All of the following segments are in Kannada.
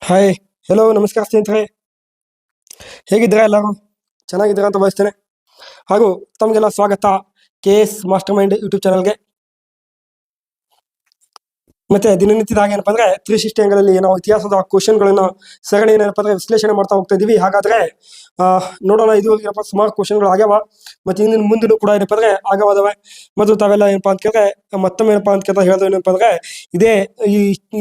ಹಾಯ್, ಹೆಲೋ, ನಮಸ್ಕಾರ ಸ್ನೇಹಿತರೆ. ಹೇಗಿದ್ದೀರಾ ಎಲ್ಲರೂ? ಚೆನ್ನಾಗಿದ್ದೀರಾ ಅಂತ ಭಾವಿಸ್ತೇನೆ. ಹಾಗೂ ತಮಗೆಲ್ಲ ಸ್ವಾಗತ KS ಮಾಸ್ಟರ್ ಮೈಂಡ್ ಯೂಟ್ಯೂಬ್ ಚಾನಲ್ಗೆ. ಮತ್ತೆ ದಿನನಿತ್ಯದ ಹಾಗೆ ಏನಪ್ಪ ಅಂದ್ರೆ 360 ಅಂಗದಲ್ಲಿ ನಾವು ಇತಿಹಾಸದ ಕ್ವಶನ್ಗಳನ್ನ ಸರಣಿ ಏನಪ್ಪ ಅಂದ್ರೆ ವಿಶ್ಲೇಷಣೆ ಮಾಡ್ತಾ ಹೋಗ್ತಾ ಇದೀವಿ. ಹಾಗಾದ್ರೆ ನೋಡೋಣ, ಇದು ಏನಪ್ಪ ಸುಮಾರು ಕ್ವಶನ್ಗಳು ಆಗ್ಯಾವ, ಮತ್ತೆ ಇನ್ನು ಮುಂದಿನ ಕೂಡ ಏನಪ್ಪ ಅಂದ್ರೆ ಆಗವಾದವೆ. ಮತ್ತು ತಾವೆಲ್ಲ ಏನಪ್ಪಾ ಅಂತ ಕೇಳಿದ್ರೆ ಮತ್ತೊಮ್ಮೆ ಏನಪ್ಪಾ ಅಂತ ಕೇಳಿದ್ರೆ ಹೇಳೋದು ಏನಪ್ಪ ಅಂದ್ರೆ ಇದೇ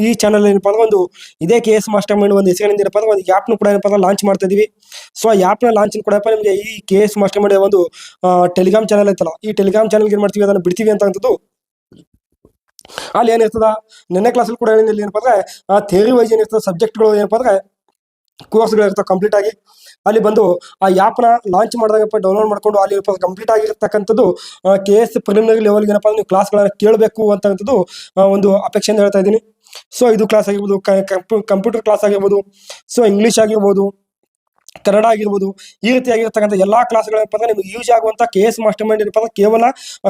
ಈ ಚಾನಲ್ ಏನಪ್ಪಾ ಅಂದ್ರೆ ಒಂದು ಇದೇ KS ಮಾಸ್ಟರ್ ಮೈಂಡ್ ಒಂದು ಹೆಸರಿನಿಂದ ಏನಪ್ಪ ಅಂದ್ರೆ ಒಂದು ಆ್ಯಪ್ನು ಕೂಡ ಏನಪ್ಪ ಅಂದ್ರೆ ಲಾಂಚ್ ಮಾಡ್ತಾ ಇದೀವಿ. ಸೊ ಆ ಆ್ಯಪ್ನ ಲಾಂಚ್ ಕೂಡ ನಿಮಗೆ ಈ KS ಮಾಸ್ಟರ್ ಮೈಂಡ್ ಒಂದು ಟೆಲಿಗ್ರಾಮ್ ಚಾನಲ್ ಐತಲ್ಲ, ಈ ಟೆಲಿಗ್ರಾಮ್ ಚಾನಲ್ಗೆ ಏನ್ ಮಾಡ್ತೀವಿ, ಅದನ್ನು ಬಿಡ್ತೀವಿ ಅಂತಕ್ಕಂಥದ್ದು. ಅಲ್ಲಿ ಏನಿರ್ತದ, ನೆನ್ನೆ ಕ್ಲಾಸಲ್ಲಿ ಕೂಡ ಹೇಳಿದಲ್ಲಿ ಏನಪ್ಪ ಅಂದ್ರೆ ಥಿಯರಿ ವೈಸ್ ಏನಿರ್ತದೆ, ಸಬ್ಜೆಕ್ಟ್ಗಳು ಏನಪ್ಪ ಅಂದ್ರೆ ಕೋರ್ಸ್ಗಳು ಇರ್ತವೆ ಕಂಪ್ಲೀಟ್ ಆಗಿ. ಅಲ್ಲಿ ಬಂದು ಆ ಆ್ಯಪ್ನ ಲಾಂಚ್ ಮಾಡಿದಾಗಪ್ಪ ಡೌನ್ಲೋಡ್ ಮಾಡ್ಕೊಂಡು ಅಲ್ಲಿ ಕಂಪ್ಲೀಟ್ ಆಗಿರ್ತಕ್ಕಂಥದ್ದು KS ಪ್ರಿಲಿಮಿನರಿ ಲೆವೆಲ್ಗೆ ಏನಪ್ಪ ನೀವು ಕ್ಲಾಸ್ಗಳನ್ನ ಕೇಳಬೇಕು ಅಂತಕ್ಕಂಥದ್ದು ಒಂದು ಅಪೇಕ್ಷೆಯಿಂದ ಹೇಳ್ತಾ ಇದ್ದೀನಿ. ಸೊ ಇದು ಕ್ಲಾಸ್ ಆಗಿರ್ಬೋದು, ಕಂಪ್ಯೂಟರ್ ಕ್ಲಾಸ್ ಆಗಿರ್ಬೋದು, ಸೊ ಇಂಗ್ಲೀಷ್ ಆಗಿರ್ಬೋದು, ಕನ್ನಡ ಆಗಿರ್ಬೋದು, ಈ ರೀತಿಯಾಗಿರ್ತಕ್ಕಂಥ ಎಲ್ಲಾ ಕ್ಲಾಸ್ಗಳೇನಪ್ಪ ಅಂದ್ರೆ ನಿಮಗೆ ಯೂಸ್ ಆಗುವಂತ KS ಮಾಸ್ಟರ್ ಮೈಂಡ್ ಏನಪ್ಪ ಅಂದ್ರೆ ಕೇವಲ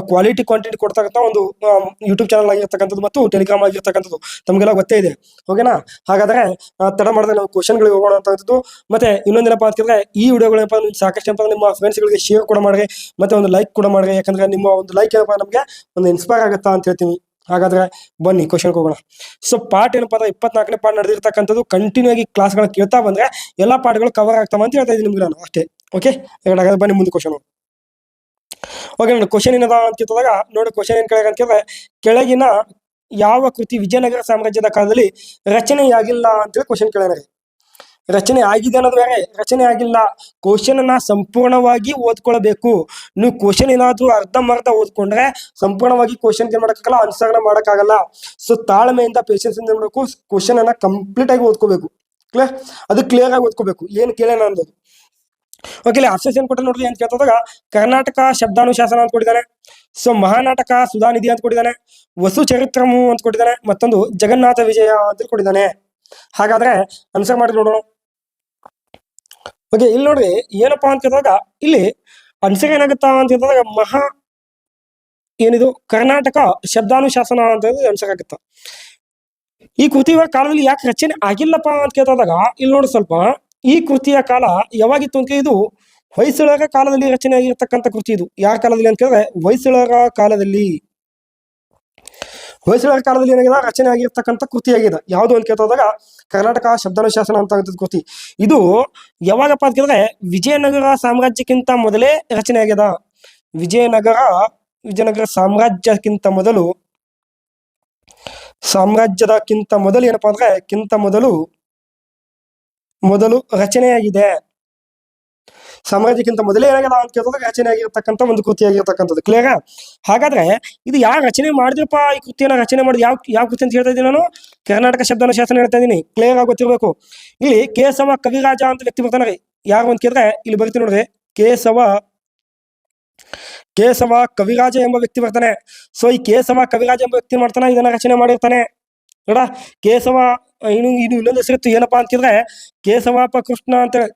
ಕ್ವಾಲಿಟಿ ಕಾಂಟೆಂಟ್ ಕೊಡ್ತಕ್ಕಂಥ ಒಂದು ಯೂಟ್ಯೂಬ್ ಚಾನಲ್ ಆಗಿರ್ತಕ್ಕಂಥದ್ದು ಮತ್ತು ಟೆಲಿಗ್ರಾಮ್ ಆಗಿರ್ತಕ್ಕಂಥದ್ದು ತಮಗೆಲ್ಲ ಗೊತ್ತೇ ಇದೆ. ಓಕೆನಾ? ಹಾಗಾದ್ರೆ ತಡ ಮಾಡಿದ್ರೆ ನಾವು ಕ್ವಶನ್ಗಳಿಗೆ ಹೋಗೋಣ ಅಂತಕ್ಕಂಥದ್ದು. ಮತ್ತೆ ಇನ್ನೊಂದೇನಪ್ಪ ಅಂತಂದ್ರೆ ಈ ವಿಡಿಯೋಗಳೇನಪ್ಪ ನಿಮ್ಗೆ ಸಾಕಷ್ಟು ಏನಪ್ಪ ನಿಮ್ಮ ಫ್ರೆಂಡ್ಸ್ಗಳಿಗೆ ಶೇರ್ ಕೂಡ ಮಾಡ್ರಿ, ಮತ್ತೆ ಒಂದು ಲೈಕ್ ಕೂಡ ಮಾಡ್ರಿ. ಯಾಕಂದ್ರೆ ನಿಮ್ಮ ಒಂದು ಲೈಕ್ ಏನಪ್ಪ ನಮಗೆ ಒಂದು ಇನ್ಸ್ಪೈರ್ ಆಗುತ್ತಾ ಅಂತ ಹೇಳ್ತೀನಿ. ಹಾಗಾದ್ರೆ ಬನ್ನಿ ಕ್ವಶನ್ಗೆ ಹೋಗೋಣ. ಸೊ ಪಾರ್ಟ್ ಏನಪ್ಪ ಅಂದ್ರೆ 24ನೇ ಪಾರ್ಟ್ ನಡೆದಿರ್ತಕ್ಕಂಥದ್ದು. ಕಂಟಿನ್ಯೂ ಆಗಿ ಕ್ಲಾಸ್ಗಳನ್ನ ಕೇಳ್ತಾ ಬಂದ್ರೆ ಎಲ್ಲಾ ಪಾಠಗಳು ಕವರ್ ಆಗ್ತಾವ ಅಂತ ಹೇಳ್ತಾ ಇದ್ದೀನಿ ನಿಮ್ಗೆ ನಾನು ಅಷ್ಟೇ. ಓಕೆ, ಹಾಗಾದ್ರೆ ಬನ್ನಿ ಮುಂದೆ ಕ್ವಶನ್. ಓಕೆ, ನೋಡಿ ಕ್ವಶನ್ ಏನದ ಅಂತ ಕೇಳಿದಾಗ ನೋಡಿ ಕ್ವಶನ್ ಏನ್ ಕೇಳಿದ್ರೆ ಅಂತ ಕೇಳಿದ್ರೆ ಕೆಳಗಿನ ಯಾವ ಕೃತಿ ವಿಜಯನಗರ ಸಾಮ್ರಾಜ್ಯದ ಕಾಲದಲ್ಲಿ ರಚನೆಯಾಗಿಲ್ಲ ಅಂತೇಳಿ ಕ್ವಶನ್ ಕೇಳಿದ್ರೆ. ರಚನೆ ಆಗಿದೆ ಅನ್ನೋದು ಬೇರೆ, ರಚನೆ ಆಗಿಲ್ಲ. ಕ್ವಶನ್ ಅನ್ನ ಸಂಪೂರ್ಣವಾಗಿ ಓದ್ಕೊಳ್ಬೇಕು. ನೀವು ಕ್ವಶನ್ ಏನಾದ್ರೂ ಅರ್ಧಂಬರ್ಧ ಓದ್ಕೊಂಡ್ರೆ ಸಂಪೂರ್ಣವಾಗಿ ಕ್ವಶನ್ ಏನ್ ಮಾಡಕ್ಕಾಗಲ್ಲ, ಆನ್ಸರ್ನ ಮಾಡಕ್ಕಾಗಲ್ಲ. ಸೊ ತಾಳ್ಮೆಯಿಂದ ಪೇಷನ್ಸ್ ಇಂದ ಮಾಡಬೇಕು, ಕ್ವಶನ್ ಅನ್ನ ಕಂಪ್ಲೀಟ್ ಆಗಿ ಓದ್ಕೋಬೇಕು. ಕ್ಲಿಯರ್? ಅದು ಕ್ಲಿಯರ್ ಆಗಿ ಓದ್ಕೋಬೇಕು, ಏನ್ ಕೇಳೋಣ ಅನ್ನೋದು. ಓಕೆ, ಆಪ್ಷನ್ಸ್ ಏನ್ ಕೊಟ್ಟ ನೋಡ್ರಿ ಅಂತ ಕೇಳ್ತದಾಗ ಕರ್ನಾಟಕ ಶಬ್ದಾನುಶಾಸನ ಅಂತ ಕೊಟ್ಟಿದ್ದಾನೆ. ಸೊ ಮಹಾನಾಟಕ ಸುಧಾನಿಧಿ ಅಂತ ಕೊಟ್ಟಿದ್ದಾನೆ, ವಸು ಚರಿತ್ರಮು ಅಂತ ಕೊಟ್ಟಿದ್ದಾನೆ, ಮತ್ತೊಂದು ಜಗನ್ನಾಥ ವಿಜಯ ಅಂತ ಕೊಟ್ಟಿದ್ದಾನೆ. ಹಾಗಾದ್ರೆ ಆನ್ಸರ್ ಮಾಡಿ ನೋಡೋಣ. ಓಕೆ, ಇಲ್ಲಿ ನೋಡ್ರಿ ಏನಪ್ಪಾ ಅಂತ ಕೇಳಿದಾಗ ಇಲ್ಲಿ ಆನ್ಸರ್ ಏನಾಗುತ್ತಾ ಅಂತ ಹೇಳಿದಾಗ ಏನಿದು ಕರ್ನಾಟಕ ಶಬ್ದಾನುಶಾಸನ ಅಂತ ಆನ್ಸರ್ ಆಗುತ್ತ. ಈ ಕೃತಿಯ ಕಾಲದಲ್ಲಿ ಯಾಕೆ ರಚನೆ ಆಗಿಲ್ಲಪ್ಪ ಅಂತ ಕೇಳಿದಾಗ ಇಲ್ಲಿ ನೋಡಿ ಸ್ವಲ್ಪ, ಈ ಕೃತಿಯ ಕಾಲ ಯಾವಾಗಿತ್ತು ಅಂತ ಇದು ಹೊಯ್ಸಳರ ಕಾಲದಲ್ಲಿ ರಚನೆ ಆಗಿರ್ತಕ್ಕಂಥ ಕೃತಿ. ಇದು ಯಾರ ಕಾಲದಲ್ಲಿ ಅಂತ ಕೇಳಿದ್ರೆ ಹೊಯ್ಸಳರ ಕಾಲದಲ್ಲಿ. ಹೊಯ್ಸಳರ ಕಾಲದಲ್ಲಿ ಏನಾಗಿದೆ, ರಚನೆ ಆಗಿರ್ತಕ್ಕಂಥ ಕೃತಿ ಆಗಿದೆ. ಯಾವುದು ಅಂತ ಕೇಳಿದಾಗ ಕರ್ನಾಟಕ ಶಬ್ದಾನುಶಾಸನ ಅಂತ ಕೃತಿ. ಇದು ಯಾವಾಗಪ್ಪ ಅಂತ ಕೇಳಿದ್ರೆ ವಿಜಯನಗರ ಸಾಮ್ರಾಜ್ಯಕ್ಕಿಂತ ಮೊದಲೇ ರಚನೆ ಆಗ್ಯದ. ವಿಜಯನಗರ ಸಾಮ್ರಾಜ್ಯಕ್ಕಿಂತ ಮೊದಲು ಏನಪ್ಪಾ ಅಂದ್ರೆ ಮೊದಲು ರಚನೆಯಾಗಿದೆ. ಸಾಮ್ರಾಜ್ಯಕ್ಕಿಂತ ಮೊದಲೇ ಏನಾಗಲ್ಲ ಅಂತ ಕೇಳಿದಾಗ ರಚನೆ ಆಗಿರ್ತಕ್ಕಂಥ ಒಂದು ಕೃತಿ ಆಗಿರ್ತಕ್ಕಂಥದ್ದು. ಕ್ಲಿಯರ್? ಹಾಗಾದ್ರೆ ಇದು ಯಾರು ರಚನೆ ಮಾಡಿದ್ರಪ್ಪ, ಈ ಕೃತಿಯನ್ನ ರಚನೆ ಮಾಡಿದ್ ಯಾವ ಕೃತಿ ಅಂತ ಹೇಳ್ತಾ ಇದ್ದೀನಿ ನಾನು? ಕರ್ನಾಟಕ ಶಬ್ದಾನುಶಾಸನ ಹೇಳ್ತಾ ಇದ್ದೀನಿ. ಕ್ಲಿಯರ್ ಆಗಿ ಗೊತ್ತಿರ್ಬೇಕು. ಇಲ್ಲಿ ಕೇಶವ ಕವಿರಾಜ ಅಂತ ವ್ಯಕ್ತಿ ಬರ್ತಾನೆ ರೀ. ಯಾರು ಅಂತ ಕೇಳಿದ್ರೆ ಇಲ್ಲಿ ಬರ್ತೀನಿ ನೋಡ್ರಿ, ಕೇಶವ ಕವಿರಾಜ ಎಂಬ ವ್ಯಕ್ತಿ ಬರ್ತಾನೆ. ಸೊ ಈ ಕೇಶವ ಕವಿರಾಜ ಎಂಬ ವ್ಯಕ್ತಿ ಮಾಡ್ತಾನೆ, ಇದನ್ನ ರಚನೆ ಮಾಡಿರ್ತಾನೆ ನೋಡ. ಕೇಶವ ಇದು ಇನ್ನೊಂದು ಹೆಸರಿತ್ತು, ಏನಪ್ಪಾ ಅಂತ ಕೇಳಿದ್ರೆ ಕೇಶವಪ್ಪ ಕೃಷ್ಣ ಅಂತೇಳಿ.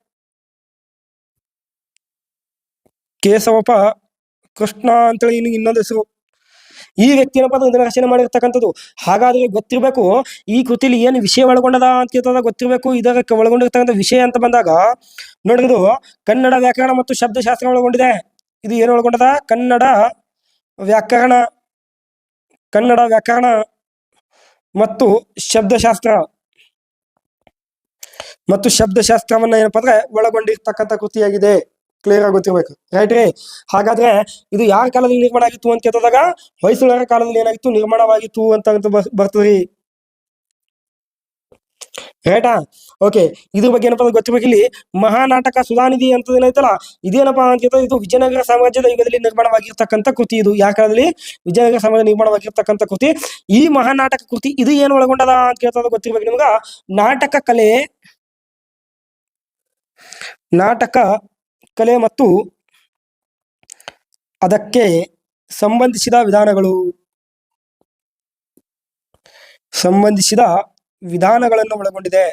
ಕೇಶವಪ್ಪ ಕೃಷ್ಣ ಅಂತೇಳಿ ಇನ್ನೊಂದು ಹೆಸರು. ಈ ವ್ಯಕ್ತಿ ಏನಪ್ಪಾ ಇದನ್ನ ರಚನೆ ಮಾಡಿರ್ತಕ್ಕಂಥದ್ದು. ಹಾಗಾದ್ರೆ ಗೊತ್ತಿರ್ಬೇಕು ಈ ಕೃತಿಲಿ ಏನು ವಿಷಯ ಒಳಗೊಂಡದ ಅಂತ ಕೇಳಿದಾಗ ಗೊತ್ತಿರ್ಬೇಕು. ಇದಕ್ಕೆ ಒಳಗೊಂಡಿರ್ತಕ್ಕಂಥ ವಿಷಯ ಅಂತ ಬಂದಾಗ ನೋಡಿದ್ರು ಕನ್ನಡ ವ್ಯಾಕರಣ ಮತ್ತು ಶಬ್ದಶಾಸ್ತ್ರ ಒಳಗೊಂಡಿದೆ. ಇದು ಏನು ಒಳಗೊಂಡದ? ಕನ್ನಡ ವ್ಯಾಕರಣ ಮತ್ತು ಶಬ್ದಶಾಸ್ತ್ರವನ್ನ ಏನಪ್ಪಾ ಅಂದ್ರೆ ಒಳಗೊಂಡಿರ್ತಕ್ಕಂಥ ಕೃತಿಯಾಗಿದೆ. ಕ್ಲಿಯರ್ ಆಗಿ ಗೊತ್ತಿರ್ಬೇಕು, ರೈಟ್ ರೀ? ಹಾಗಾದ್ರೆ ಇದು ಯಾರ ಕಾಲದಲ್ಲಿ ನಿರ್ಮಾಣ ಆಗಿತ್ತು ಅಂತ ಕೇಳಿದಾಗ ಹೊಯ್ಸಳರ ಕಾಲದಲ್ಲಿ ಏನಾಗಿತ್ತು, ನಿರ್ಮಾಣವಾಗಿತ್ತು ಅಂತ ಬರ್ತದ್ರಿ. ರೈಟಾ? ಓಕೆ, ಇದ್ರ ಬಗ್ಗೆ ಏನಪ್ಪಾ ಗೊತ್ತಿರ್ಬೇಕು. ಇಲ್ಲಿ ಮಹಾನಾಟಕ ಸುಧಾನಿಧಿ ಅಂತ ಏನೈತಲ್ಲ, ಇದೇನಪ್ಪಾ ಅಂತ ಕೇಳಿದ್ರೆ ಇದು ವಿಜಯನಗರ ಸಾಮ್ರಾಜ್ಯದ ಯುಗದಲ್ಲಿ ನಿರ್ಮಾಣವಾಗಿರ್ತಕ್ಕಂಥ ಕೃತಿ. ಇದು ಯಾವ ಕಾಲದಲ್ಲಿ? ವಿಜಯನಗರ ಸಾಮ್ರಾಜ್ಯ ನಿರ್ಮಾಣವಾಗಿರ್ತಕ್ಕಂಥ ಕೃತಿ. ಈ ಮಹಾನಾಟಕ ಕೃತಿ ಇದು ಏನು ಒಳಗೊಂಡದ ಅಂತ ಕೇಳ್ತದ ಗೊತ್ತಿರ್ಬೇಕು ನಿಮ್ಗ. ನಾಟಕ ಕಲೆ ಮತ್ತು ಅದಕ್ಕೆ ಸಂಬಂಧಿಸಿದ ವಿಧಾನಗಳನ್ನು ಒಳಗೊಂಡಿದೆ.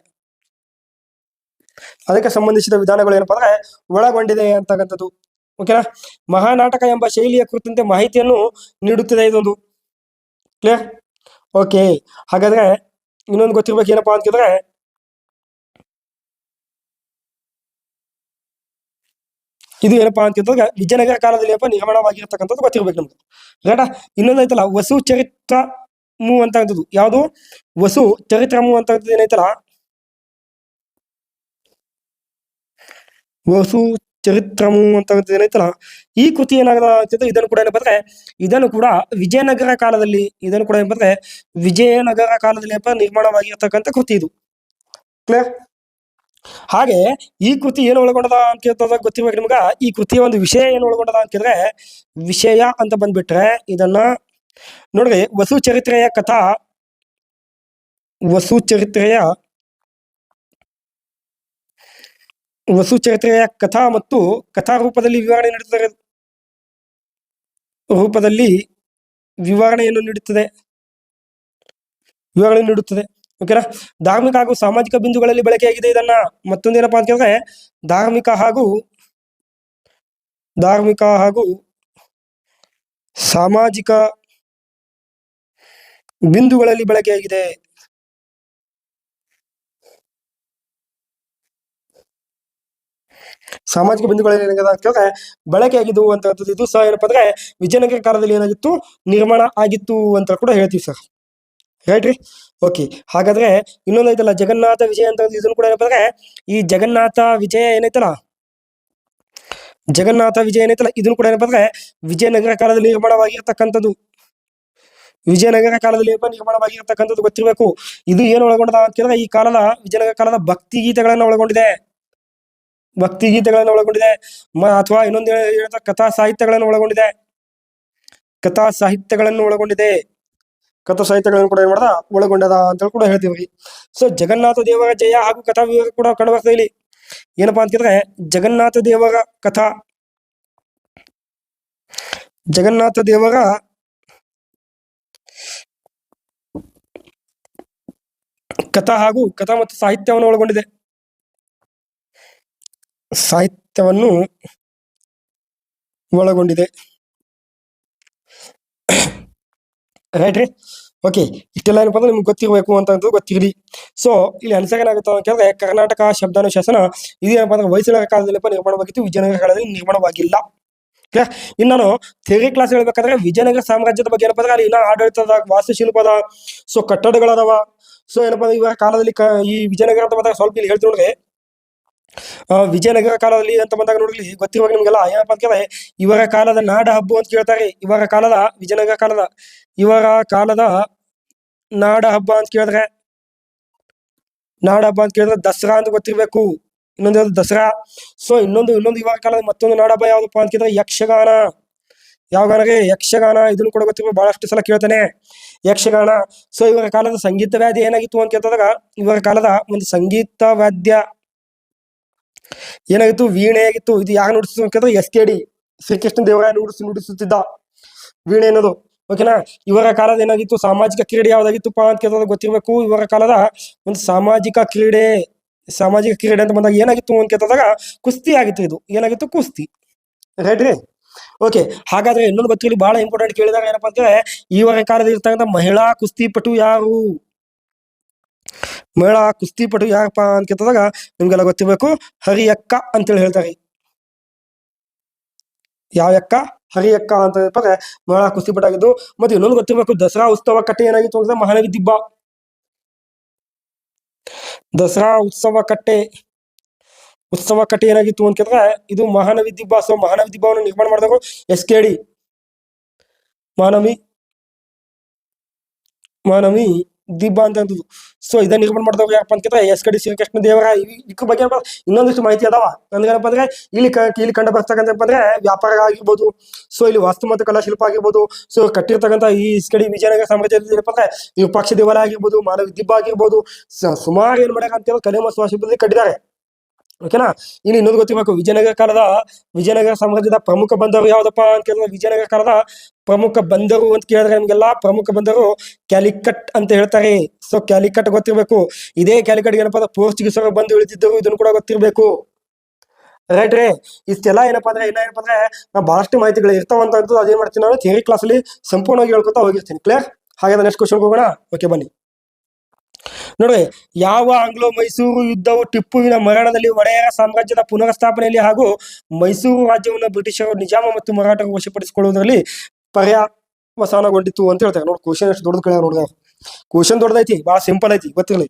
ಅದಕ್ಕೆ ಸಂಬಂಧಿಸಿದ ವಿಧಾನಗಳು ಏನಪ್ಪಾ ಅಂದ್ರೆ ಒಳಗೊಂಡಿದೆ ಅಂತಕ್ಕಂಥದ್ದು. ಓಕೆನಾ? ಮಹಾನಾಟಕ ಎಂಬ ಶೈಲಿಯ ಕುರಿತಂತೆ ಮಾಹಿತಿಯನ್ನು ನೀಡುತ್ತಿದೆ ಇದೊಂದು. ಕ್ಲಿಯರ್? ಓಕೆ, ಹಾಗಾದ್ರೆ ಇನ್ನೊಂದು ಗೊತ್ತಿರ್ಬೇಕು ಏನಪ್ಪಾ ಅಂತ ಕೇಳಿದ್ರೆ ಇದು ಏನಪ್ಪಾ ಅಂತಂದಾಗ ವಿಜಯನಗರ ಕಾಲದಲ್ಲಿ ಏನಪ್ಪ ನಿರ್ಮಾಣವಾಗಿರ್ತಕ್ಕಂಥದ್ದು ಗೊತ್ತಿರ್ಬೇಕು ನಮ್ಗೆ. ರೈಟಾ? ಇನ್ನೊಂದೈತಲ್ಲ ವಸು ಚರಿತ್ರಮು ಅಂತಕ್ಕಂಥದ್ದು. ಯಾವುದು? ವಸು ಚರಿತ್ರಮು ಅಂತಕ್ಕಂಥದ್ದು ಏನೈತಲ್ಲ, ವಸು ಚರಿತ್ರಮು ಅಂತಕ್ಕಂಥದ್ದು ಏನೈತಲ್ಲ, ಈ ಕೃತಿ ಏನಾಗದ ಅಂತಂದ್ರೆ ಇದನ್ನು ಕೂಡ ಏನಪ್ಪ ಅಂದ್ರೆ ಇದನ್ನು ಕೂಡ ವಿಜಯನಗರ ಕಾಲದಲ್ಲಿ ವಿಜಯನಗರ ಕಾಲದಲ್ಲಿ ಏನಪ್ಪ ನಿರ್ಮಾಣವಾಗಿರ್ತಕ್ಕಂಥ ಕೃತಿ ಇದು. ಕ್ಲಿಯರ್? ಹಾಗೆ ಈ ಕೃತಿ ಏನು ಒಳಗೊಂಡದ ಅಂತ ಕೇಳ್ತದಾಗ ಗೊತ್ತಿರ್ಬೇಕು ನಿಮ್ಗ. ಈ ಕೃತಿಯ ಒಂದು ವಿಷಯ ಏನು ಒಳಗೊಂಡದ ಅಂತ ಕೇಳಿದ್ರೆ, ವಿಷಯ ಅಂತ ಬಂದ್ಬಿಟ್ರೆ ಇದನ್ನ ನೋಡ್ರಿ, ವಸು ಚರಿತ್ರೆಯ ಕಥಾ ಮತ್ತು ಕಥಾ ರೂಪದಲ್ಲಿ ವಿವರಣೆಯನ್ನು ನೀಡುತ್ತದೆ. ಓಕೆನಾ? ಧಾರ್ಮಿಕ ಹಾಗೂ ಸಾಮಾಜಿಕ ಬಿಂದುಗಳಲ್ಲಿ ಬಳಕೆಯಾಗಿದೆ ಇದನ್ನ. ಮತ್ತೊಂದೇನಪ್ಪಾ ಅಂತ ಕೇಳಿದ್ರೆ ಧಾರ್ಮಿಕ ಹಾಗೂ ಸಾಮಾಜಿಕ ಬಿಂದುಗಳಲ್ಲಿ ಬಳಕೆಯಾಗಿದೆ. ಸಾಮಾಜಿಕ ಬಿಂದುಗಳಲ್ಲಿ ಏನಾಗಿದೆ ಅಂತ ಕೇಳಿದ್ರೆ ಬಳಕೆಯಾಗಿದ್ದು ಅಂತಕ್ಕಂಥದ್ದು. ಇದು ಸಹ ಏನಪ್ಪಾ ಅಂದ್ರೆ ವಿಜಯನಗರ ಕಾಲದಲ್ಲಿ ಏನಾಗಿತ್ತು, ನಿರ್ಮಾಣ ಆಗಿತ್ತು ಅಂತ ಕೂಡ ಹೇಳ್ತೀವಿ ಸರ್. ರೈಟ್ ರೀ? ಓಕೆ. ಹಾಗಾದ್ರೆ ಇನ್ನೊಂದೈತಲ್ಲ ಜಗನ್ನಾಥ ವಿಜಯ ಅಂತ, ಇದನ್ನು ಕೂಡ ಏನಪ್ಪ ಅಂದ್ರೆ ಈ ಜಗನ್ನಾಥ ವಿಜಯ ಏನೈತಲ್ಲ ಇದನ್ನು ಕೂಡ ಏನಪ್ಪ ಅಂದ್ರೆ ವಿಜಯನಗರ ಕಾಲದಲ್ಲಿ ನಿರ್ಮಾಣವಾಗಿರ್ತಕ್ಕಂಥದ್ದು. ಗೊತ್ತಿರಬೇಕು. ಇದು ಏನು ಒಳಗೊಂಡದ ಅಂತ ಕೇಳಿದ್ರೆ ಈ ಕಾಲದ ವಿಜಯನಗರ ಕಾಲದ ಭಕ್ತಿ ಗೀತೆಗಳನ್ನ ಒಳಗೊಂಡಿದೆ. ಅಥವಾ ಇನ್ನೊಂದು ಕಥಾ ಸಾಹಿತ್ಯಗಳನ್ನು ಕೂಡ ಏನ್ ಮಾಡದ ಒಳಗೊಂಡದ ಅಂತ ಕೂಡ ಹೇಳ್ತೀವಿ. ಸೊ ಜಗನ್ನಾಥ ದೇವರ ಜಯ ಹಾಗೂ ಕಥಾ ವಿವರ ಕೂಡ ಕಂಡು ಬರ್ತಾ ಇಲ್ಲಿ. ಏನಪ್ಪಾ ಅಂತ ಕೇಳಿದ್ರೆ ಜಗನ್ನಾಥ ದೇವರ ಕಥಾ ಹಾಗೂ ಕಥಾ ಮತ್ತು ಸಾಹಿತ್ಯವನ್ನು ಒಳಗೊಂಡಿದೆ. ರೈಟ್ ರೀ? ಓಕೆ. ಇಷ್ಟೆಲ್ಲ ಏನಪ್ಪ ಅಂದ್ರೆ ನಿಮ್ಗೆ ಗೊತ್ತಿರಬೇಕು ಅಂತ ಗೊತ್ತಿರಲಿ. ಸೊ ಇಲ್ಲಿ ಆನ್ಸರ್ ಏನಾಗುತ್ತೆ ಅಂತ ಕೇಳಿದ್ರೆ ಕರ್ನಾಟಕ ಶಬ್ದಾನುಶಾಸನ ಇದೇನಪ್ಪ ಅಂದ್ರೆ ಹೊಯ್ಸಳರ ಕಾಲದಲ್ಲಿ ನಿರ್ಮಾಣವಾಗಿತ್ತು, ವಿಜಯನಗರ ಕಾಲದಲ್ಲಿ ನಿರ್ಮಾಣವಾಗಿಲ್ಲ. ಇನ್ನು ನಾನು ಥಿಯರಿ ಕ್ಲಾಸ್ ಹೇಳ್ಬೇಕಾದ್ರೆ ವಿಜಯನಗರ ಸಾಮ್ರಾಜ್ಯದ ಬಗ್ಗೆ ಏನಪ್ಪ ಅಂದ್ರೆ ಅಲ್ಲಿ ಇನ್ನ ಆಡಳಿತದ, ವಾಸ್ತುಶಿಲ್ಪದ, ಸೊ ಕಟ್ಟಡಗಳದಾವ. ಸೊ ಏನಪ್ಪ ಅಂದ್ರೆ ಇವರ ಕಾಲದಲ್ಲಿ ಈ ವಿಜಯನಗರ ಅಂತ ಬಂದಾಗ ಸ್ವಲ್ಪ ಇಲ್ಲಿ ಹೇಳ್ತೀವಿ ನೋಡ್ರಿ. ವಿಜಯನಗರ ಕಾಲದಲ್ಲಿ ಅಂತ ಬಂದಾಗ ನೋಡ್ಲಿ ಗೊತ್ತಿರುವಾಗ ನಿಮ್ಗೆಲ್ಲ ಏನಪ್ಪ ಅಂತ ಕೇಳಿದ್ರೆ ಇವರ ಕಾಲದ ನಾಡ ಹಬ್ಬ ಅಂತ ಕೇಳ್ತಾರೆ. ವಿಜಯನಗರ ಕಾಲದ ನಾಡ ಹಬ್ಬ ಅಂತ ಕೇಳಿದ್ರೆ ದಸರಾ ಅಂತ ಗೊತ್ತಿರ್ಬೇಕು. ಇನ್ನೊಂದು ದಸರಾ. ಸೊ ಇನ್ನೊಂದು ಇವರ ಕಾಲದ ಮತ್ತೊಂದು ನಾಡ ಹಬ್ಬ ಯಾವ್ದಪ್ಪ ಅಂತ ಕೇಳಿದ್ರೆ ಯಕ್ಷಗಾನ. ಯಕ್ಷಗಾನ ಇದನ್ನು ಕೂಡ ಗೊತ್ತಿರ್ಬೇಕು, ಬಹಳಷ್ಟು ಸಲ ಕೇಳ್ತಾನೆ ಯಕ್ಷಗಾನ. ಸೊ ಇವರ ಕಾಲದ ಸಂಗೀತ ವಾದ್ಯ ಏನಾಗಿತ್ತು ಅಂತ ಕೇಳಿದಾಗ ಇವರ ಕಾಲದ ಒಂದು ಸಂಗೀತ ವಾದ್ಯ ಏನಾಗಿತ್ತು, ವೀಣೆ ಆಗಿತ್ತು. ಇದು ಯಾರು ನುಡಿಸಿದ್ರು ಅಂತ ಕೇಳಿದ್ರೆ SKD ಶ್ರೀಕೃಷ್ಣ ದೇವರಾಯ ನುಡಿಸುತ್ತಿದ್ದ ವೀಣೆ ಅನ್ನೋದು. ಓಕೆನಾ? ಇವರ ಕಾಲದ ಏನಾಗಿತ್ತು, ಸಾಮಾಜಿಕ ಕ್ರೀಡೆ ಯಾವ್ದಾಗಿತ್ತುಪ್ಪ ಅಂತ ಕೇಳಿದಾಗ ಗೊತ್ತಿರ್ಬೇಕು. ಇವರ ಕಾಲದ ಒಂದು ಸಾಮಾಜಿಕ ಕ್ರೀಡೆ ಅಂತ ಬಂದಾಗ ಏನಾಗಿತ್ತು ಅಂತ ಕೇಳಿದಾಗ ಕುಸ್ತಿ ಆಗಿತ್ತು. ಇದು ಏನಾಗಿತ್ತು, ಕುಸ್ತಿ. ರೈಟ್ ರೀ? ಓಕೆ. ಹಾಗಾದ್ರೆ ಇನ್ನೊಂದು ಗೊತ್ತಿರಲಿ, ಬಹಳ ಇಂಪಾರ್ಟೆಂಟ್ ಕೇಳಿದಾಗ ಏನಪ್ಪಾ ಅಂದ್ರೆ ಇವರ ಕಾಲದಲ್ಲಿ ಇರ್ತಕ್ಕಂಥ ಮಹಿಳಾ ಕುಸ್ತಿಪಟು ಯಾರಪ್ಪ ಅಂತ ಕೇಳಿದಾಗ ನಿಮ್ಗೆಲ್ಲ ಗೊತ್ತಿರ್ಬೇಕು, ಹರಿಯಕ್ಕ ಅಂತೇಳಿ ಹೇಳ್ತಾರೆ. ಯಾವ ಅಕ್ಕ? ಹರಿಯಕ್ಕ ಅಂತ ಹೇಳ್ತಾರೆ, ಮಹಿಳಾ ಕುಸ್ತಿಪಟು ಆಗಿದ್ದು. ಮತ್ತೆ ಇನ್ನೊಂದು ಗೊತ್ತಿರ್ಬೇಕು, ದಸರಾ ಉತ್ಸವ ಕಟ್ಟೆ ಏನಾಗಿತ್ತು ಅಂದ್ರೆ ಮಹಾನವಿ ದಿಬ್ಬ. ದಸರಾ ಉತ್ಸವ ಕಟ್ಟೆ ಏನಾಗಿತ್ತು ಅಂತ ಕೇಳಿದ್ರೆ ಇದು ಮಹಾನವಿ ದಿಬ್ಬ. ಸೊ ಮಹಾನವಿ ದಿಬ್ಬವನ್ನು ನಿರ್ಮಾಣ ಮಾಡಿದವರು SKD ಮಹಾನವಿ ದಿಬ್ಬ ಅಂತ. ಸೊ ಇದನ್ನ ನಿರ್ಮಾಣ ಮಾಡಿದವರು ಯಾರಪ್ಪ ಅಂತ ಕೇಳಿದ್ರೆ SKD ಶ್ರೀಕೃಷ್ಣ ದೇವರಾಯ. ಇದ್ರ ಬಗ್ಗೆ ಇನ್ನೊಂದಿಷ್ಟು ಮಾಹಿತಿ ಅದಾವ. ಏನಪ್ಪ ಅಂದ್ರೆ ಇಲ್ಲಿ ಕಂಡು ಬರ್ತಕ್ಕಂಥ ಅಂದ್ರೆ ವ್ಯಾಪಾರ ಆಗಿರ್ಬೋದು, ಸೊ ಇಲ್ಲಿ ವಾಸ್ತು ಮತ್ತು ಕಲಾಶಿಲ್ಪ ಆಗಿರ್ಬೋದು. ಸೊ ಕಟ್ಟಿರ್ತಕ್ಕಂಥ ಈ SKD ವಿಜಯನಗರ ಸಾಮ್ರಾಜ್ಯದಲ್ಲಿ ಏನಪ್ಪ ಅಂದ್ರೆ ವಿರೂಪಾಕ್ಷ ದೇವಾಲಯ ಆಗಿರ್ಬೋದು, ಮಾನವಿ ದಿಬ್ಬ ಆಗಿರ್ಬೋದು, ಸುಮಾರು ಏನ್ ಮಾಡ್ಯಾರ ಅಂತ ಕೇಳಿದ್ರೆ ಕಲೆ ಮತ್ತು ವಾಸ್ತುಶಿಲ್ಪದಲ್ಲಿ ಕಟ್ಟಿದ್ದಾರೆ. ಓಕೆನಾ? ಇಲ್ಲಿ ಇನ್ನೊಂದು ಗೊತ್ತಿರ್ಬೇಕು, ವಿಜಯನಗರ ಸಾಮ್ರಾಜ್ಯದ ಪ್ರಮುಖ ಬಂದರು ಯಾವ್ದಪ್ಪ ಅಂತ ಕೇಳಿದ್ರೆ ವಿಜಯನಗರ ಕಾಲದ ಪ್ರಮುಖ ಬಂದರು ಅಂತ ಕೇಳಿದ್ರೆ ನಿಮ್ಗೆಲ್ಲ ಪ್ರಮುಖ ಬಂದರು ಕ್ಯಾಲಿಕಟ್ ಅಂತ ಹೇಳ್ತಾರೆ. ಸೊ ಕ್ಯಾಲಿಕಟ್ ಗೊತ್ತಿರ್ಬೇಕು. ಇದೇ ಕ್ಯಾಲಿಕಟ್ ಏನಪ್ಪಾ ಅಂದ್ರೆ ಪೋರ್ಚುಗೀಸರು ಬಂದು ಇಳಿದಿದ್ದರು, ಇದನ್ನು ಕೂಡ ಗೊತ್ತಿರ್ಬೇಕು. ರೈಟ್ ರೀ? ಇಷ್ಟೆಲ್ಲ ಏನಪ್ಪಾ ಅಂದ್ರೆ ನಾ ಬಹಳಷ್ಟು ಮಾಹಿತಿಗಳು ಇರ್ತಾವಂತ ಅದೇನ್ ಮಾಡ್ತೀನಿ ನಾನು ಥಿಯರಿ ಕ್ಲಾಸ್ ಅಲ್ಲಿ ಸಂಪೂರ್ಣವಾಗಿ ಹೇಳ್ಕೊತಾ ಹೋಗಿರ್ತೀನಿ. ಕ್ಲಿಯರ್? ಹಾಗಾದ್ರೆ ನೆಕ್ಸ್ಟ್ ಕ್ವಶನ್ ಹೋಗೋಣ. ಓಕೆ ಬನ್ನಿ. ನೋಡ್ರಿ, ಯಾವ ಆಂಗ್ಲೋ ಮೈಸೂರು ಯುದ್ಧವು ಟಿಪ್ಪುವಿನ ಮರಣದಲ್ಲಿ ಒಡೆಯರ ಸಾಮ್ರಾಜ್ಯದ ಪುನಃಸ್ಥಾಪನೆಯಲ್ಲಿ ಹಾಗೂ ಮೈಸೂರು ರಾಜ್ಯವನ್ನು ಬ್ರಿಟಿಷರು ನಿಜಾಮ ಮತ್ತು ಮರಾಠರು ವಶಪಡಿಸಿಕೊಳ್ಳುವುದರಲ್ಲಿ ಪರ್ಯಾವಸಾನಗೊಂಡಿತು ಅಂತ ಹೇಳ್ತಾರೆ. ನೋಡಿ, ಕ್ವಶನ್ ಎಷ್ಟು ದೊಡ್ಡದು ಕೇಳ ನೋಡಿದ. ಕ್ವಶನ್ ದೊಡ್ಡದೈತಿ, ಬಹಳ ಸಿಂಪಲ್ ಐತಿ, ಗೊತ್ತಿರಲಿ.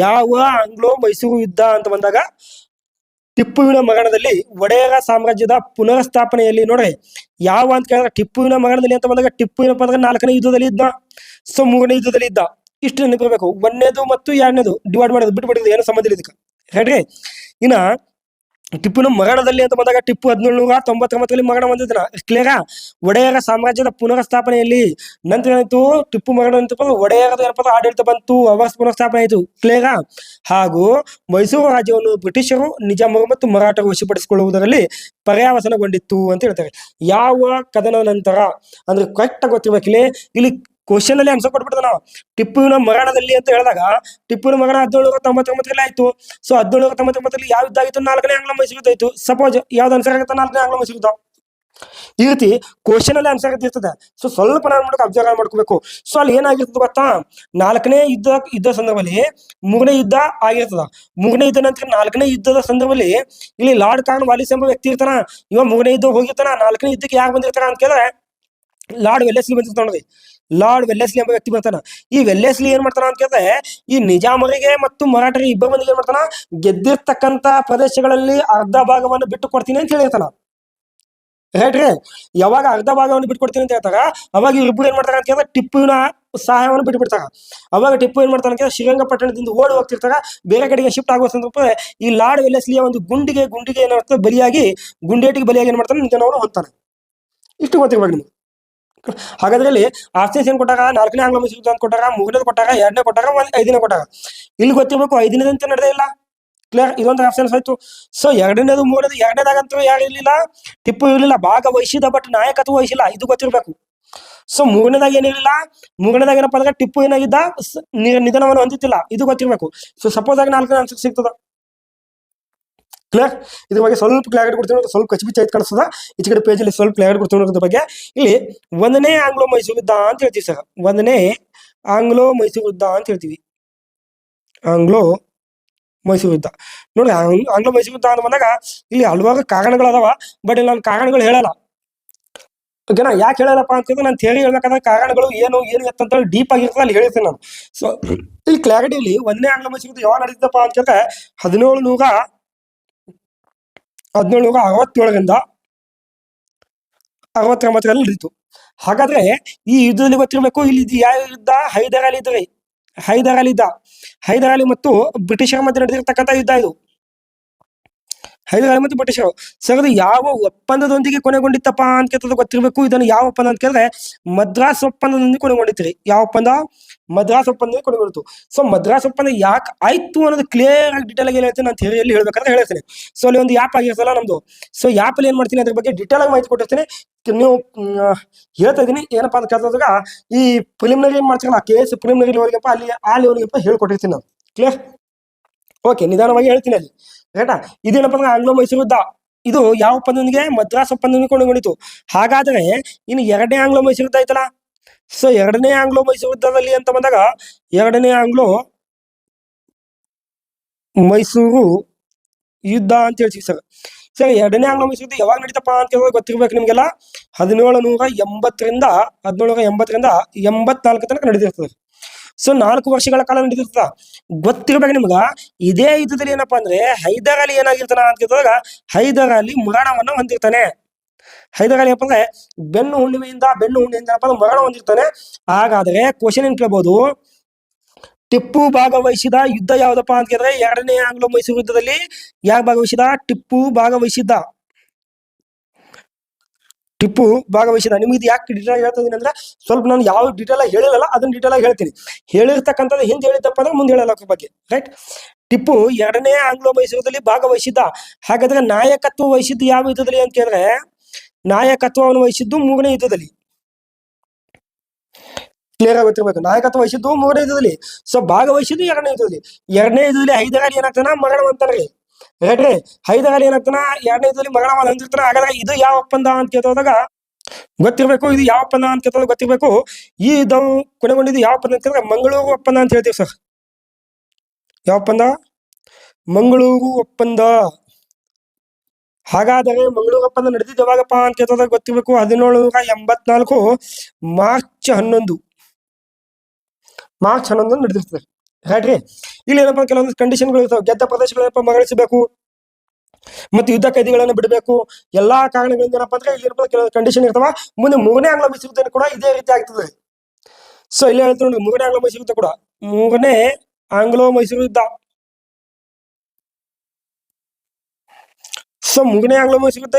ಯಾವ ಆಂಗ್ಲೋ ಮೈಸೂರು ಯುದ್ಧ ಅಂತ ಬಂದಾಗ ಟಿಪ್ಪುವಿನ ಮರಣದಲ್ಲಿ ಒಡೆಯರ ಸಾಮ್ರಾಜ್ಯದ ಪುನಃಸ್ಥಾಪನೆಯಲ್ಲಿ. ನೋಡ್ರಿ, ಯಾವ ಅಂತ ಕೇಳಿದ್ರೆ ಟಿಪ್ಪುವಿನ ಮರಣದಲ್ಲಿ ಅಂತ ಬಂದಾಗ ಟಿಪ್ಪುವಿನ ಪದ 4ನೇ ಯುದ್ಧದಲ್ಲಿ ಇದ್ದ, ಸೊ 3ನೇ ಯುದ್ಧದಲ್ಲಿ ಇದ್ದ. ಇಷ್ಟು ನೆನಪಿರಬೇಕು. 1ನೇದು ಮತ್ತು 2ನೇದು ಡಿವೈಡ್ ಮಾಡೋದು ಬಿಟ್ಬಿಟ್ಟಿದ್ದು, ಏನು ಸಂಬಂಧ ಇಲ್ಲ ಇದಕ್ಕೆ. ಹೇಳ್ರಿ, ಇನ್ನ ಟಿಪ್ಪುವಿನ ಮರಣದಲ್ಲಿ ಅಂತ ಬಂದಾಗ ಟಿಪ್ಪು 1799 ಮರಣ ಹೊಂದಿದ್ದ. ಕ್ಲಿಯರಾ? ಒಡೆಯರ ಸಾಮ್ರಾಜ್ಯದ ಪುನಃಸ್ಥಾಪನೆಯಲ್ಲಿ ನಂತರ ಏನಾಯ್ತು, ಟಿಪ್ಪು ಮರಣ ಅಂತ ಒಡೆಯರದ ಏನಪ್ಪ ಆಡಳಿತ ಬಂತು, ಅವರ ಪುನಃಸ್ಥಾಪನೆ ಆಯಿತು. ಕ್ಲಿಯರಾ? ಹಾಗೂ ಮೈಸೂರು ರಾಜ್ಯವನ್ನು ಬ್ರಿಟಿಷರು ನಿಜಾಮರು ಮತ್ತು ಮರಾಠರು ವಶಪಡಿಸಿಕೊಳ್ಳುವುದರಲ್ಲಿ ಪರ್ಯಾವಸನಗೊಂಡಿತ್ತು ಅಂತ ಹೇಳ್ತಾರೆ. ಯಾವ ಕದನ ನಂತರ ಅಂದ್ರೆ ಕರೆಕ್ಟ್ ಆಗಿ ಗೊತ್ತಿರ್ಬೇಕಿಲ್ಲಿ. ಇಲ್ಲಿ ಕ್ವಶನ್ ಅಲ್ಲಿ ಆನ್ಸರ್ ಕೊಟ್ಬಿಡ್ತಾನೆ ನಾವು. ಟಿಪ್ಪುವಿನ ಮರಣದಲ್ಲಿ ಅಂತ ಹೇಳಿದಾಗ ಟಿಪ್ಪುವಿನ ಮರಣ 1799 ಆಯ್ತು. ಸೊ 1799 ಯಾವ ಯುದ್ಧ ಆಗಿತ್ತು? 4ನೇ ಆಂಗ್ಲೋ ಮೈಸೂರು ಯುದ್ಧ ಆಯ್ತು. ಸಪೋಸ್ ಯಾವ್ದು ಆನ್ಸರ್ ಆಗುತ್ತೆ? 4ನೇ ಆಂಗ್ಲೋ ಮೈಸೂರು ಯುದ್ಧ. ಈ ರೀತಿ ಕ್ವಶನ್ ಅಲ್ಲಿ ಆನ್ಸರ್ ಇರ್ತದೆ. ಸೊ ಸ್ವಲ್ಪ ನಾನು ಅಬ್ಸರ್ವ್ ಮಾಡ್ಕೋಬೇಕು. ಸೊ ಅಲ್ಲಿ ಏನಾಗಿರ್ತದೆ ಗೊತ್ತಾ, 4ನೇ ಯುದ್ಧ ಸಂದರ್ಭದಲ್ಲಿ 3ನೇ ಯುದ್ಧ ಆಗಿರ್ತದ. 3ನೇ ಯುದ್ಧ ನಂತರ 4ನೇ ಯುದ್ಧದ ಸಂದರ್ಭದಲ್ಲಿ ಇಲ್ಲಿ ಲಾರ್ಡ್ ಕಾರ್ನ್ ವಾಲಿಸ್ ಎಂಬ ವ್ಯಕ್ತಿ ಇರ್ತಾನ. ಇವ 3ನೇ ಯುದ್ಧ ಹೋಗಿರ್ತಾನ. 4ನೇ ಯುದ್ಧಕ್ಕೆ ಯಾರು ಬಂದಿರ್ತಾರ ಅಂತ ಕೇಳಿದ್ರೆ ಲಾರ್ಡ್ ವೆಲ್ಲೆಸ್ಲಿ ಬಂದಿರ್ತಾನ. ನೋಡಿ, ಲಾರ್ಡ್ ವೆಲ್ಲೆಸ್ಲಿ ಎಂಬ ವ್ಯಕ್ತಿ ಬರ್ತಾನ. ಈ ವೆಲ್ಲೆಸ್ಲಿ ಏನ್ ಮಾಡ್ತಾನ ಅಂತ ಕೇಳಿದ್ರೆ ಈ ನಿಜಾಮರಿಗೆ ಮತ್ತು ಮರಾಠರಿಗೆ ಇಬ್ಬರು ಮಂದಿಗೆ ಏನ್ ಮಾಡ್ತಾನ, ಗೆದ್ದಿರ್ತಕ್ಕಂತ ಪ್ರದೇಶಗಳಲ್ಲಿ ಅರ್ಧ ಭಾಗವನ್ನು ಬಿಟ್ಟು ಕೊಡ್ತೀನಿ ಅಂತ ಹೇಳಿರ್ತಾನ. ರೈಟ್ ರೀ? ಯಾವಾಗ ಅರ್ಧ ಭಾಗವನ್ನು ಬಿಟ್ಕೊಡ್ತೀನಿ ಅಂತ ಹೇಳ್ತಾರ, ಅವಾಗ ಇವ್ರಿಬ್ರು ಏನ್ ಮಾಡ್ತಾರ ಅಂತ ಕೇಳಿದ್ರೆ ಟಿಪ್ಪುವಿನ ಸಹಾಯವನ್ನು ಬಿಟ್ಬಿಡ್ತಾರ. ಅವಾಗ ಟಿಪ್ಪು ಏನ್ ಮಾಡ್ತಾರ ಅಂತ ಶ್ರೀರಂಗಪಟ್ಟಣದಿಂದ ಓಡಿ ಹೋಗ್ತಿರ್ತಾರ, ಬೇರೆ ಕಡೆಗೆ ಶಿಫ್ಟ್ ಆಗುವ ಸಂದರ್ಭ ಈ ಲಾರ್ಡ್ ವೆಲ್ಲೆಸ್ಲಿಯ ಒಂದು ಗುಂಡಿಗೆ ಏನಾಗ್ತದೆ, ಬಲಿಯಾಗಿ ಗುಂಡೇಟಿಗೆ ಬಲಿಯಾಗಿ ಏನ್ ಮಾಡ್ತಾನೆ, ನಿಜನವರು ಹೋಗ್ತಾನೆ. ಇಷ್ಟು ಗೊತ್ತಿರ್ಬೇಕು ನಿಮ್ಗೆ. ಹಾಗಾದ್ರೆ ಇಲ್ಲಿ ಆಪ್ಷನ್ಸ್ ಏನ್ ಕೊಟ್ಟಾಗ 4ನೇ ಆಂಗ್ಲೋ ಮೈಸೂರು ಯುದ್ಧ ಅಂತ ಕೊಟ್ಟಾಗ, 3ನೇದು ಕೊಟ್ಟಾಗ, 2ನೇ ಕೊಟ್ಟಾಗ, 5ನೇ ಕೊಟ್ಟಾಗ. ಇಲ್ಲಿ ಗೊತ್ತಿರ್ಬೇಕು 5ನೇದಂತ ನಡೆದೇ ಇಲ್ಲ. ಕ್ಲಿಯರ್? ಇದೊಂದು ಆಪ್ಷನ್ಸ್ ಆಯ್ತು. ಸೊ 2ನೇದು 3ನೇದು, 2ನೇದಾಗಂತೂ ಯಾರು ಇರ್ಲಿಲ್ಲ, ಟಿಪ್ಪು ಇರ್ಲಿಲ್ಲ. ಭಾಗವಹಿಸಿದ ಬಟ್ ನಾಯಕತ್ವ ವಹಿಸಿಲ್ಲ, ಇದು ಗೊತ್ತಿರ್ಬೇಕು. ಸೊ 3ನೇದಾಗ ಏನಿರಲಿಲ್ಲ. 3ನೇದಾಗ ಏನಪ್ಪ ಅಂದ್ರೆ ಟಿಪ್ಪು ಏನಾಗಿದ್ದ, ನಿಧನವನ್ನು ಹೊಂದಿತ್ತಿಲ್ಲ, ಇದು ಗೊತ್ತಿರ್ಬೇಕು. ಸೊ ಸಪೋಸ್ ಆಗಿ 4ನೇ ಆನ್ಸರ್ ಸಿಗ್ತದ. ಕ್ಲಿಯರ್? ಇದ್ರ ಬಗ್ಗೆ ಸ್ವಲ್ಪ ಕ್ಲಾರಿಟಿ ಕೊಡ್ತೀನಿ. ಸ್ವಲ್ಪ ಕಚ್ಚಿಬಿಚ್ಚ ಆಯ್ತು ಕಾಣಿಸ್ತದ. ಈಚೆ ಕಡೆ ಪೇಜಲ್ಲಿ ಸ್ವಲ್ಪ ಕ್ಲಾರಿಟಿ ಕೊಡ್ತೀನಿ ಅದ್ರ ಬಗ್ಗೆ. ಇಲ್ಲಿ 1ನೇ ಆಂಗ್ಲೋ ಮೈಸೂರು ಯುದ್ಧ ಅಂತ ಹೇಳ್ತೀವಿ ಸರ್. 1ನೇ ಆಂಗ್ಲೋ ಮೈಸೂರು ಯುದ್ಧ ಅಂತ ಹೇಳ್ತೀವಿ. ಆಂಗ್ಲೋ ಮೈಸೂರು ಯುದ್ಧ. ನೋಡಿ, ಆಂಗ್ಲೋ ಮೈಸೂರು ಯುದ್ಧ ಅಂತ ಬಂದಾಗ ಇಲ್ಲಿ ಹಲವಾರು ಕಾರಣಗಳದಾವ. ಬಟ್ ಇಲ್ಲಿ ನಾನು ಕಾರಣಗಳು ಹೇಳಲ್ಲ. ಓಕೆನಾ? ಯಾಕೆ ಹೇಳಲ್ಲಪ್ಪ ಅಂತಂದ್ರೆ ನಾನು ಥಿಯರಿ ಹೇಳ್ಬೇಕಾದ್ರೆ ಕಾರಣಗಳು ಏನು ಎತ್ತಂತ ಡೀಪ್ ಆಗಿರ್ತದೆ ಅಲ್ಲಿ ಹೇಳಿರ್ತೀನಿ ನಾನು. ಸೊ ಇಲ್ಲಿ ಕ್ಲಾರಿಟಿಲಿ 1ನೇ ಆಂಗ್ಲೋ ಮೈಸೂರು ಯುದ್ಧ ಯಾವಾಗ ನಡೀತಪ್ಪ ಅಂತ ಕೇಳಿದ್ರೆ 1767ರಿಂದ 69ರಲ್ಲಿ ನಡೀತು. ಹಾಗಾದ್ರೆ ಈ ಯುದ್ಧದಲ್ಲಿ ಗೊತ್ತಿರಬೇಕು, ಇಲ್ಲಿ ಯಾವ ಯುದ್ಧ? ಹೈದರ್ ಅಲಿ ಇದ್ರಿ. ಹೈದರ್ ಅಲಿ ಮತ್ತು ಬ್ರಿಟಿಷರ ಮಧ್ಯೆ ನಡೆದಿರ್ತಕ್ಕಂಥ ಯುದ್ಧ ಇದು. ಹೈದರ್ ಅಲಿ ಮತ್ತು ಬ್ರಿಟಿಷರು. ಸರ್, ಅದು ಯಾವ ಒಪ್ಪಂದದೊಂದಿಗೆ ಕೊನೆಗೊಂಡಿತ್ತಪ್ಪ ಅಂತ ಕೇಳಿದ್ರೆ ಗೊತ್ತಿರಬೇಕು. ಇದನ್ನು ಯಾವ ಒಪ್ಪಂದ ಅಂತ ಕೇಳಿದ್ರೆ ಮದ್ರಾಸ್ ಒಪ್ಪಂದದೊಂದಿಗೆ ಕೊನೆಗೊಂಡಿತ್ರಿ. ಯಾವ ಒಪ್ಪಂದ? ಮದ್ರಾಸ್ ಒಪ್ಪಂದದಲ್ಲಿ ಕೊನೆಗೊಂಡಿತ್ತು. ಸೊ ಮದ್ರಾಸ್ ಒಪ್ಪಂದ ಯಾಕೆ ಆಯ್ತು ಅನ್ನೋದು ಕ್ಲಿಯರ್ ಆಗಿ ಡೀಟೇಲ್ ಆಗಿ ಹೇಳ್ತೀನಿ. ನಾನು ಥಿಯರಿಯಲ್ಲಿ ಹೇಳ್ಬೇಕಾದ್ರೆ ಹೇಳ್ತೀನಿ. ಸೊ ಅಲ್ಲಿ ಒಂದು ಆ್ಯಪ್ ಆಗಿರ್ತಲ್ಲ ನಮ್ದು. ಸೊ ಆ್ಯಪಲ್ಲಿ ಏನ್ ಮಾಡ್ತೀನಿ ಅದ್ರ ಬಗ್ಗೆ ಡೀಟೇಲ್ ಆಗಿ ಮಾಹಿತಿ ಕೊಟ್ಟಿರ್ತೀನಿ. ನೀವು ಹೇಳ್ತಾ ಇದೀನಿ ಏನಪ್ಪಾ ಅಂತ ಕೇಳಿದಾಗ ಈ ಪ್ರಿಲಿಮಿನರಿ ಏನ್ ಮಾಡ್ತೀರಲ್ಲ, ಕೇಸ್ ಪ್ರಿಲಿಮಿನರಿ ಲೆವೆಲ್ಗಪ್ಪ ಅಲ್ಲಿ ಆ ಲೆವೆಲ್ಗಪ್ಪ ಹೇಳ್ಕೊಟ್ಟಿರ್ತೀನಿ ನಾನು. ಕ್ಲಿಯರ್? ಓಕೆ, ನಿಧಾನವಾಗಿ ಹೇಳ್ತೀನಿ ಅಲ್ಲಿ. ರೈಟಾ? ಇದೇನಪ್ಪ ಅಂದ್ರೆ ಆಂಗ್ಲೋ ಮೈಸೂರು ಯುದ್ಧ. ಇದು ಯಾವ ಒಪ್ಪಂದದೊಂದಿಗೆ? ಮದ್ರಾಸ್ ಒಪ್ಪಂದದೊಂದಿಗೆ ಕೊನೆಗೊಂಡಿತು. ಹಾಗಾದ್ರೆ ಇನ್ನು 2ನೇ ಆಂಗ್ಲೋ ಮೈಸೂರು ಯುದ್ಧ ಆಯ್ತಲ್ಲ. ಸೊ 2ನೇ ಆಂಗ್ಲೋ ಮೈಸೂರು ಯುದ್ಧದಲ್ಲಿ ಅಂತ ಬಂದಾಗ 2ನೇ ಆಂಗ್ಲೋ ಮೈಸೂರು ಯುದ್ಧ ಅಂತ ಹೇಳ್ತೀವಿ ಸರ್. 2ನೇ ಆಂಗ್ಲೋ ಮೈಸೂರು ಯುದ್ಧ ಯಾವಾಗ ನಡೀತಪ್ಪ ಅಂತ ಹೇಳಿದ್ರೆ ಗೊತ್ತಿರ್ಬೇಕು ನಿಮ್ಗೆಲ್ಲ. 1780ರಿಂದ 84 ತನಕ ನಡೆದಿರ್ತದೆ. ಸೊ 4 ವರ್ಷಗಳ ಕಾಲ ನಡೆದಿರ್ತದ. ಗೊತ್ತಿರ್ಬೇಕು ನಿಮ್ಗ. ಇದೇ ಯುದ್ಧದಲ್ಲಿ ಏನಪ್ಪಾ ಅಂದ್ರೆ ಹೈದರ್ ಅಲಿ ಏನಾಗಿರ್ತಾನ ಅಂತ ಕೇಳಿದಾಗ ಹೈದರ್ ಅಲಿ ಮರಣವನ್ನ ಹೊಂದಿರ್ತಾನೆ. ಹೈದರ್ ಅಲಿ ಅಂದ್ರೆ ಬೆನ್ನು ಹುಣ್ಣಿಮೆಯಿಂದ ಮರಣ ಹೊಂದಿರ್ತಾನೆ. ಹಾಗಾದ್ರೆ ಕ್ವಶನ್ ಏನ್ ಕೇಳ್ಬೋದು, ಟಿಪ್ಪು ಭಾಗವಹಿಸಿದ ಯುದ್ಧ ಯಾವ್ದಪ್ಪ ಅಂತ ಕೇಳಿದ್ರೆ 2ನೇ ಆಂಗ್ಲೋ ಮೈಸೂರು ಯುದ್ಧದಲ್ಲಿ ಯಾರು ಭಾಗವಹಿಸಿದ? ಟಿಪ್ಪು ಭಾಗವಹಿಸಿದ. ನಿಮ್ಗೆ ಇದು ಯಾಕೆ ಡೀಟೇಲ್ ಆಗಿ ಹೇಳ್ತಾ ಇದೀನಿ ಅಂದ್ರೆ ಸ್ವಲ್ಪ ನಾನು ಯಾವ ಡೀಟೇಲ್ ಆಗಿ ಹೇಳಿರಲ್ಲ, ಅದನ್ನ ಡೀಟೇಲ್ ಆಗಿ ಹೇಳ್ತೀನಿ. ಹೇಳಿರ್ತಕ್ಕಂಥದ್ದು ಹಿಂದೆ ಹೇಳಿದ್ದಪ್ಪ ಅಂದ್ರೆ ಮುಂದೆ ಹೇಳಲ್ಲ ಅದ್ರ ಬಗ್ಗೆ. ರೈಟ್? ಟಿಪ್ಪು 2ನೇ ಆಂಗ್ಲೋ ಮೈಸೂರದಲ್ಲಿ ಭಾಗವಹಿಸಿದ್ದ. ಹಾಗಾದ್ರೆ ನಾಯಕತ್ವ ವಹಿಸಿದ್ದು ಯಾವ ಯುದ್ಧದಲ್ಲಿ ಅಂತ ಕೇಳಿದ್ರೆ ನಾಯಕತ್ವವನ್ನು ವಹಿಸಿದ್ದು 3ನೇ ಯುದ್ಧದಲ್ಲಿ. ಕ್ಲಿಯರ್ ಆಗಿ ಗೊತ್ತಿರ್ಬೇಕು. ನಾಯಕತ್ವ ವಹಿಸಿದ್ದು 3ನೇ ಯುದ್ಧದಲ್ಲಿ. ಸೊ ಭಾಗವಹಿಸಿದ್ದು 2ನೇ ಯುದ್ಧದಲ್ಲಿ. 2ನೇ ಯುದ್ಧದಲ್ಲಿ ಹೈದರ್ ಅಲಿ ಏನಾಗ್ತಾನ? ಮರಣ ಅಂತಾನೆ. ಹೇಳ್ರಿ, ಹೈದರ್ ಅಲಿ ಏನಾಗ್ತಾನ? 2ನೇ ಯುದ್ಧದಲ್ಲಿ ಮರಣ ಹೊಂದಿರ್ತಾನ. ಹಾಗಾದ್ರೆ ಇದು ಯಾವ ಒಪ್ಪಂದ ಅಂತ ಕೇಳಿದಾಗ ಗೊತ್ತಿರ್ಬೇಕು. ಇದು ಯಾವ ಒಪ್ಪಂದ ಅಂತ ಕೇಳಿದಾಗ ಗೊತ್ತಿರ್ಬೇಕು. ಈ ಯುದ್ಧ ಕೊನೆಗೊಂಡಿದ್ದು ಯಾವ ಒಪ್ಪಂದ ಅಂತ ಕೇಳಿದ್ರೆ ಮಂಗಳೂರು ಒಪ್ಪಂದ ಅಂತ ಹೇಳ್ತೀವಿ ಸರ್. ಯಾವ ಒಪ್ಪಂದ? ಮಂಗಳೂರು ಒಪ್ಪಂದ. ಹಾಗಾದರೆ ಮಂಗಳೂರು ಒಪ್ಪಂದ ನಡೆದಿದ್ದು ಯಾವಾಗಪ್ಪ ಅಂತ ಕೇಳಿದಾಗ ಗೊತ್ತಿರಬೇಕು, 1784 ಮಾರ್ಚ್ 11. ಮಾರ್ಚ್ 11 ನಡೆದಿರ್ತದೆ. ರೈಟ್ ರೀ. ಇಲ್ಲಿ ಏನಪ್ಪ ಕೆಲವೊಂದು ಕಂಡೀಷನ್ಗಳು ಇರ್ತಾವೆ. ಗೆದ್ದ ಪ್ರದೇಶಗಳೇನಪ್ಪ ಮರಳಿಸಬೇಕು, ಮತ್ತು ಯುದ್ಧ ಕೈದಿಗಳನ್ನು ಬಿಡಬೇಕು. ಎಲ್ಲಾ ಕಾರಣಗಳಿಂದ ಏನಪ್ಪ ಅಂದ್ರೆ ಇಲ್ಲಿ ಕೆಲವು ಕಂಡೀಷನ್ ಇರ್ತಾವ. ಮುಂದೆ 3ನೇ ಆಂಗ್ಲ ಮೈಸೂರು ಯುದ್ಧ ಕೂಡ ಇದೇ ರೀತಿ ಆಗ್ತದೆ. ಸೊ ಇಲ್ಲಿ ಹೇಳ್ತಾರೆ ನೋಡಿ, 3ನೇ ಆಂಗ್ಲ ಮೈಸೂರು ಯುದ್ಧ ಕೂಡ, 3ನೇ ಆಂಗ್ಲೋ ಮೈಸೂರು ಯುದ್ಧ. ಸೊ 3ನೇ ಆಂಗ್ಲ ಮೈಸೂರು ಯುದ್ಧ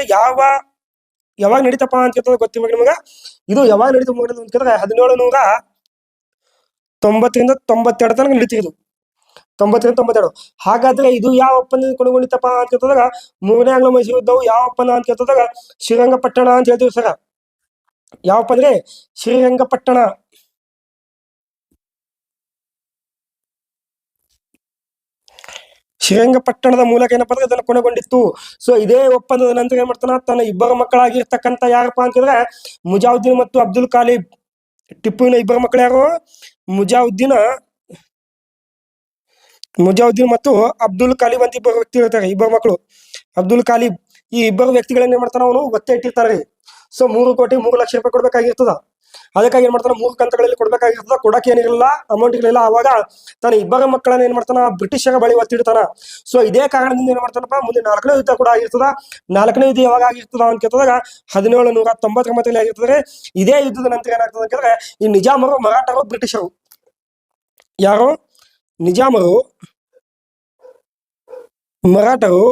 ಯಾವಾಗ ನಡೀತಪ್ಪ ಅಂತ ಕೇಳಿದ್ರೆ ಗೊತ್ತಿರ್ಬೇಕು ನಿಮಗ. ಇದು ಯಾವಾಗ ನಡೀತು ಅಂತ ಕೇಳಿದ್ರೆ 1790 ತನಕ ನಡೀತಿರೋದು. 90-92. ಹಾಗಾದ್ರೆ ಇದು ಯಾವ ಒಪ್ಪಂದ ಕೊನೆಗೊಂಡಿತಪ್ಪ ಅಂತ ಕೇಳಿದಾಗ 3ನೇ ಆಂಗ್ಲ ಮೈಸೂರು ಯುದ್ಧವು ಯಾವ ಒಪ್ಪಂದ ಅಂತ ಕೇಳಿದಾಗ ಶ್ರೀರಂಗಪಟ್ಟಣ ಅಂತ ಹೇಳ್ತೀವಿ ಸರ. ಯಾವಪ್ಪ ಅಂದ್ರೆ ಶ್ರೀರಂಗಪಟ್ಟಣ. ಶ್ರೀರಂಗಪಟ್ಟಣದ ಮೂಲಕ ಏನಪ್ಪ ಅಂದ್ರೆ ಅದನ್ನು ಕೊನೆಗೊಂಡಿತ್ತು. ಸೊ ಇದೇ ಒಪ್ಪಂದದ ನಂತರ ಏನ್ ಮಾಡ್ತಾನ, ತನ್ನ ಇಬ್ಬರು ಮಕ್ಕಳಾಗಿರ್ತಕ್ಕಂಥ ಯಾರಪ್ಪ ಅಂತಂದ್ರೆ ಮುಜಾವುದ್ದೀನ್ ಮತ್ತು ಅಬ್ದುಲ್ ಕಾಲಿಬ್. ಟಿಪ್ಪುವಿನ ಇಬ್ಬರು ಮಕ್ಕಳು ಯಾರು? ಮುಜಾವುದ್ದೀನ್ ಮತ್ತು ಅಬ್ದುಲ್ ಕಾಲಿಬ್ ಅಂತ ಇಬ್ಬರು ವ್ಯಕ್ತಿ ಇರ್ತಾರೆ. ಇಬ್ಬರು ಮಕ್ಕಳು ಅಬ್ದುಲ್ ಕಾಲಿಬ್. ಈ ಇಬ್ಬರು ವ್ಯಕ್ತಿಗಳನ್ನ ಏನ್ ಮಾಡ್ತಾನ, ಅವನು ಒತ್ತೆ ಇಟ್ಟಿರ್ತಾರೆ. ಸೊ 3,03,00,000 ಕೊಡ್ಬೇಕಾಗಿರ್ತದ. ಅದಕ್ಕಾಗಿ ಏನ್ ಮಾಡ್ತಾನ, 3 ಕಂತುಗಳಲ್ಲಿ ಕೊಡ್ಬೇಕಾಗಿರ್ತದ. ಕೊಡಕ್ಕೆ ಏನಿರಲಿಲ್ಲ, ಅಮೌಂಟ್ ಇರಲಿಲ್ಲ. ಅವಾಗ ತನ್ನ ಇಬ್ಬರ ಮಕ್ಕಳನ್ನ ಏನ್ ಮಾಡ್ತಾನ, ಬ್ರಿಟಿಷರ ಬಳಿ ಒತ್ತಿಡ್ತಾನ. ಸೊ ಇದೇ ಕಾರಣದಿಂದ ಏನ್ ಮಾಡ್ತಾನಪ್ಪ, ಮುಂದೆ 4ನೇ ಯುದ್ಧ ಕೂಡ ಆಗಿರ್ತದ. 4ನೇ ಯುದ್ಧ ಯಾವಾಗ ಆಗಿರ್ತದ ಅಂತ ಕೇಳಿದಾಗ 1799 ಆಗಿರ್ತದೆ. ಇದೇ ಯುದ್ಧದ ನಂತರ ಏನಾಗ್ತದೆ ಅಂತ ಕೇಳಿದ್ರೆ ಈ ನಿಜಾಮರು, ಮರಾಠರು, ಬ್ರಿಟಿಷರು. ಯಾರು? ನಿಜಾಮರು, ಮರಾಠರು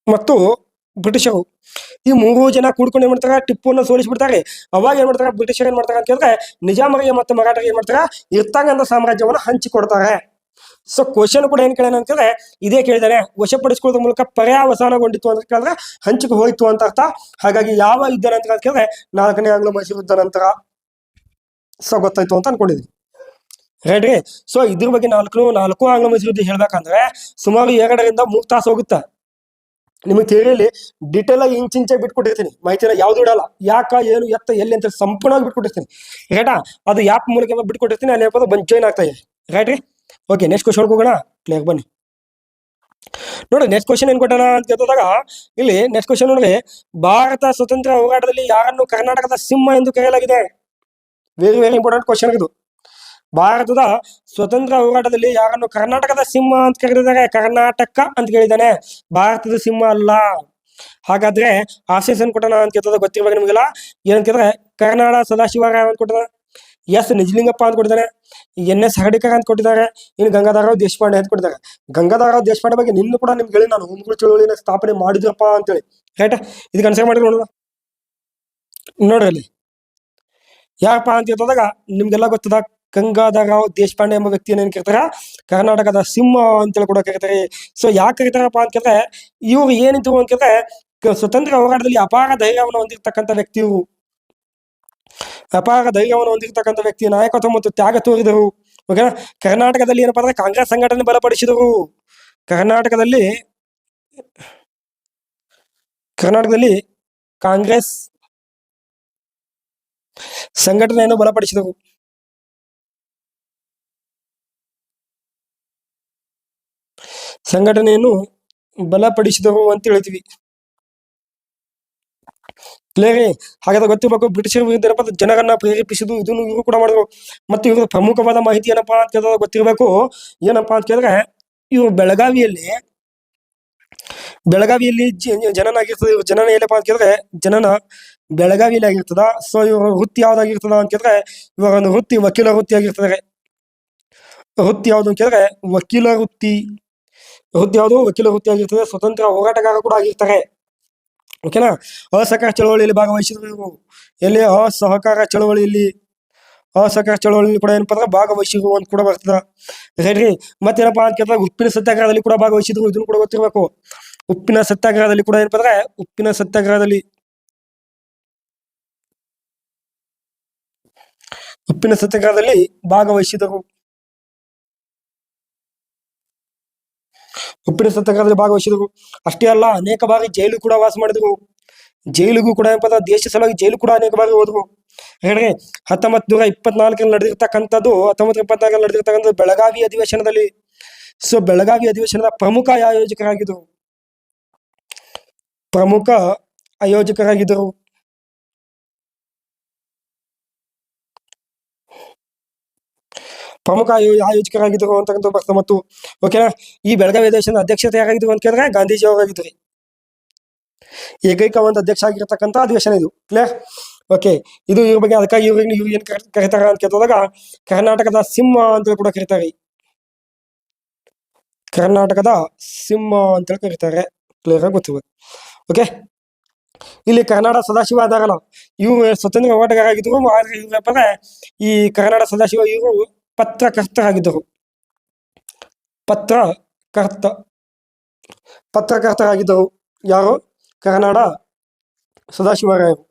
ಮತ್ತು ಬ್ರಿಟಿಷರು. ಈ 3 ಜನ ಕೂಡ್ಕೊಂಡು ಏನ್ ಮಾಡ್ತಾರೆ, ಟಿಪ್ಪುವನ್ನು ಸೋಲಿಸಿಬಿಡ್ತಾರೆ. ಅವಾಗ ಏನ್ ಮಾಡ್ತಾರೆ, ಬ್ರಿಟಿಷರ್ ಏನ್ ಮಾಡ್ತಾರೆ ಅಂತ ಕೇಳಿದ್ರೆ ನಿಜಾಮರಿಗೆ ಮತ್ತು ಮರಾಠರಿಗೆ ಏನ್ ಮಾಡ್ತಾರೆ, ಇರ್ತಕ್ಕಂಥ ಸಾಮ್ರಾಜ್ಯವನ್ನು ಹಂಚಿಕೊಡ್ತಾರೆ. ಸೊ ಕ್ವಶನ್ ಕೂಡ ಏನ್ ಕೇಳೋಣ ಅಂತ ಕೇಳಿದ್ರೆ ಇದೇ ಕೇಳಿದಾನೆ. ವಶಪಡಿಸಿಕೊಳ್ಳುವ ಮೂಲಕ ಪರ್ಯಾವಸಾನಗೊಂಡಿತ್ತು ಅಂತ ಕೇಳಿದ್ರೆ ಹಂಚಿಕೆ ಹೋಯ್ತು ಅಂತ ಅರ್ಥ. ಹಾಗಾಗಿ ಯಾವ ಯುದ್ಧ ನಂತರ ಅಂತ ಕೇಳಿದ್ರೆ 4ನೇ ಆಂಗ್ಲ ಮೈಸೂರು ಯುದ್ಧ ನಂತರ. ಸೊ ಗೊತ್ತಾಯ್ತು ಅಂತ ಅನ್ಕೊಂಡಿದ್ವಿ. ರೈಟ್ ರೀ. ಸೊ ಇದ್ರ ಬಗ್ಗೆ 4 ಆಂಗ್ಲ ಮೈಸೂರು ಯುದ್ಧ ಹೇಳ್ಬೇಕಂದ್ರೆ ಸುಮಾರು 2ರಿಂದ 3 ತಾಸು ಹೋಗುತ್ತೆ. ನಿಮಗೆ ಥಿಯರಿಯಲ್ಲಿ ಡಿಟೇಲ್ ಆಗಿ ಇಂಚಿಂಚೆ ಬಿಟ್ಕೊಟ್ಟಿರ್ತೀನಿ. ಮಾಹಿತಿನ ಯಾವ್ದು ಇಡಲ್ಲ. ಯಾಕ, ಏನು, ಎತ್ತ, ಎಲ್ಲಿ ಅಂತ ಸಂಪೂರ್ಣವಾಗಿ ಬಿಟ್ಕೊಟ್ಟಿರ್ತೀನಿ. ರೈಟಾ? ಅದು ಆ್ಯಪ್ ಮೂಲಕ ಬಿಟ್ಕೊಟ್ಟಿರ್ತೀನಿ. ಅಲ್ಲಿ ಬಂದು ಜಾಯ್ನ್ ಆಗ್ತಾ ಇದೆ. ರೈಟ್ ರೀ. ಓಕೆ, ನೆಕ್ಸ್ಟ್ ಕ್ವಶನ್ ಹೋಗೋಣ. ಕ್ಲಿಯರ್ ಬನ್ನಿ ನೋಡಿ. ನೆಕ್ಸ್ಟ್ ಕ್ವಶನ್ ಏನ್ ಕೊಟ್ಟಣ ಅಂತ ಕೇಳಿದಾಗ ಇಲ್ಲಿ ನೆಕ್ಸ್ಟ್ ಕ್ವಶನ್ ನೋಡ್ರಿ, ಭಾರತ ಸ್ವತಂತ್ರ ಹೋರಾಟದಲ್ಲಿ ಯಾರನ್ನು ಕರ್ನಾಟಕದ ಸಿಂಹ ಎಂದು ಕರೆಯಲಾಗಿದೆ? ವೆರಿ ವೆರಿ ಇಂಪಾರ್ಟೆಂಟ್ ಕ್ವಶನ್ ಇದು. ಭಾರತದ ಸ್ವತಂತ್ರ ಹೋರಾಟದಲ್ಲಿ ಯಾರನ್ನು ಕರ್ನಾಟಕದ ಸಿಂಹ ಅಂತ ಕರೆದಿದ್ದಾರೆ? ಕರ್ನಾಟಕ ಅಂತ ಕೇಳಿದ್ದಾನೆ, ಭಾರತದ ಸಿಂಹ ಅಲ್ಲ. ಹಾಗಾದ್ರೆ ಆಶೇಷನ್ ಕೊಟ್ಟಣ ಅಂತ ಕೇಳ್ತದ. ಗೊತ್ತಿರ್ಬೇಕು ನಿಮಗೆಲ್ಲ. ಏನಂತ ಕೇಳಿದ್ರೆ ಕರ್ನಾಡ ಸದಾಶಿವರಾವ್ ಅಂತ ಕೊಟ್ಟಿದ್ದಾರೆ, ಎಸ್ ನಿಜಲಿಂಗಪ್ಪ ಅಂತ ಕೊಟ್ಟಿದ್ದಾನೆ, NS ಹರ್ಡಿಕರ್ ಅಂತ ಕೊಟ್ಟಿದ್ದಾರೆ, ಇನ್ನು ಗಂಗಾಧರರಾವ್ ದೇಶಪಾಂಡೆ ಅಂತ ಕೊಟ್ಟಿದ್ದಾರೆ. ಗಂಗಾಧರರಾವ್ ದೇಶಪಾಂಡೆ ಬಗ್ಗೆ ನಿನ್ನ ಕೂಡ ನಿಮ್ಗೆ ಹೇಳಿ, ನಾನು ಹೋಮಗುರು ಚಳುವಳಿನ ಸ್ಥಾಪನೆ ಮಾಡಿದ್ರಪ್ಪ ಅಂತೇಳಿ. ರೈಟ್? ಇದಕ್ಕೆ ಆನ್ಸರ್ ಮಾಡಿ ನೋಡೋಣ. ನೋಡ್ರಿ ಅಲ್ಲಿ ಯಾರಪ್ಪ ಅಂತ ಹೇಳ್ತದಾಗ ನಿಮ್ಗೆಲ್ಲ ಗೊತ್ತದ, ಗಂಗಾಧರರಾವ್ ದೇಶಪಾಂಡೆ ಎಂಬ ವ್ಯಕ್ತಿಯನ್ನು ಏನ್ ಕರೀತಾರ, ಕರ್ನಾಟಕದ ಸಿಂಹ ಅಂತೇಳಿ ಕೂಡ ಕರೀತಾರೆ. ಸೊ ಯಾಕೆ ಕರೀತಾರಪ್ಪ ಅಂತ ಕೇಳಿದ್ರೆ ಇವ್ರು ಏನಿದ್ರು ಅಂತ ಕೇಳಿದ್ರೆ ಸ್ವತಂತ್ರ ಹೋರಾಟದಲ್ಲಿ ಅಪಾರ ಧೈರ್ಯವನ್ನು ಹೊಂದಿರತಕ್ಕಂಥ ವ್ಯಕ್ತಿ ಇವರು. ಅಪಾರ ಧೈರ್ಯವನ್ನು ಹೊಂದಿರತಕ್ಕಂಥ ವ್ಯಕ್ತಿ, ನಾಯಕತ್ವ ಮತ್ತು ತ್ಯಾಗ ತೋರಿದರು. ಓಕೆನಾ? ಕರ್ನಾಟಕದಲ್ಲಿ ಏನಪ್ಪಾ ಅಂದ್ರೆ ಕಾಂಗ್ರೆಸ್ ಸಂಘಟನೆ ಬಲಪಡಿಸಿದರು. ಕರ್ನಾಟಕದಲ್ಲಿ ಕಾಂಗ್ರೆಸ್ ಸಂಘಟನೆಯನ್ನು ಬಲಪಡಿಸಿದರು. ಸಂಘಟನೆಯನ್ನು ಬಲಪಡಿಸಿದರು ಅಂತ ಹೇಳ್ತೀವಿ. ಕ್ಲಿಯರ್? ಹಾಗಾದ್ರೆ ಗೊತ್ತಿರಬೇಕು, ಬ್ರಿಟಿಷರ ವಿರುದ್ಧ ಜನರನ್ನ ಪ್ರೇರೇಪಿಸಿದ್ದು ಇದನ್ನು ಇವರು ಕೂಡ ಮಾಡಿದ್ರು. ಮತ್ತು ಇವರು ಪ್ರಮುಖವಾದ ಮಾಹಿತಿ ಏನಪ್ಪಾ ಅಂತ ಕೇಳಿದ್ರೆ ಗೊತ್ತಿರಬೇಕು. ಏನಪ್ಪಾ ಅಂತ ಕೇಳಿದ್ರೆ ಇವರು ಬೆಳಗಾವಿಯಲ್ಲಿ ಜನನಾಗಿರ್ತದೆ. ಇವ್ರ ಜನನ ಏನಪ್ಪಾ ಅಂತ ಕೇಳಿದ್ರೆ ಜನನ ಬೆಳಗಾವಿಯಲ್ಲಿ ಆಗಿರ್ತದ. ಸೊ ಇವ್ರ ವೃತ್ತಿ ಯಾವ್ದಾಗಿರ್ತದ ಅಂತ ಕೇಳಿದ್ರೆ ಇವಾಗ ಒಂದು ವೃತ್ತಿ ವಕೀಲ ವೃತ್ತಿ ಆಗಿರ್ತದೆ. ವೃತ್ತಿ ಯಾವ್ದು ಅಂತ ಕೇಳಿದ್ರೆ ವಕೀಲ ವೃತ್ತಿ. ವಕೀಲ ವೃತ್ತಿ ಆಗಿರ್ತದೆ. ಸ್ವತಂತ್ರ ಹೋರಾಟಗಾರ ಕೂಡ ಆಗಿರ್ತಾರೆ. ಓಕೆನಾ? ಅಸಹಕಾರ ಚಳವಳಿಯಲ್ಲಿ ಭಾಗವಹಿಸಿದ್ರು ಇವರು. ಎಲ್ಲಿ? ಅಸಹಕಾರ ಚಳವಳಿಯಲ್ಲಿ ಕೂಡ ಏನಪ್ಪಾ ಅಂದ್ರೆ ಭಾಗವಹಿಸಿದ್ರು ಅಂತ ಕೂಡ ಬರ್ತದ. ರೈಟ್ ರೀ. ಮತ್ತೇನಪ್ಪಾ ಅಂತ ಕೇಳಿದ್ರೆ ಉಪ್ಪಿನ ಸತ್ಯಾಗ್ರಹದಲ್ಲಿ ಕೂಡ ಭಾಗವಹಿಸಿದ್ರು. ಇದನ್ನು ಕೂಡ ಗೊತ್ತಿರ್ಬೇಕು. ಉಪ್ಪಿನ ಸತ್ಯಾಗ್ರಹದಲ್ಲಿ ಕೂಡ ಏನಪ್ಪಾ ಅಂದ್ರೆ ಉಪ್ಪಿನ ಸತ್ಯಾಗ್ರಹದಲ್ಲಿ ಭಾಗವಹಿಸಿದರು. ಅಷ್ಟೇ ಅಲ್ಲ, ಅನೇಕ ಬಾರಿ ಜೈಲು ಕೂಡ ವಾಸ ಮಾಡಿದ್ರು. ಜೈಲಿಗೂ ಕೂಡ ಏನಪ್ಪ ಅಂದ್ರೆ ದೇಶ ಸಲುವಾಗಿ ಜೈಲು ಕೂಡ ಅನೇಕ ಬಾರಿ ಹೋದ್ರು. ಹೇಳ್ರಿ 1924 ನಡೆದಿರ್ತಕ್ಕಂಥದ್ದು 1924 ನಡೆದಿರ್ತಕ್ಕಂಥದ್ದು ಬೆಳಗಾವಿ ಅಧಿವೇಶನದಲ್ಲಿ. ಸೊ ಬೆಳಗಾವಿ ಅಧಿವೇಶನದ ಪ್ರಮುಖ ಆಯೋಜಕರಾಗಿದ್ದರು. ಪ್ರಮುಖ ಆಯೋಜಕರಾಗಿದ್ದರು. ಪ್ರಮುಖ ಆಯೋಜಕರಾಗಿದ್ದರು ಅಂತಕ್ಕಂಥ ಬರ್ತ. ಮತ್ತು ಓಕೆನಾ, ಈ ಬೆಳಗಾವಿ ಅಧಿವೇಶನದ ಅಧ್ಯಕ್ಷತೆ ಯಾರಾಗಿದ್ರು ಅಂತ ಕೇಳಿದ್ರೆ ಗಾಂಧೀಜಿ ಅವರಾಗಿದ್ದರು. ಏಕೈಕ ಒಂದು ಅಧ್ಯಕ್ಷ ಆಗಿರ್ತಕ್ಕಂಥ ಅಧಿವೇಶನ ಇದು. ಕ್ಲಿಯರ್? ಓಕೆ, ಇದು ಇವ್ರ ಬಗ್ಗೆ ಅದಕ್ಕಾಗಿ ಇವ್ರು ಏನ್ ಕರೀತಾರ ಅಂತ ಕೇಳಿದಾಗ ಕರ್ನಾಟಕದ ಸಿಂಹ ಅಂತ ಕೂಡ ಕರೀತಾರೆ. ಕರ್ನಾಟಕದ ಸಿಂಹ ಅಂತೇಳಿ ಕರೀತಾರೆ. ಕ್ಲಿಯರ್ ಆಗಿ ಗೊತ್ತಿರ್ಬೇಕು. ಓಕೆ, ಇಲ್ಲಿ ಕರ್ನಾಡ ಸದಾಶಿವ ಅದಾರಲ್ಲ, ಇವರು ಸ್ವತಂತ್ರ ಹೋರಾಟಗಾರರಾಗಿದ್ರು. ಆದ್ರೆ ಇವ್ರಪ್ಪ ಈ ಕರ್ನಾಡ ಸದಾಶಿವ ಇವರು ಪತ್ರಕರ್ತರಾಗಿದ್ದರು. ಪತ್ರಕರ್ತರಾಗಿದ್ದರು. ಯಾರು? ಕರ್ನಾಡ ಸದಾಶಿವರಾಯರು.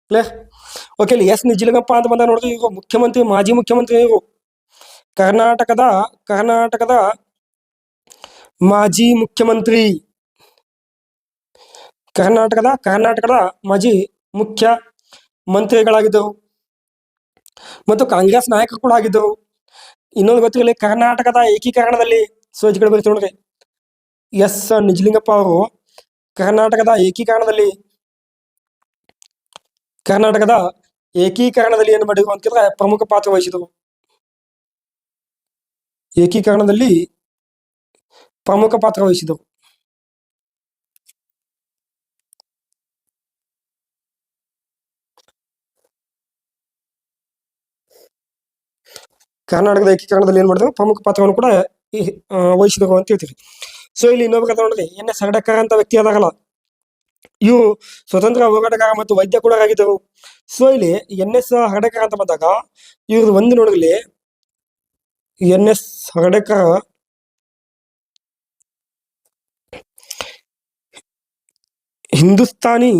ಕ್ಲಿಯರ್? ಓಕೆ, ಇಲ್ಲಿ ಎಸ್ ನಿಜಲಿಂಗಪ್ಪ ಅಂತ ಬಂದ ನೋಡ್ರಿ, ಇವರು ಮುಖ್ಯಮಂತ್ರಿ, ಮಾಜಿ ಮುಖ್ಯಮಂತ್ರಿ. ಇವರು ಕರ್ನಾಟಕದ ಮಾಜಿ ಮುಖ್ಯಮಂತ್ರಿ. ಕರ್ನಾಟಕದ ಮಾಜಿ ಮುಖ್ಯ ಮಂತ್ರಿಗಳಾಗಿದ್ದರು ಮತ್ತು ಕಾಂಗ್ರೆಸ್ ನಾಯಕರು ಕೂಡ ಆಗಿದ್ದರು. ಇನ್ನೊಂದು ಗೊತ್ತಿರಲಿ, ಕರ್ನಾಟಕದ ಏಕೀಕರಣದಲ್ಲಿ ಸೋಜಿಗಳು ಬರೀತಿ ನೋಡ್ರಿ. ಎಸ್ ನಿಜಲಿಂಗಪ್ಪ ಅವರು ಕರ್ನಾಟಕದ ಏಕೀಕರಣದಲ್ಲಿ ಏನು ಮಾಡಿದ್ರು ಅಂತಂದ್ರೆ ಪ್ರಮುಖ ಪಾತ್ರ ವಹಿಸಿದರು. ಏಕೀಕರಣದಲ್ಲಿ ಪ್ರಮುಖ ಪಾತ್ರ ವಹಿಸಿದರು. ಕರ್ನಾಟಕದ ಏಕೀಕರಣದಲ್ಲಿ ಏನ್ ಮಾಡಿದ್ರು? ಪ್ರಮುಖ ಪಾತ್ರವನ್ನು ಕೂಡ ವಹಿಸಿದರು ಅಂತ ಹೇಳ್ತೀವಿ. ಸೊ ಇಲ್ಲಿ ಇನ್ನೊಬ್ಬ ಕಥೆ ನೋಡ್ರಿ, ಎನ್.ಎಸ್. ಹರ್ಡೇಕರ್ ಅಂತ ವ್ಯಕ್ತಿ ಅದಾರಲ್ಲ, ಇವರು ಸ್ವತಂತ್ರ ಹೋರಾಟಗಾರ ಮತ್ತು ವೈದ್ಯ ಕೂಡ ಆಗಿದ್ದರು. ಸೊ ಇಲ್ಲಿ ಎನ್.ಎಸ್. ಹರ್ಡೇಕರ್ ಅಂತ ಬಂದಾಗ ಇವ್ರದ್ದು ಒಂದು ನೋಡ್ರಿ, ಎನ್.ಎಸ್. ಹರ್ಡೇಕರ್ ಹಿಂದೂಸ್ತಾನಿ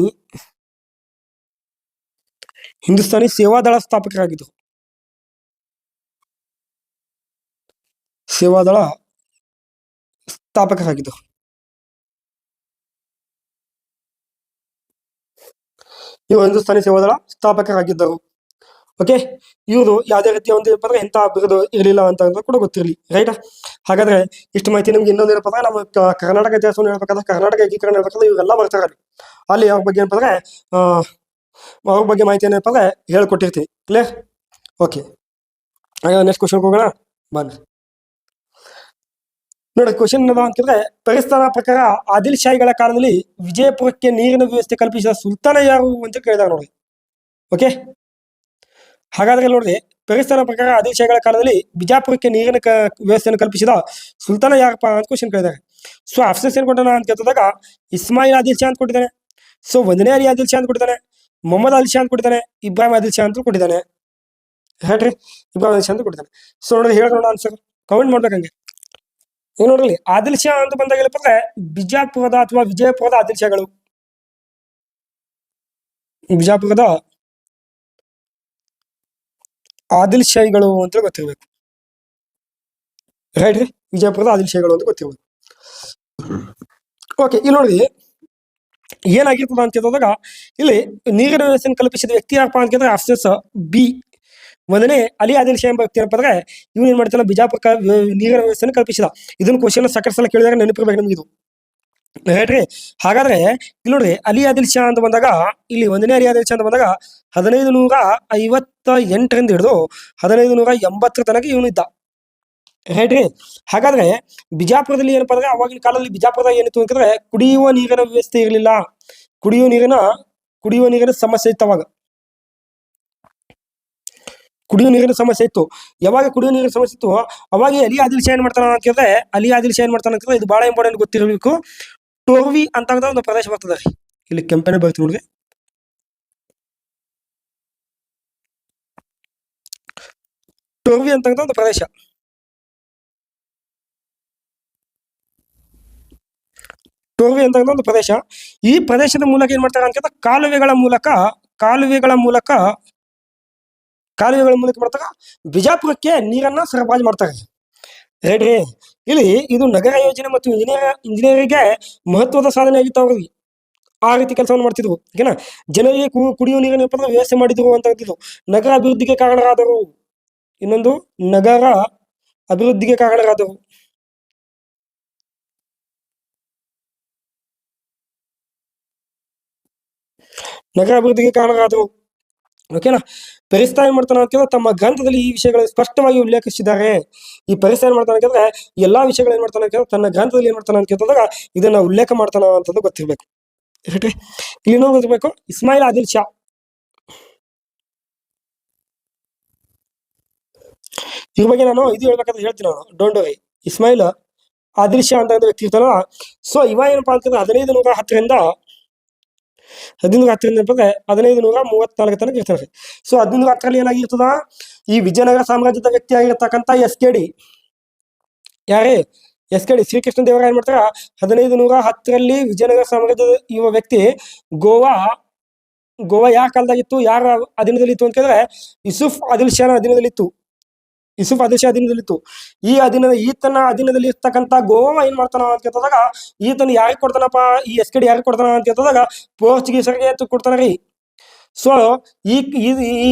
ಸೇವಾದಳ ಸ್ಥಾಪಕರಾಗಿದ್ದರು. ಸೇವಾದಳ ಸ್ಥಾಪಕರಾಗಿದ್ದರು. ಇವರು ಹಿಂದೂಸ್ತಾನಿ ಸೇವಾದಳ ಸ್ಥಾಪಕರಾಗಿದ್ದರು. ಓಕೆ, ಇವರು ಯಾವುದೇ ರೀತಿಯ ಒಂದು ಏನಪ್ಪ ಎಂತ ಬಿರುದು ಇರಲಿಲ್ಲ ಅಂತ ಕೂಡ ಗೊತ್ತಿರಲಿ. ರೈಟ್? ಹಾಗಾದ್ರೆ ಇಷ್ಟು ಮಾಹಿತಿ ನಿಮ್ಗೆ ಇನ್ನೊಂದು ಏನಪ್ಪ ಅಂದ್ರೆ ನಮ್ಮ ಕರ್ನಾಟಕ ಇತಿಹಾಸವನ್ನು ಹೇಳ್ಬೇಕಾದ್ರೆ, ಕರ್ನಾಟಕ ಏಕೀಕರಣ ಹೇಳ್ಬೇಕಾದ್ರೆ ಇವರೆಲ್ಲ ಬರ್ತಾರೆ ಅಲ್ಲಿ. ಅವ್ರ ಬಗ್ಗೆ ಏನಪ್ಪ ಅಂದ್ರೆ ಅವ್ರ ಬಗ್ಗೆ ಮಾಹಿತಿ ಏನಪ್ಪ ಅಂದ್ರೆ ಹೇಳ್ಕೊಟ್ಟಿರ್ತೀವಿ. ಕ್ಲಿಯರ್? ಓಕೆ, ಹಾಗಾದ್ರೆ ನೆಕ್ಸ್ಟ್ ಕ್ವಶನ್ ಹೋಗೋಣ ಬನ್ನಿ. ನೋಡಿ, ಕ್ವಶನ್ ಏನದ ಅಂತಂದ್ರೆ, ಪರಿಸ್ಥಾನ ಪ್ರಕಾರ ಆದಿಲ್ ಶಾಹಿಗಳ ಕಾಲದಲ್ಲಿ ವಿಜಯಪುರಕ್ಕೆ ನೀರಿನ ವ್ಯವಸ್ಥೆ ಕಲ್ಪಿಸಿದ ಸುಲ್ತಾನ ಯಾರು ಅಂತ ಕೇಳಿದಾಗ ನೋಡಿ. ಓಕೆ, ಹಾಗಾದ್ರೆ ನೋಡ್ರಿ, ಪರಿಸ್ಥಾನ ಪ್ರಕಾರ ಆದಿಲ್ ಶಾಹಿಗಳ ಕಾಲದಲ್ಲಿ ಬಿಜಾಪುರಕ್ಕೆ ನೀರಿನ ವ್ಯವಸ್ಥೆಯನ್ನು ಕಲ್ಪಿಸಿದ ಸುಲ್ತಾನ ಯಾರಪ್ಪ ಅಂತ ಕ್ವಶನ್ ಕೇಳಿದ್ದಾರೆ. ಸೊ ಆಪ್ಷನ್ಸ್ ಏನ್ ಕೊಟ್ಟಾನ ಅಂತ ಕೇಳಿದಾಗ ಇಸ್ಮಾಯಿಲ್ ಆದಿಲ್ ಶಾ ಅಂತ ಕೊಟ್ಟಿದ್ದಾನೆ. ಸೊ ಒಂದನೇ ಅಲಿ ಆದಿಲ್ ಶಾ ಅಂತ ಕೊಟ್ಟಿದ್ದಾನೆ, ಮೊಹಮ್ಮದ್ ಆದಿಲ್ ಶಾ ಅಂತ ಕೊಟ್ಟಿದ್ದಾನೆ, ಇಬ್ರಾಹಿಂ ಆದಿಲ್ ಶಾ ಅಂತ ಕೊಟ್ಟಿದ್ದಾನೆ. ಹೇಳ್ರಿ, ಇಬ್ರಾಹಿಂ ಆದಿಲ್ ಶಾ ಅಂತ ಕೊಟ್ಟಿದ್ದಾನೆ. ಸೊ ನೋಡ್ರಿ, ಹೇಳೋಣ ಆನ್ಸರ್ ಕಮೆಂಟ್ ಮಾಡ್ಬೇಕಂಗೆ. ಈಗ ನೋಡ್ರಿ, ಆದಿಲ್ ಶಾ ಅಂತ ಬಂದಾಗ ಏನಪ್ಪ ಅಂದ್ರೆ ಬಿಜಾಪುರದ ಅಥವಾ ವಿಜಯಪುರದ ಆದಿಲ್ ಶಾಗಳು. ಬಿಜಾಪುರದ ಆದಿಲ್ ಶಾಹಿಗಳು ಅಂತ ಗೊತ್ತಿರ್ಬೇಕು. ರೈಟ್ ರೀ, ವಿಜಯಪುರದ ಆದಿಲ್ ಶಾಹಿಗಳು ಅಂತ ಗೊತ್ತಿರ್ಬೇಕು. ಓಕೆ, ಇಲ್ಲಿ ನೋಡಿ ಏನಾಗಿರ್ತದ ಅಂತ ಹೇಳಿದಾಗ ಇಲ್ಲಿ ನೀರಿನ ವ್ಯವಸ್ಥೆಯನ್ನು ಕಲ್ಪಿಸಿದ ವ್ಯಕ್ತಿ ಯಾರಪ್ಪ ಅಂತ ಕೇಳಿದ್ರೆ ಆಪ್ಷನ್ಸ್ ಬಿ, ಒಂದನೇ ಅಲಿ ಆದಿಲ್ ಶಾ ಎಂಬ ವ್ಯಕ್ತಿ ಏನಪ್ಪ ಅಂದ್ರೆ ಇವನು ಏನ್ ಮಾಡ್ತಾನೆ, ಬಿಜಾಪುರ ನೀರಿನ ವ್ಯವಸ್ಥೆಯನ್ನು ಕಲ್ಪಿಸಿದ. ಇದನ್ನ ಕ್ವಶನ್ ಸಾಕಷ್ಟು ಸಲ ಕೇಳಿದಾಗ ನೆನಪಿರ್ಬೇಕು ನಿಮ್ಗೆ ಇದು. ಹೇಳ್ರಿ, ಹಾಗಾದ್ರೆ ಇಲ್ಲಿ ನೋಡ್ರಿ, ಅಲಿ ಆದಿಲ್ ಶಾ ಅಂತ ಬಂದಾಗ ಇಲ್ಲಿ ಒಂದನೇ ಅಲಿ ಆದಿಲ್ ಶಾ ಅಂತ ಬಂದಾಗ 1558 ಹಿಡಿದು 1580 ತನಕ ಇವನು ಇದ್ದ. ಹೇಳ್ರಿ, ಹಾಗಾದ್ರೆ ಬಿಜಾಪುರದಲ್ಲಿ ಏನಪ್ಪ ಅಂದ್ರೆ ಅವಾಗಿನ ಕಾಲದಲ್ಲಿ ಬಿಜಾಪುರದಾಗ ಏನಿತ್ತು ಅಂತಂದ್ರೆ ಕುಡಿಯುವ ನೀರಿನ ವ್ಯವಸ್ಥೆ ಇರಲಿಲ್ಲ. ಕುಡಿಯುವ ನೀರಿನ ಸಮಸ್ಯೆ ಇತ್ತು ಅವಾಗ. ಕುಡಿಯುವ ನೀರಿನ ಸಮಸ್ಯೆ ಇತ್ತು. ಯಾವಾಗ ಕುಡಿಯುವ ನೀರಿನ ಸಮಸ್ಯೆ ಇತ್ತು ಅವಾಗ ಅಲಿ ಆದಿಲ್ ಶಾ ಏನ್ ಮಾಡ್ತಾನ ಅಂತ ಕೇಳಿದ್ರೆ, ಇದು ಬಹಳ ಇಂಪಾರ್ಟೆಂಟ್ ಗೊತ್ತಿರಬೇಕು. ಟೋರ್ವಿ ಅಂತ ಒಂದು ಪ್ರದೇಶ ಬರ್ತದೆ ರೀ, ಇಲ್ಲಿ ಕೆಂಪನೆ ಬರ್ತೀವಿ ನೋಡ್ರಿ. ಟೋರ್ವಿ ಅಂತ ಒಂದು ಪ್ರದೇಶ. ಟೋರ್ವಿ ಅಂತ ಒಂದು ಪ್ರದೇಶ. ಈ ಪ್ರದೇಶದ ಮೂಲಕ ಏನ್ ಮಾಡ್ತಾರೆ ಅಂತ ಕಾಲುವೆಗಳ ಮೂಲಕ ಮಾಡ್ತಾರ ಬಿಜಾಪುರಕ್ಕೆ ನೀರನ್ನ ಸರಬರಾಜು ಮಾಡ್ತಾರೆ. ರೈಟ್ ರೀ, ಇಲ್ಲಿ ಇದು ನಗರ ಯೋಜನೆ ಮತ್ತು ಇಂಜಿನಿಯರಿಂಗ್ಗೆ ಮಹತ್ವದ ಸಾಧನೆ ಆಗಿತ್ತು ಅವ್ರಿಗೆ. ಆ ರೀತಿ ಕೆಲಸವನ್ನು ಮಾಡ್ತಿದ್ರು. ಓಕೆನಾ. ಜನರಿಗೆ ಕುಡಿಯುವ ನೀರಿನ ವ್ಯವಸ್ಥೆ ಮಾಡಿದ್ರು ಅಂತ ಹೇಳ್ತಿದ್ರು. ನಗರ ಅಭಿವೃದ್ಧಿಗೆ ಕಾರಣರಾದರು. ಇನ್ನೊಂದು ನಗರ ಅಭಿವೃದ್ಧಿಗೆ ಕಾರಣರಾದರು. ನಗರ ಅಭಿವೃದ್ಧಿಗೆ ಕಾರಣರಾದರು. ಓಕೆನಾ. ಪರಿಸ್ತಾ ಏನ್ ಮಾಡ್ತಾನೆ ಅಂತ ತಮ್ಮ ಗ್ರಂಥದಲ್ಲಿ ಈ ವಿಷಯಗಳು ಸ್ಪಷ್ಟವಾಗಿ ಉಲ್ಲೇಖಿಸಿದ್ದಾರೆ. ಈ ಪರಿಸ್ತಾ ಏನ್ ಮಾಡ್ತಾನೆ ಅಂತಂದ್ರೆ ಎಲ್ಲಾ ವಿಷಯಗಳು ಏನ್ ಮಾಡ್ತಾನೆ ಅಂತ ತನ್ನ ಗ್ರಂಥದಲ್ಲಿ ಏನ್ ಮಾಡ್ತಾನೆ ಅಂತ ಕೇಳಿದಾಗ ಇದನ್ನ ಉಲ್ಲೇಖ ಮಾಡ್ತಾನ ಅಂತದ್ದು ಗೊತ್ತಿರ್ಬೇಕು. ಇಲ್ಲಿ ಇನ್ನೊಂದು ಗೊತ್ತಿರ್ಬೇಕು, ಇಸ್ಮಾಯಿಲ್ ಆದಿಲ್ ಶಾ. ಇದ್ರ ಬಗ್ಗೆ ನಾನು ಇದು ಹೇಳ್ಬೇಕಂತ ಹೇಳ್ತೀನಿ. ನಾನು ಡೋಂಟ್ ವರಿ. ಇಸ್ಮಾಯಿಲ್ ಆದಿಲ್ ಶಾ ಅಂತ ವ್ಯಕ್ತಿ ಇರ್ತಾನಲ್ಲ, ಸೊ ಇವ ಏನಪ್ಪಾ ಅಂತಂದ್ರೆ 1510 ಅಂತಂದ್ರೆ 1534 ತನಕ ಇರ್ತಾರೆ. ಸೊ 1510 ಏನಾಗಿರ್ತದ, ಈ ವಿಜಯನಗರ ಸಾಮ್ರಾಜ್ಯದ ವ್ಯಕ್ತಿ ಆಗಿರ್ತಕ್ಕಂಥ SKD ಯಾರೇ SKD ಶ್ರೀಕೃಷ್ಣ ದೇವರಾಯ ಏನ್ ಮಾಡ್ತಾರ 1510 ವಿಜಯನಗರ ಸಾಮ್ರಾಜ್ಯದ ಇವ ವ್ಯಕ್ತಿ ಗೋವಾ ಯಾರ ಕಾಲದಾಗಿತ್ತು, ಯಾರ ಅಧೀನದಲ್ಲಿತ್ತು ಅಂತ ಕೇಳಿದ್ರೆ ಯೂಸುಫ್ ಆದಿಲ್ ಶಾನ ಅಧೀನದಲ್ಲಿತ್ತು. ಯೂಸುಫ್ ಆದಿಲ್ ಶಾ ಅಧೀನದಲ್ಲಿತ್ತು. ಈತನ ಅಧೀನದಲ್ಲಿ ಇರ್ತಕ್ಕಂಥ ಗೋವಾ ಏನ್ ಮಾಡ್ತಾನ ಅಂತ ಕೇಳಿದಾಗ ಈತನ ಯಾರಿಗೆ ಕೊಡ್ತಾನಪ್ಪ, ಈ SKD ಯಾರಿಗೆ ಕೊಡ್ತಾನ ಅಂತ ಕೇಳಿದಾಗ ಪೋರ್ಚುಗೀಸರಿಗೆ ಕೊಡ್ತಾನ ರೀ. ಸೊ ಈ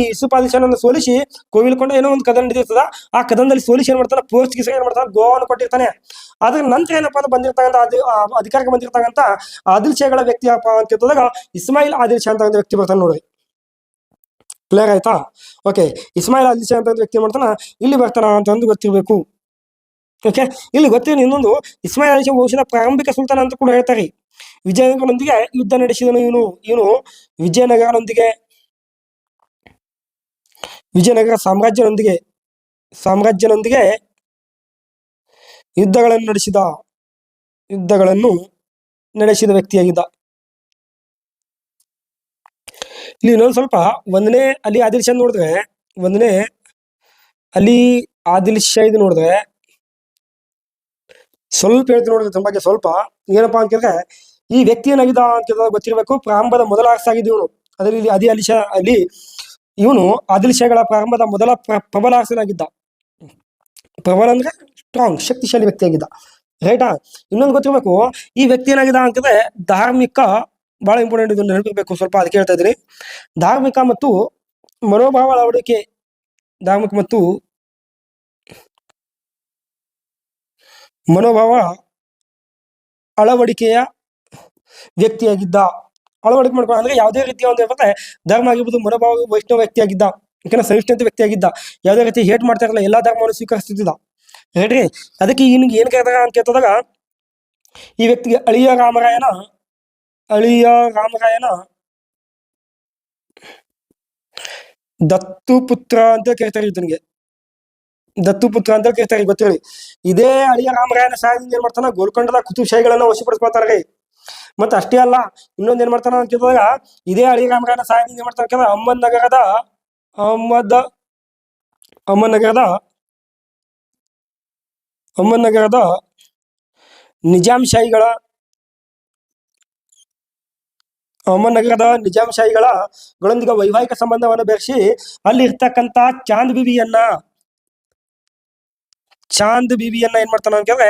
ಯೂಸುಫ್ ಆದಿಲ್ ಶಾನನ್ನು ಸೋಲಿಸಿ ಕೋವಿಲ್ಕೊಂಡ ಏನೋ ಒಂದು ಕದನ ನಡೀತದ. ಆ ಕದನದಲ್ಲಿ ಸೋಲಿಸಿ ಏನ್ ಮಾಡ್ತಾನೆ, ಪೋರ್ಚುಗೀಸರಿಗೆ ಏನ್ ಮಾಡ್ತಾನೆ, ಗೋವಾವನ್ನು ಕೊಟ್ಟಿರ್ತಾನೆ. ಅದ್ರ ನಂತರ ಏನಪ್ಪಾ ಅಂತ ಬಂದಿರ್ತಕ್ಕಂಥ ಅಧಿಕಾರಕ್ಕೆ ಬಂದಿರ್ತಕ್ಕಂಥ ಆದಿಲ್ ಶಾಗಳ ವ್ಯಕ್ತಿ ಅಪ್ಪ ಅಂತ ಕೇಳಿದಾಗ ಇಸ್ಮಾಯಿಲ್ ಆದಿಲ್ ಶಾ ಅಂತ ಒಂದು ವ್ಯಕ್ತಿ ಬರ್ತಾನೆ ನೋಡ್ರಿ. ಕ್ಲಿಯರ್ ಆಯ್ತಾ? ಓಕೆ. ಇಸ್ಮಾಯಿಲ್ ಆದಿಲ್ ಶಾ ಅಂತ ಒಂದು ವ್ಯಕ್ತಿ ಮಾಡ್ತಾನ ಇಲ್ಲಿ ಬರ್ತಾನ ಅಂತ ಒಂದು ಗೊತ್ತಿರ್ಬೇಕು. ಓಕೆ. ಇಲ್ಲಿ ಗೊತ್ತಿರೋ ಇನ್ನೊಂದು, ಇಸ್ಮಾಯಿಲ್ ಆದಿಲ್ ಶಾ ವಂಶದ ಪ್ರಾರಂಭಿಕ ಸುಲ್ತಾನ ಅಂತ ಕೂಡ ಹೇಳ್ತಾರೆ. ವಿಜಯನಗರನೊಂದಿಗೆ ಯುದ್ಧ ನಡೆಸಿದನು ಇವನು ವಿಜಯನಗರ ಸಾಮ್ರಾಜ್ಯನೊಂದಿಗೆ ಯುದ್ಧಗಳನ್ನು ನಡೆಸಿದ ವ್ಯಕ್ತಿಯಾಗಿದ್ದ. ಇಲ್ಲಿ ಇನ್ನೊಂದು ಸ್ವಲ್ಪ ಒಂದನೇ ಅಲಿ ಆದಿಲ್ ಶಾ ನೋಡಿದ್ರೆ, ಇದು ನೋಡಿದ್ರೆ ಸ್ವಲ್ಪ ಹೇಳ್ತೀನಿ ನೋಡಿದ್ರೆ ತುಂಬ ಸ್ವಲ್ಪ ಏನಪ್ಪಾ ಅಂತ ಕೇಳಿದ್ರೆ ಈ ವ್ಯಕ್ತಿ ಏನಾಗಿದ್ದ ಅಂತ ಗೊತ್ತಿರಬೇಕು. ಪ್ರಾರಂಭದ ಮೊದಲ ಅರಸಾಗಿದ್ದು ಇವನು. ಅದರಲ್ಲಿ ಇವನು ಆದಿಲ್ ಶಾಗಳ ಪ್ರಾರಂಭದ ಮೊದಲ ಪ್ರಬಲ ಅರಸನಾಗಿದ್ದ. ಪ್ರಬಲ ಅಂದ್ರೆ ಸ್ಟ್ರಾಂಗ್, ಶಕ್ತಿಶಾಲಿ ವ್ಯಕ್ತಿಯಾಗಿದ್ದ. ರೈಟಾ? ಇನ್ನೊಂದು ಗೊತ್ತಿರ್ಬೇಕು, ಈ ವ್ಯಕ್ತಿ ಏನಾಗಿದ್ದ ಅಂತಂದ್ರೆ ಧಾರ್ಮಿಕ, ಬಹಳ ಇಂಪಾರ್ಟೆಂಟ್, ಇದನ್ನು ನೆನಪಿರ್ಬೇಕು ಸ್ವಲ್ಪ, ಅದಕ್ಕೆ ಹೇಳ್ತಾ ಇದ್ದೀನಿ. ಧಾರ್ಮಿಕ ಮತ್ತು ಮನೋಭಾವ ಅಳವಡಿಕೆಯ ವ್ಯಕ್ತಿಯಾಗಿದ್ದ. ಅಳವಡಿಕೆ ಮಾಡ್ಕೊಂಡು ಅಂದ್ರೆ ಯಾವುದೇ ರೀತಿಯ ಒಂದು ಧರ್ಮ ಆಗಿರ್ಬೋದು, ಮನೋಭಾವ ವೈಷ್ಣವ ವ್ಯಕ್ತಿಯಾಗಿದ್ದ. ಯಾಕಂದ್ರೆ ಸಹಿಷ್ಣುತೆ ವ್ಯಕ್ತಿಯಾಗಿದ್ದ. ಯಾವುದೇ ರೀತಿ ಹೇಟ್ ಮಾಡ್ತಾ ಇರಲ್ಲ, ಎಲ್ಲಾ ಧರ್ಮವನ್ನು ಸ್ವೀಕರಿಸ್ತಿದ್ದ. ಹೇಳ್ರಿ. ಅದಕ್ಕೆ ಇವ್ನಿಗೆ ಏನ್ ಕೇಳಿದಾಗ ಅಂತ ಕೇಳಿದಾಗ ಈ ವ್ಯಕ್ತಿಗೆ ಅಳಿಯ ರಾಮರಾಯನ ದತ್ತುಪುತ್ರ ಅಂತ ಕೇಳ್ತಾರೆ. ಇದನ್ಗೆ ದತ್ತುಪುತ್ರ ಅಂತ ಕೇಳ್ತಾರೆ, ಗೊತ್ತೇಳಿ. ಇದೇ ಅಳಿಯ ರಾಮರಾಯನ ಸಹಾಯದಿಂದ ಏನ್ ಮಾಡ್ತಾನ, ಗೋಲ್ಕೊಂಡದ ಕುತುಬ್ ಶಾಹಿಗಳನ್ನ ವಶಪಡಿಸ್ಕೊಳ್ತಾರೆ. ಮತ್ತೆ ಅಷ್ಟೇ ಅಲ್ಲ, ಇನ್ನೊಂದ್ ಏನ್ ಮಾಡ್ತಾನ ಅಂತ ಕೇಳಿದಾಗ ಇದೇ ಅಳಿಯ ರಾಮರಾಯನ ಸಹಾಯದಿಂದ ಏನ್ ಮಾಡ್ತಾನ ಕೇಳಿದ್ರೆ ಅಹಮದ್ನಗರದ ನಿಜಾಂ ಶಾಹಿಗಳೊಂದಿಗೆ ವೈವಾಹಿಕ ಸಂಬಂಧವನ್ನು ಬೆರೆಸಿ ಅಲ್ಲಿ ಇರ್ತಕ್ಕಂಥ ಚಾಂದ್ ಬಿಬಿಯನ್ನ ಏನ್ ಮಾಡ್ತಾನ ಅಂತ ಕೇಳಿದ್ರೆ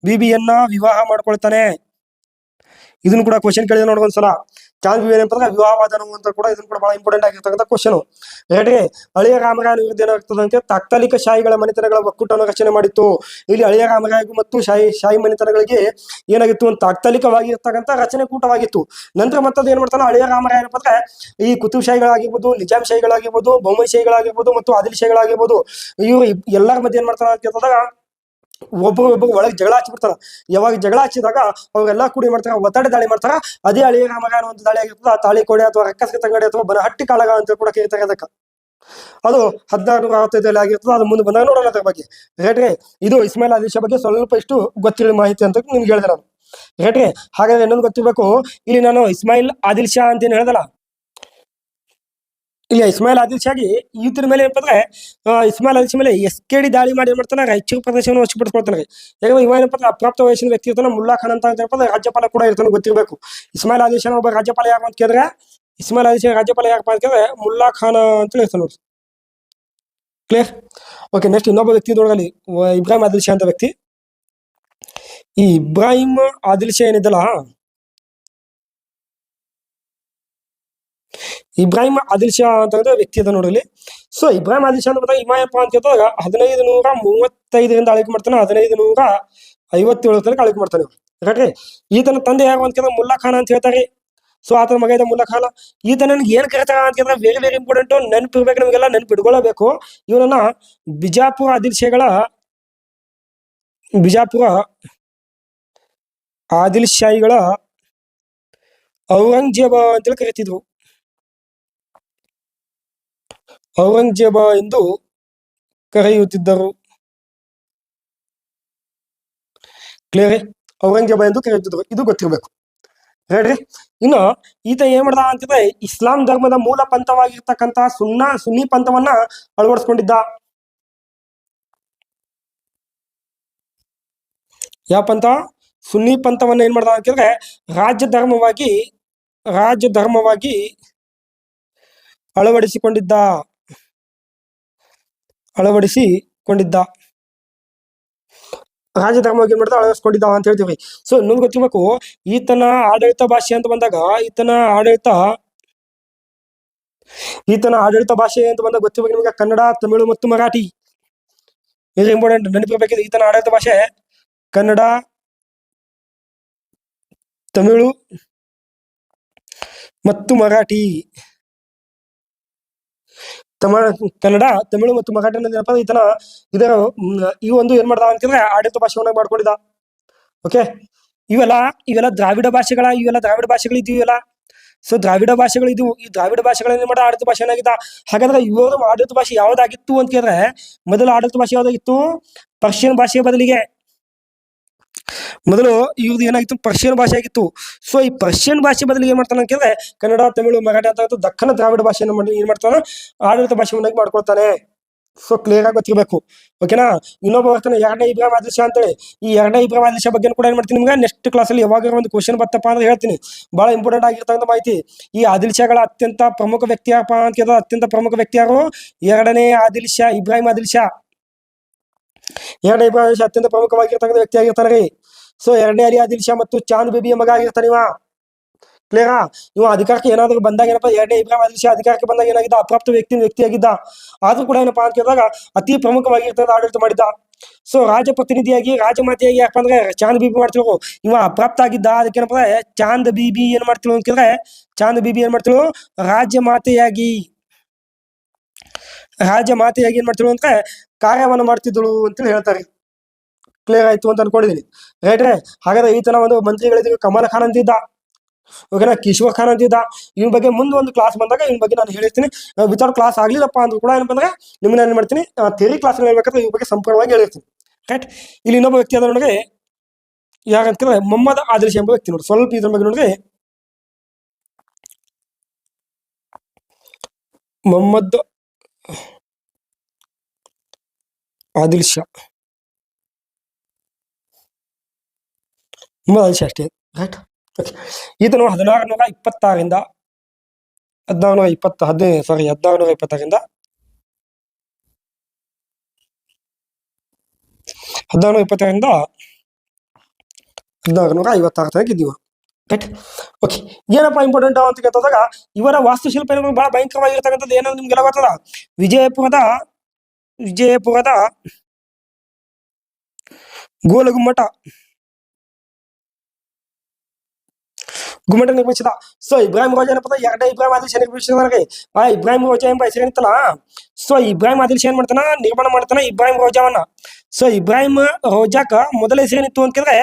ಬಿಬಿಯನ್ನ ವಿವಾಹ ಮಾಡ್ಕೊಳ್ತಾನೆ. ಇದನ್ನು ಕೂಡ ಕ್ವಶನ್ ಕೇಳಿದ್ರೆ ನೋಡಿ ಒಂದ್ಸಲ. ಚಾಂದ್ ಬಿಬಿ ಏನಂತಂದ್ರೆ ವಿವಾಹವಾದನು ಅಂತ ಕೂಡ, ಇದನ್ನು ಕೂಡ ಬಹಳ ಇಂಪಾರ್ಟೆಂಟ್ ಆಗಿರ್ತಕ್ಕಂಥ ಕ್ವಶನ್. ರೆಡಿ. ಅಳಿಯ ರಾಮರಾಯನ ವಿರುದ್ಧ ಏನಾಗ್ತದೆ ಅಂತ ತಾತ್ಕಾಲಿಕ ಶಾಹಿಗಳ ಮನೆತನಗಳ ಒಕ್ಕೂಟವನ್ನು ರಚನೆ ಮಾಡಿತ್ತು. ಇಲ್ಲಿ ಅಳಿಯ ರಾಮರಾಯಗೂ ಮತ್ತು ಶಾಹಿ ಮನೆತನಗಳಿಗೆ ಏನಾಗಿತ್ತು, ಒಂದು ತಾತ್ಕಾಲಿಕವಾಗಿ ಇರ್ತಕ್ಕಂಥ ರಚನೆ ಕೂಟವಾಗಿತ್ತು. ನಂತರ ಮತ್ತದು ಏನ್ ಮಾಡ್ತಾನೆ ಅಳಿಯ ರಾಮರಾಯ ಏನಪ್ಪ ಅಂದ್ರೆ ಈ ಕುತುಬ್ ಶಾಹಿಗಳಾಗಿರ್ಬೋದು, ನಿಜಾಂ ಶಾಹಿಗಳಾಗಿರ್ಬೋದು, ಬೊಮ್ಮೈ ಶಾಹಿಗಳಾಗಿರ್ಬೋದು ಮತ್ತು ಆದಿಲ್ ಶಾಹಿಗಳಾಗಿರ್ಬೋದು, ಇವರು ಎಲ್ಲರ ಮಧ್ಯೆ ಏನ್ ಮಾಡ್ತಾನೆ ಅಂತ ಕೇಳಿದಾಗ ಒಬ್ಬರು ಒಳಗೆ ಜಗಳ ಹಚ್ಚಿಬಿಡ್ತಾರ. ಯಾವಾಗ ಜಗಳ ಹಚ್ಚಿದಾಗ ಅವ್ರೆಲ್ಲಾ ಕೂಡಿ ಮಾಡ್ತಾರ, ಒತ್ತಡ ದಾಳಿ ಮಾಡ್ತಾರ. ಅದೇ ಅಳಿಯ ರಾಮರಾಯನ ಒಂದು ದಾಳಿ ಆಗಿರ್ತದೆ. ಆ ತಾಳಿಕೋಡೆ ಅಥವಾ ರಕ್ಕಸ್ಗೆ ತಂಗಡಿ ಅಥವಾ ಬನಹಟ್ಟಿ ಕಾಳಗ ಅಂತ ಕೂಡ ಕರೀತಾರೆ ಅದಕ್ಕ. ಅದು 1665 ಆಗಿರ್ತದೆ. ಅದು ಮುಂದೆ ಬಂದಾಗ ನೋಡೋಣ ಅದ್ರ ಬಗ್ಗೆ. ರೇಟ್ರೆ ಇದು ಇಸ್ಮಾಯಿಲ್ ಆದಿಲ್ ಶಾ ಬಗ್ಗೆ ಸ್ವಲ್ಪ ಇಷ್ಟು ಗೊತ್ತಿರೋ ಮಾಹಿತಿ ಅಂತ ನಿಮ್ಗೆ ಹೇಳಿದೆ ನಾನು. ರೇಟ್ರೆ ಹಾಗಾದ್ರೆ ಇನ್ನೊಂದು ಗೊತ್ತಿರ್ಬೇಕು, ಇಲ್ಲಿ ನಾನು ಇಸ್ಮಾಯಿಲ್ ಆದಿಲ್ ಶಾ ಅಂತ ಏನ್ ಹೇಳ್ದಲ್ಲ, ಇಲ್ಲಿ ಇಸ್ಮಾಯಿಲ್ ಆದಿಲ್ ಶಾಗೆ ಈತನ ಮೇಲೆ ಏನಪ್ಪ ಅಂದ್ರೆ ಇಸ್ಮಾಯಿಲ್ ಆದಿಲ್ ಶಾ ಮೇಲೆ SKD ದಾಳಿ ಮಾಡಿ ಏನ್ ಮಾಡ್ತಾನೆ, ರಾಯಚೂರು ಪ್ರದೇಶವನ್ನು ವಶಪಡಿಸ್ಕೊಳ್ತಾನೆ. ಯಾಕಂದ್ರೆ ಇವ ಏನಪ್ಪ ಅಂದ್ರೆ ಅಪ್ರಾಪ್ತ ವಯಸ್ಸಿನ ವ್ಯಕ್ತಿ ಇರ್ತಾನೆ. ಮುಲ್ಲಾ ಖಾನ್ ಅಂತ ಹೇಳ್ತಾರೆ, ರಾಜ್ಯಪಾಲ ಕೂಡ ಇರ್ತಾನೆ, ಗೊತ್ತಿರ್ಬೇಕು. ಇಸ್ಮಾಯಿಲ್ ಆದಿಲ್ ಶಾ ಒಬ್ಬ ರಾಜ್ಯಪಾಲ ಯಾರು ಅಂತ ಕೇಳಿದ್ರೆ, ಇಸ್ಮಾಯಿಲ್ ಆದಿಲ್ ಶಾ ರಾಜ್ಯಪಾಲ ಯಾರಪ್ಪ ಅಂತ ಕೇಳಿದ್ರೆ ಮುಲ್ಲಾ ಖಾನ್ ಅಂತ ಹೇಳ್ತಾನೆ ನೋಡಿ. ಕ್ಲಿಯರ್? ಓಕೆ. ನೆಕ್ಸ್ಟ್ ಇನ್ನೊಬ್ಬ ವ್ಯಕ್ತಿ ನೋಡಲಿ, ಇಬ್ರಾಹಿಂ ಆದಿಲ್ ಶಾ ಅಂತ ವ್ಯಕ್ತಿ. ಈ ಇಬ್ರಾಹಿಂ ಆದಿಲ್ ಶಾ ಏನಿದ್ದಲ್ಲ, ಇಬ್ರಾಹಿಂ ಆದಿಲ್ ಶಾ ಅಂತಂದ್ರೆ ವ್ಯಕ್ತಿ ಅದ ನೋಡ್ರಿ. ಸೊ ಇಬ್ರಾಹಿಂ ಆದಿಲ್ ಶಾ ಅಂತ ಹಿಮಾಯಪ್ಪ ಅಂತ ಕೇಳಿದಾಗ 1535 ಆಳ್ವಿಕೆ ಮಾಡ್ತಾನೆ, 1557 ತನಕ ಆಳ್ವಿಕೆ ಮಾಡ್ತಾನೆ. ಕರೆಕ್ಟ್ರಿ. ಈತನ ತಂದೆ ಯಾರು ಅಂತ ಕೇಳಿದ್ರೆ ಮುಲ್ಲಾ ಖಾನ್ ಅಂತ ಹೇಳ್ತಾರೆ. ಸೊ ಆತನ ಮಗ ಇದ್ದ ಮುಲ್ಲಾ ಖಾನ್. ಈತನನ್ಗೆ ಏನ್ ಕರೀತಾರ ಅಂತ ಕೇಳಿದ್ರೆ ವೆರಿ ವೆರಿ ಇಂಪಾರ್ಟೆಂಟ್, ನೆನಪಿರ್ಬೇಕು ನಿಮಗೆಲ್ಲ, ನೆನಪಿಟ್ಕೊಳ್ಳಬೇಕು. ಇವನನ್ನ ಬಿಜಾಪುರ ಆದಿಲ್ ಶಾಹಿಗಳ ಔರಂಗಜೇಬ ಅಂತೇಳಿ ಕರೀತಿದ್ರು. ಔರಂಗಜೇಬ ಎಂದು ಕರೆಯುತ್ತಿದ್ದರು. ಕ್ಲಿಯರ್? ಔರಂಗಜೇಬ ಎಂದು ಕರೆಯುತ್ತಿದ್ದರು, ಇದು ಗೊತ್ತಿರ್ಬೇಕು. ಹೇಳ್ರಿ. ಇನ್ನು ಈತ ಏನ್ ಮಾಡ್ದ ಅಂತಂದ್ರೆ ಇಸ್ಲಾಂ ಧರ್ಮದ ಮೂಲ ಪಂಥವಾಗಿರ್ತಕ್ಕಂತ ಸುನ್ನಿ ಪಂಥವನ್ನ ಅಳವಡಿಸ್ಕೊಂಡಿದ್ದ. ಯಾವ ಪಂಥ? ಸುನ್ನಿ ಪಂಥವನ್ನ ಏನ್ ಮಾಡ್ದ ಅಂತಂದ್ರೆ ರಾಜ್ಯ ಧರ್ಮವಾಗಿ ಅಳವಡಿಸಿಕೊಂಡಿದ್ದ. ರಾಜಧರ್ಮವಾಗಿ ಏನ್ ಮಾಡ್ದ? ಅಳವಡಿಸ್ಕೊಂಡಿದ್ದ ಅಂತ ಹೇಳ್ತೀವಿ. ಸೊ ಇನ್ನೊಂದು ಗೊತ್ತಿರ್ಬೇಕು, ಈತನ ಆಡಳಿತ ಭಾಷೆ ಅಂತ ಬಂದಾಗ ಈತನ ಆಡಳಿತ ಭಾಷೆ ಅಂತ ಬಂದಾಗ ಗೊತ್ತಿರ್ಬೇಕು ನಿಮಗೆ ಕನ್ನಡ, ತಮಿಳು ಮತ್ತು ಮರಾಠಿ. ಇದು ಇಂಪಾರ್ಟೆಂಟ್, ನೆನಪಿರ್ಬೇಕಿದೆ. ಈತನ ಆಡಳಿತ ಭಾಷೆ ಕನ್ನಡ, ತಮಿಳು ಮತ್ತು ಮರಾಠಿ. ಕನ್ನಡ, ತಮಿಳು ಮತ್ತು ಮರಾಠಿ ಅನ್ನೋದೇನಪ್ಪ, ಇದರ ಈ ಒಂದು ಏನ್ ಮಾಡ್ದ ಅಂತಂದ್ರೆ ಆಡಳಿತ ಭಾಷೆವನ್ನ ಮಾಡ್ಕೊಂಡಿದ್ದ. ಓಕೆ. ಇವೆಲ್ಲ ದ್ರಾವಿಡ ಭಾಷೆಗಳಿದ್ದೀವಲ್ಲ. ಸೊ ದ್ರಾವಿಡ ಭಾಷೆಗಳು ಇದ್ವು. ಈ ದ್ರಾವಿಡ ಭಾಷೆಗಳನ್ನ ಮಾಡ ಆಡಳಿತ ಭಾಷೆ ಏನಾಗಿದ್ದ. ಹಾಗಾದ್ರೆ ಇವರು ಆಡಳಿತ ಭಾಷೆ ಯಾವ್ದಾಗಿತ್ತು ಅಂತ ಕೇಳಿದ್ರೆ ಮೊದಲು ಆಡಳಿತ ಭಾಷೆ ಯಾವ್ದಾಗಿತ್ತು? ಪರ್ಷಿಯನ್ ಭಾಷೆಯ ಬದಲಿಗೆ ಮೊದಲು ಇವ್ರದ್ದು ಏನಾಗಿತ್ತು? ಪರ್ಷಿಯನ್ ಭಾಷೆ ಆಗಿತ್ತು. ಸೊ ಈ ಪರ್ಷಿಯನ್ ಭಾಷೆ ಬದಲಿಗೆ ಏನ್ ಮಾಡ್ತಾನೆ ಅಂತ ಕೇಳಿದ್ರೆ ಕನ್ನಡ, ತಮಿಳು, ಮರಾಠಿ ಅಂತ ದಕ್ಕನ ದ್ರಾವಿಡ ಭಾಷೆಯನ್ನು ಮಾಡಿ ಏನ್ ಮಾಡ್ತಾನೆ? ಆಡಳಿತ ಭಾಷೆಯನ್ನಾಗಿ ಮಾಡ್ಕೊಳ್ತಾನೆ. ಸೊ ಕ್ಲಿಯರ್ ಆಗಿ ಗೊತ್ತಿರ್ಬೇಕು. ಓಕೆನಾ? ಇನ್ನೊಬ್ಬ ಬರ್ತಾನೆ ಎರಡನೇ ಇಬ್ರಾಹಿಂ ಆದಿಲ್ ಶಾ ಅಂತೇಳಿ. ಈ ಎರಡನೇ ಇಬ್ರಾಹಿಂ ಆದಿಲ್ ಶಾ ಬಗ್ಗೆ ಕೂಡ ಏನ್ ಮಾಡ್ತೀನಿ ನಿಮ್ಗೆ ನೆಕ್ಸ್ಟ್ ಕ್ಲಾಸಲ್ಲಿ ಯಾವಾಗ ಒಂದು ಕ್ವಶನ್ ಬರ್ತಪ್ಪ ಅಂದ್ರೆ ಹೇಳ್ತೀನಿ. ಬಹಳ ಇಂಪಾರ್ಟೆಂಟ್ ಆಗಿರ್ತಕ್ಕಂಥ ಮಾಹಿತಿ. ಈ ಆದಿಲ್ ಶಾಗಳ ಅತ್ಯಂತ ಪ್ರಮುಖ ವ್ಯಕ್ತಿ ಯಾರಪ್ಪ ಅಂತ ಕೇಳಿದ್ರೆ ಅತ್ಯಂತ ಪ್ರಮುಖ ವ್ಯಕ್ತಿ ಯಾರು? ಎರಡನೇ ಇಬ್ರಾಹಿಂ ಆದಿಲ್ ಶಾ. ಎರಡನೇ ಇಬ್ರಾಹಿಂ ಆದಿಲ್ ಶಾ ಅತ್ಯಂತ ಪ್ರಮುಖವಾಗಿರ್ತಕ್ಕಂಥ ವ್ಯಕ್ತಿ ಆಗಿರ್ತಾನೆ ರೀ. ಸೊ ಎರಡನೇ ಅಲಿ ಆದಿಲ್ ಶಾ ಮತ್ತು ಚಾಂದ್ ಬೇಬಿಯ ಮಗ ಆಗಿರ್ತಾನೆ ಇವ. ಕ್ಲಿಯರಾ? ಇವ ಅಧಿಕಾರಕ್ಕೆ ಏನಾದ್ರು ಬಂದಾಗ ಏನಪ್ಪ, ಎರಡನೇ ಇಬ್ರಾಹಿಂ ಆದಿಲ್ ಶಾ ಅಧಿಕಾರಕ್ಕೆ ಬಂದಾಗ ಏನಾಗಿದ್ದ? ಅಪ್ರಾಪ್ತ ವ್ಯಕ್ತಿಯಾಗಿದ್ದ. ಆದ್ರೂ ಕೂಡ ಏನಪ್ಪಾ ಅಂತ ಕೇಳಿದಾಗ ಅತಿ ಪ್ರಮುಖವಾಗಿರ್ತಕ್ಕಂಥ ಆಡಳಿತ ಮಾಡಿದ್ದ. ಸೊ ರಾಜಪ್ರತಿನಿಧಿಯಾಗಿ, ರಾಜಮಾತೆಯಾಗಿ ಯಾಕಪ್ಪ ಅಂದ್ರೆ ಚಾಂದ್ ಬೀಬಿ ಮಾಡ್ತಿಳು. ಇವ ಅಪ್ರಾಪ್ತ ಆಗಿದ್ದ. ಅದಕ್ಕೇನಪ್ಪ ಚಾಂದ್ ಬೀಬಿ ಏನ್ ಮಾಡ್ತಿಳು ಅಂತ ಕೇಳಿದ್ರೆ ಏನ್ ಮಾಡ್ತಿಳು? ರಾಜಮಾತೆಯಾಗಿ ಏನ್ ಮಾಡ್ತಿಳು ಅಂತ ಕಾರ್ಯವನ್ನು ಮಾಡ್ತಿದ್ದಳು ಅಂತೇಳಿ ಹೇಳ್ತಾರೆ. ಕ್ಲಿಯರ್ ಆಯ್ತು ಅಂತ ಅನ್ಕೊಂಡಿದ್ದೀನಿ. ರೈಟ್ರೆ? ಹಾಗಾದ್ರೆ ಈತನ ಒಂದು ಮಂತ್ರಿಗಳಿದ್ದೀವಿ. ಕಮಲ ಖಾನ್ ಅಂತಿದ್ದ. ಓಕೆನಾ? ಕಿಶ್ವರ್ ಖಾನ್ ಅಂತಿದ್ದ. ಇವನ್ ಬಗ್ಗೆ ಮುಂದೆ ಒಂದು ಕ್ಲಾಸ್ ಬಂದಾಗ ಇವನ್ ಬಗ್ಗೆ ನಾನು ಹೇಳಿರ್ತೀನಿ. ವಿತೌಟ್ ಕ್ಲಾಸ್ ಆಗ್ಲಿಲ್ಲಪ್ಪ ಅಂದ್ರೂ ಕೂಡ ಏನಪ್ಪ ಅಂದ್ರೆ ನಿಮ್ಮನ್ನ ಏನ್ ಮಾಡ್ತೀನಿ, ಥಿಯರಿ ಕ್ಲಾಸ್ ಹೇಳ್ಬೇಕಾದ್ರೆ ಇವ್ರ ಬಗ್ಗೆ ಸಂಪೂರ್ಣವಾಗಿ ಹೇಳಿರ್ತೀನಿ. ರೈಟ್? ಇಲ್ಲಿ ಇನ್ನೊಬ್ಬ ವ್ಯಕ್ತಿ ಅದ ನೋಡ್ರಿ, ಯಾರಂತ ಕೇಳಿದ್ರೆ ಮೊಹಮ್ಮದ್ ಆದಿಲ್ ಶಾ ಎಂಬ ವ್ಯಕ್ತಿ. ನೋಡಿ ಸ್ವಲ್ಪ ಇದ್ರ ಬಗ್ಗೆ ನೋಡ್ರಿ. ಮೊಹಮ್ಮದ್ ಆದಿಲ್ ಶಾ ಅಷ್ಟೇ. ರೈಟ್? ಓಕೆ. ಈತನು 1620ರಿಂದ 1656 ತನಕ ಇದ್ದೀವ. ರೈಟ್? ಓಕೆ. ಏನಪ್ಪಾ ಇಂಪಾರ್ಟೆಂಟ್ ಅಂತ ಕೇಳಿದಾಗ ಇವರ ವಾಸ್ತುಶಿಲ್ಪ ಬಹಳ ಭಯಂಕರವಾಗಿರ್ತಕ್ಕಂಥದ್ದು ಏನೋ ನಿಮ್ಗೆಲ್ಲ ಗೊತ್ತದ. ವಿಜಯಪುರದ ಗೋಲಗುಮ್ಮಟ ನಿರ್ಮಿಸಿದ. ಸೊ ಇಬ್ರಾಹಿಂ ರೋಜಾ ಏನಪ್ಪ, ಎರಡನೇ ಇಬ್ರಾಹಿಂ ಆದಿಲ್ ಶಾ ನಿರ್ಮಿಸಿದಾರೆ. ಆ ಇಬ್ರಾಹಿಂ ರೋಜಾ ಎಂಬ ಹೆಸರೇನಿತ್ತಲ್ಲ, ಸೊ ಇಬ್ರಾಹಿಂ ಆದಿಲ್ ಶಾ ಏನ್ ಮಾಡ್ತಾನ? ನಿರ್ಮಾಣ ಮಾಡ್ತಾನ ಇಬ್ರಾಹಿಂ ರೋಜಾವನ್ನ. ಸೊ ಇಬ್ರಾಹಿಂ ರೋಜಾಕ ಮೊದಲ ಹೆಸರೇನಿತ್ತು ಅಂತ ಕೇಳಿದ್ರೆ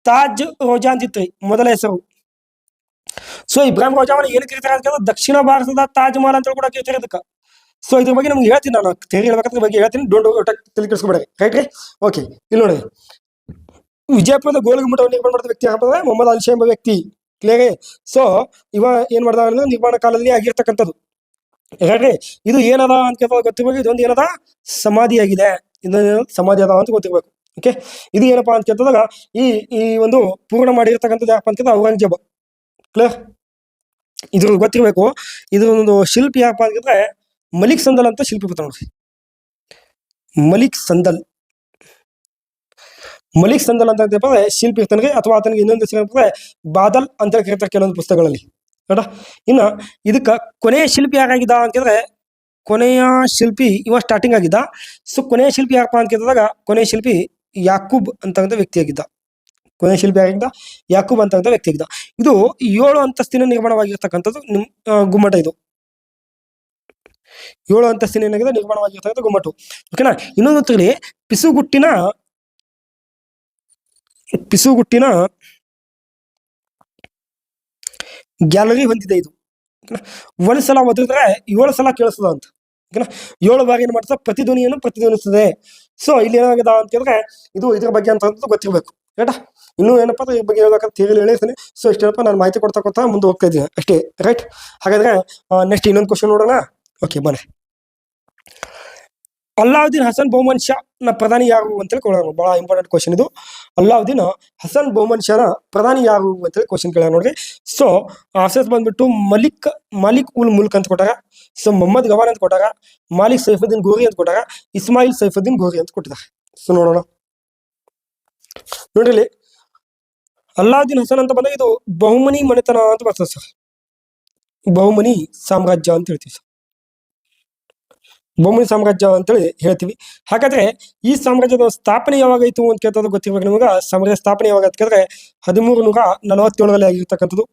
ತಾಜ್ ರೋಜಾ ಅಂತಿತ್ತು ಮೊದಲ ಹೆಸರು. ಸೊ ಇಬ್ರಾಹಿಂ ರೋಜಾವನ್ನ ಏನ್ ಕರೀತಾರೆ ಅಂತ ಕೇಳಿದ್ರೆ ದಕ್ಷಿಣ ಭಾರತದ ತಾಜ್ ಮಹಲ್ ಅಂತ ಕೂಡ ಕರೀತಾರೆ ಇದಕ್ಕೆ. ಸೊ ಇದ್ರ ಬಗ್ಗೆ ನಮ್ಗೆ ಹೇಳ್ತೀನಿ, ನಾನು ಥಿಯರಿ ಹೇಳ್ಬೇಕಂತ ಬಗ್ಗೆ ಹೇಳ್ತೀನಿ. ಡೋಂಟ್ ತಲೆ ಕೆಡಿಸ್ಕೊಬೇಡ್ರಿ. ರೈಟ್ ರೀ? ಓಕೆ. ಇಲ್ಲಿ ನೋಡಿ, ವಿಜಯಪುರದ ಗೋಲಗುಮ್ಮಟವನ್ನು ನಿರ್ಮಾಣ ಮಾಡಿದ ವ್ಯಕ್ತಿ ಯಾಕಂದ್ರೆ ಮೊಹಮ್ಮದ್ ಆದಿಲ್ ಶಾ ಎಂಬ ವ್ಯಕ್ತಿ. ಕ್ಲಿಯರ್? ಸೊ ಇವ ಏನ್ ಮಾಡ್ದ ಅಂದ್ರೆ ನಿರ್ಮಾಣ ಕಾಲದಲ್ಲಿ ಆಗಿರ್ತಕ್ಕಂಥದ್ದು. ಹೇಳ್ರಿ, ಇದು ಏನದ ಅಂತ ಗೊತ್ತಿರ್ಬೇಕು. ಇದೊಂದು ಏನದ? ಸಮಾಧಿಯಾಗಿದೆ. ಇದೊಂದು ಸಮಾಧಿ ಅದ ಅಂತ ಗೊತ್ತಿರ್ಬೇಕು. ಓಕೆ. ಇದು ಏನಪ್ಪಾ ಅಂತ ಕೇಳಿದಾಗ ಈ ಒಂದು ಪೂರ್ಣ ಮಾಡಿರ್ತಕ್ಕಂಥದ್ದು ಯಾಕಪ್ಪ ಅಂತ ಔರಂಗಜೇಬ. ಕ್ಲಿಯರ್? ಇದು ಗೊತ್ತಿರ್ಬೇಕು. ಇದು ಒಂದು ಶಿಲ್ಪಿ ಯಾಕಪ್ಪ ಅಂತಂದ್ರೆ ಮಲಿಕ್ ಸಂದಲ್ ಅಂತ ಶಿಲ್ಪಿ ಬರ್ತಾವ ನೋಡ್ರಿ. ಮಲಿಕ್ ಸಂದಲ್ ಅಂತ ಶಿಲ್ಪಿ ಇರ್ತಾನೆ, ಅಥವಾ ಆತನಿಗೆ ಇನ್ನೊಂದು ಹೆಸರು ಬಾದಲ್ ಅಂತ ಕರೀತಾರೆ ಕೆಲವೊಂದು ಪುಸ್ತಕಗಳಲ್ಲಿ. ಬೇಡ. ಇನ್ನು ಇದಕ್ಕೆ ಕೊನೆಯ ಶಿಲ್ಪಿ ಯಾರಾಗಿದ್ದ ಅಂತಂದ್ರೆ ಕೊನೆಯ ಶಿಲ್ಪಿ ಇವ ಸ್ಟಾರ್ಟಿಂಗ್ ಆಗಿದ್ದ. ಸೊ ಕೊನೆಯ ಶಿಲ್ಪಿ ಯಾರಪ್ಪ ಅಂತ ಕೇಳಿದಾಗ ಕೊನೆಯ ಶಿಲ್ಪಿ ಯಾಕೂಬ್ ಅಂತಕ್ಕಂಥ ವ್ಯಕ್ತಿಯಾಗಿದ್ದ. ಕೊನೆಯ ಶಿಲ್ಪಿ ಆಗಿದ್ದ ಯಾಕೂಬ್ ಅಂತಕ್ಕಂಥ ವ್ಯಕ್ತಿಯಾಗಿದ್ದ. ಇದು 7 ಅಂತಸ್ತಿನ ನಿರ್ಮಾಣವಾಗಿರ್ತಕ್ಕಂಥದ್ದು ಗುಮ್ಮಟ. ಇದು 7 ಅಂತಸ್ತಿನ ಏನಾಗಿದೆ ನಿರ್ಮಾಣವಾಗಿರ್ತಕ್ಕಂಥ ಗುಮ್ಮಟು. ಓಕೆನಾ. ಇನ್ನೊಂದು ತಿಳಿ ಪಿಸುಗುಟ್ಟಿನ ಗ್ಯಾಲರಿ ಹೊಂದಿದೆ ಇದು. ಒಂದು ಸಲ ಓದಿದ್ರೆ 7 ಸಲ ಕೇಳಿಸ್ತದ ಅಂತ. ಓಕೆನಾ. 7 ಬಾರಿ ಏನು ಮಾಡ್ತದೆ ಪ್ರತಿಧ್ವನಿಯನ್ನು ಪ್ರತಿಧ್ವನಿಸ್ತದೆ. ಸೊ ಇಲ್ಲಿ ಏನಾಗಿದೆ ಅಂತ ಹೇಳಿದ್ರೆ ಇದು ಇದ್ರ ಬಗ್ಗೆ ಅಂತ ಗೊತ್ತಿರಬೇಕು. ರೈಟಾ. ಇನ್ನೂ ಏನಪ್ಪ ಇದ್ರ ಬಗ್ಗೆ ಹೇಳ್ಬೇಕಂತ ಹೇಳಿರ್ತೀನಿ. ಸೊ ಇಷ್ಟೇನಪ್ಪ ನಾನು ಮಾಹಿತಿ ಕೊಡ್ತಾ ಮುಂದೆ ಹೋಗ್ತಾ ಇದ್ದೀನಿ ಅಷ್ಟೇ. ರೈಟ್. ಹಾಗಾದ್ರೆ ನೆಕ್ಸ್ಟ್ ಇನ್ನೊಂದು ಕ್ವಶನ್ ನೋಡೋಣ. ಓಕೆ ಬನ್ನಿ. ಅಲ್ಲಾವುದ್ದೀನ್ ಹಸನ್ ಬಹುಮನ್ ಶಾ ನ ಪ್ರಧಾನಿ ಯಾರು ಅಂತೇಳಿ ಕೇಳೋಣ. ಬಹಳ ಇಂಪಾರ್ಟೆಂಟ್ ಕ್ವಶನ್ ಇದು. ಅಲ್ಲಾವುದ್ದೀನ್ ಹಸನ್ ಬಹುಮನ್ ಶಾನ ಪ್ರಧಾನಿ ಯಾರು ಅಂತೇಳಿ ಕ್ವಶನ್ ಕೇಳ ನೋಡ್ರಿ. ಸೊ ಆನ್ಸರ್ಸ್ ಬಂದ್ಬಿಟ್ಟು ಮಾಲಿಕ್ ಉಲ್ ಮುಲ್ಕ್ ಅಂತ ಕೊಟ್ಟಾರ. ಸೊ ಮೊಹಮ್ಮದ್ ಗವಾನ್ ಅಂತ ಕೊಟ್ಟಾರ. ಮಾಲಿಕ್ ಸೈಫುದ್ದೀನ್ ಗೋರಿ ಅಂತ ಕೊಟ್ಟಾರ. ಇಸ್ಮಾಯಿಲ್ ಸೈಫುದ್ದೀನ್ ಗೋರಿ ಅಂತ ಕೊಟ್ಟಿದ್ದಾರೆ. ಸೊ ನೋಡೋಣ ನೋಡ್ರಿ. ಅಲ್ಲಾವುದ್ದೀನ್ ಹಸನ್ ಅಂತ ಬಂದಾಗ ಇದು ಬಹುಮನಿ ಮನೆತನ ಅಂತ ಬರ್ತದೆ ಸರ್. ಬಹುಮನಿ ಸಾಮ್ರಾಜ್ಯ ಅಂತ ಹೇಳ್ತೀವಿ ಸರ್. ಬಹುಮನಿ ಸಾಮ್ರಾಜ್ಯ ಅಂತೇಳಿ ಹೇಳ್ತೀವಿ. ಹಾಗಾದ್ರೆ ಈ ಸಾಮ್ರಾಜ್ಯದ ಸ್ಥಾಪನೆ ಯಾವಾಗಾಯ್ತು ಅಂತ ಕೇಳ್ತದ ಗೊತ್ತಿರ್ಬೇಕು ನಿಮಗ. ಸಾಮ್ರಾಜ್ಯ ಸ್ಥಾಪನೆ ಯಾವಾಗ ಅಂತ ಕೇಳಿದ್ರೆ 1347ರಲ್ಲಿ ಆಗಿರ್ತಕ್ಕಂಥದ್ದು.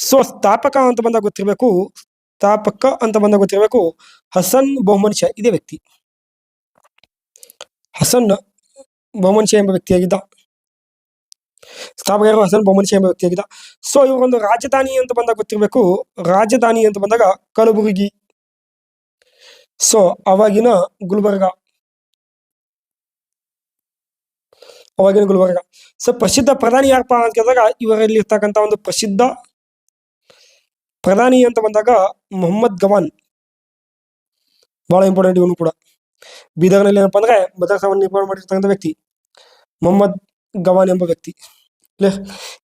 ಸೊ ಸ್ಥಾಪಕ ಅಂತ ಬಂದಾಗ ಗೊತ್ತಿರಬೇಕು ಹಸನ್ ಬಹುಮನ್ ಶಾ ಇದೇ ವ್ಯಕ್ತಿ. ಹಸನ್ ಬಹುಮನ್ ಶಾ ಎಂಬ ವ್ಯಕ್ತಿಯಾಗಿದ್ದ. ಸ್ಥಾಪಕರು ಹಸನ್ ಬಹುಮನ್ ಶಾ ಎಂಬ ವ್ಯಕ್ತಿಯಾಗಿದ್ದ. ಸೊ ಇವರೊಂದು ರಾಜಧಾನಿ ಅಂತ ಬಂದಾಗ ಗೊತ್ತಿರಬೇಕು. ರಾಜಧಾನಿ ಅಂತ ಬಂದಾಗ ಕಲಬುರಗಿ. ಸೊ ಅವಾಗಿನ ಗುಲ್ಬರ್ಗ. ಸೊ ಪ್ರಸಿದ್ಧ ಪ್ರಧಾನಿ ಯಾರಪ್ಪ ಅಂತ ಕೇಳಿದಾಗ ಇವರಲ್ಲಿ ಇರ್ತಕ್ಕಂಥ ಒಂದು ಪ್ರಸಿದ್ಧ ಪ್ರಧಾನಿ ಅಂತ ಬಂದಾಗ ಮೊಹಮ್ಮದ್ ಗವಾನ್. ಬಹಳ ಇಂಪಾರ್ಟೆಂಟ್ ಇವನು ಕೂಡ. ಬೀದರ್ನಲ್ಲಿ ಏನಪ್ಪಾ ಅಂದ್ರೆ ಮದರಸಾವನ್ನು ನಿರ್ಮಾಣ ಮಾಡಿರ್ತಕ್ಕಂಥ ವ್ಯಕ್ತಿ ಮೊಹಮ್ಮದ್ ಗವಾನ್ ಎಂಬ ವ್ಯಕ್ತಿ.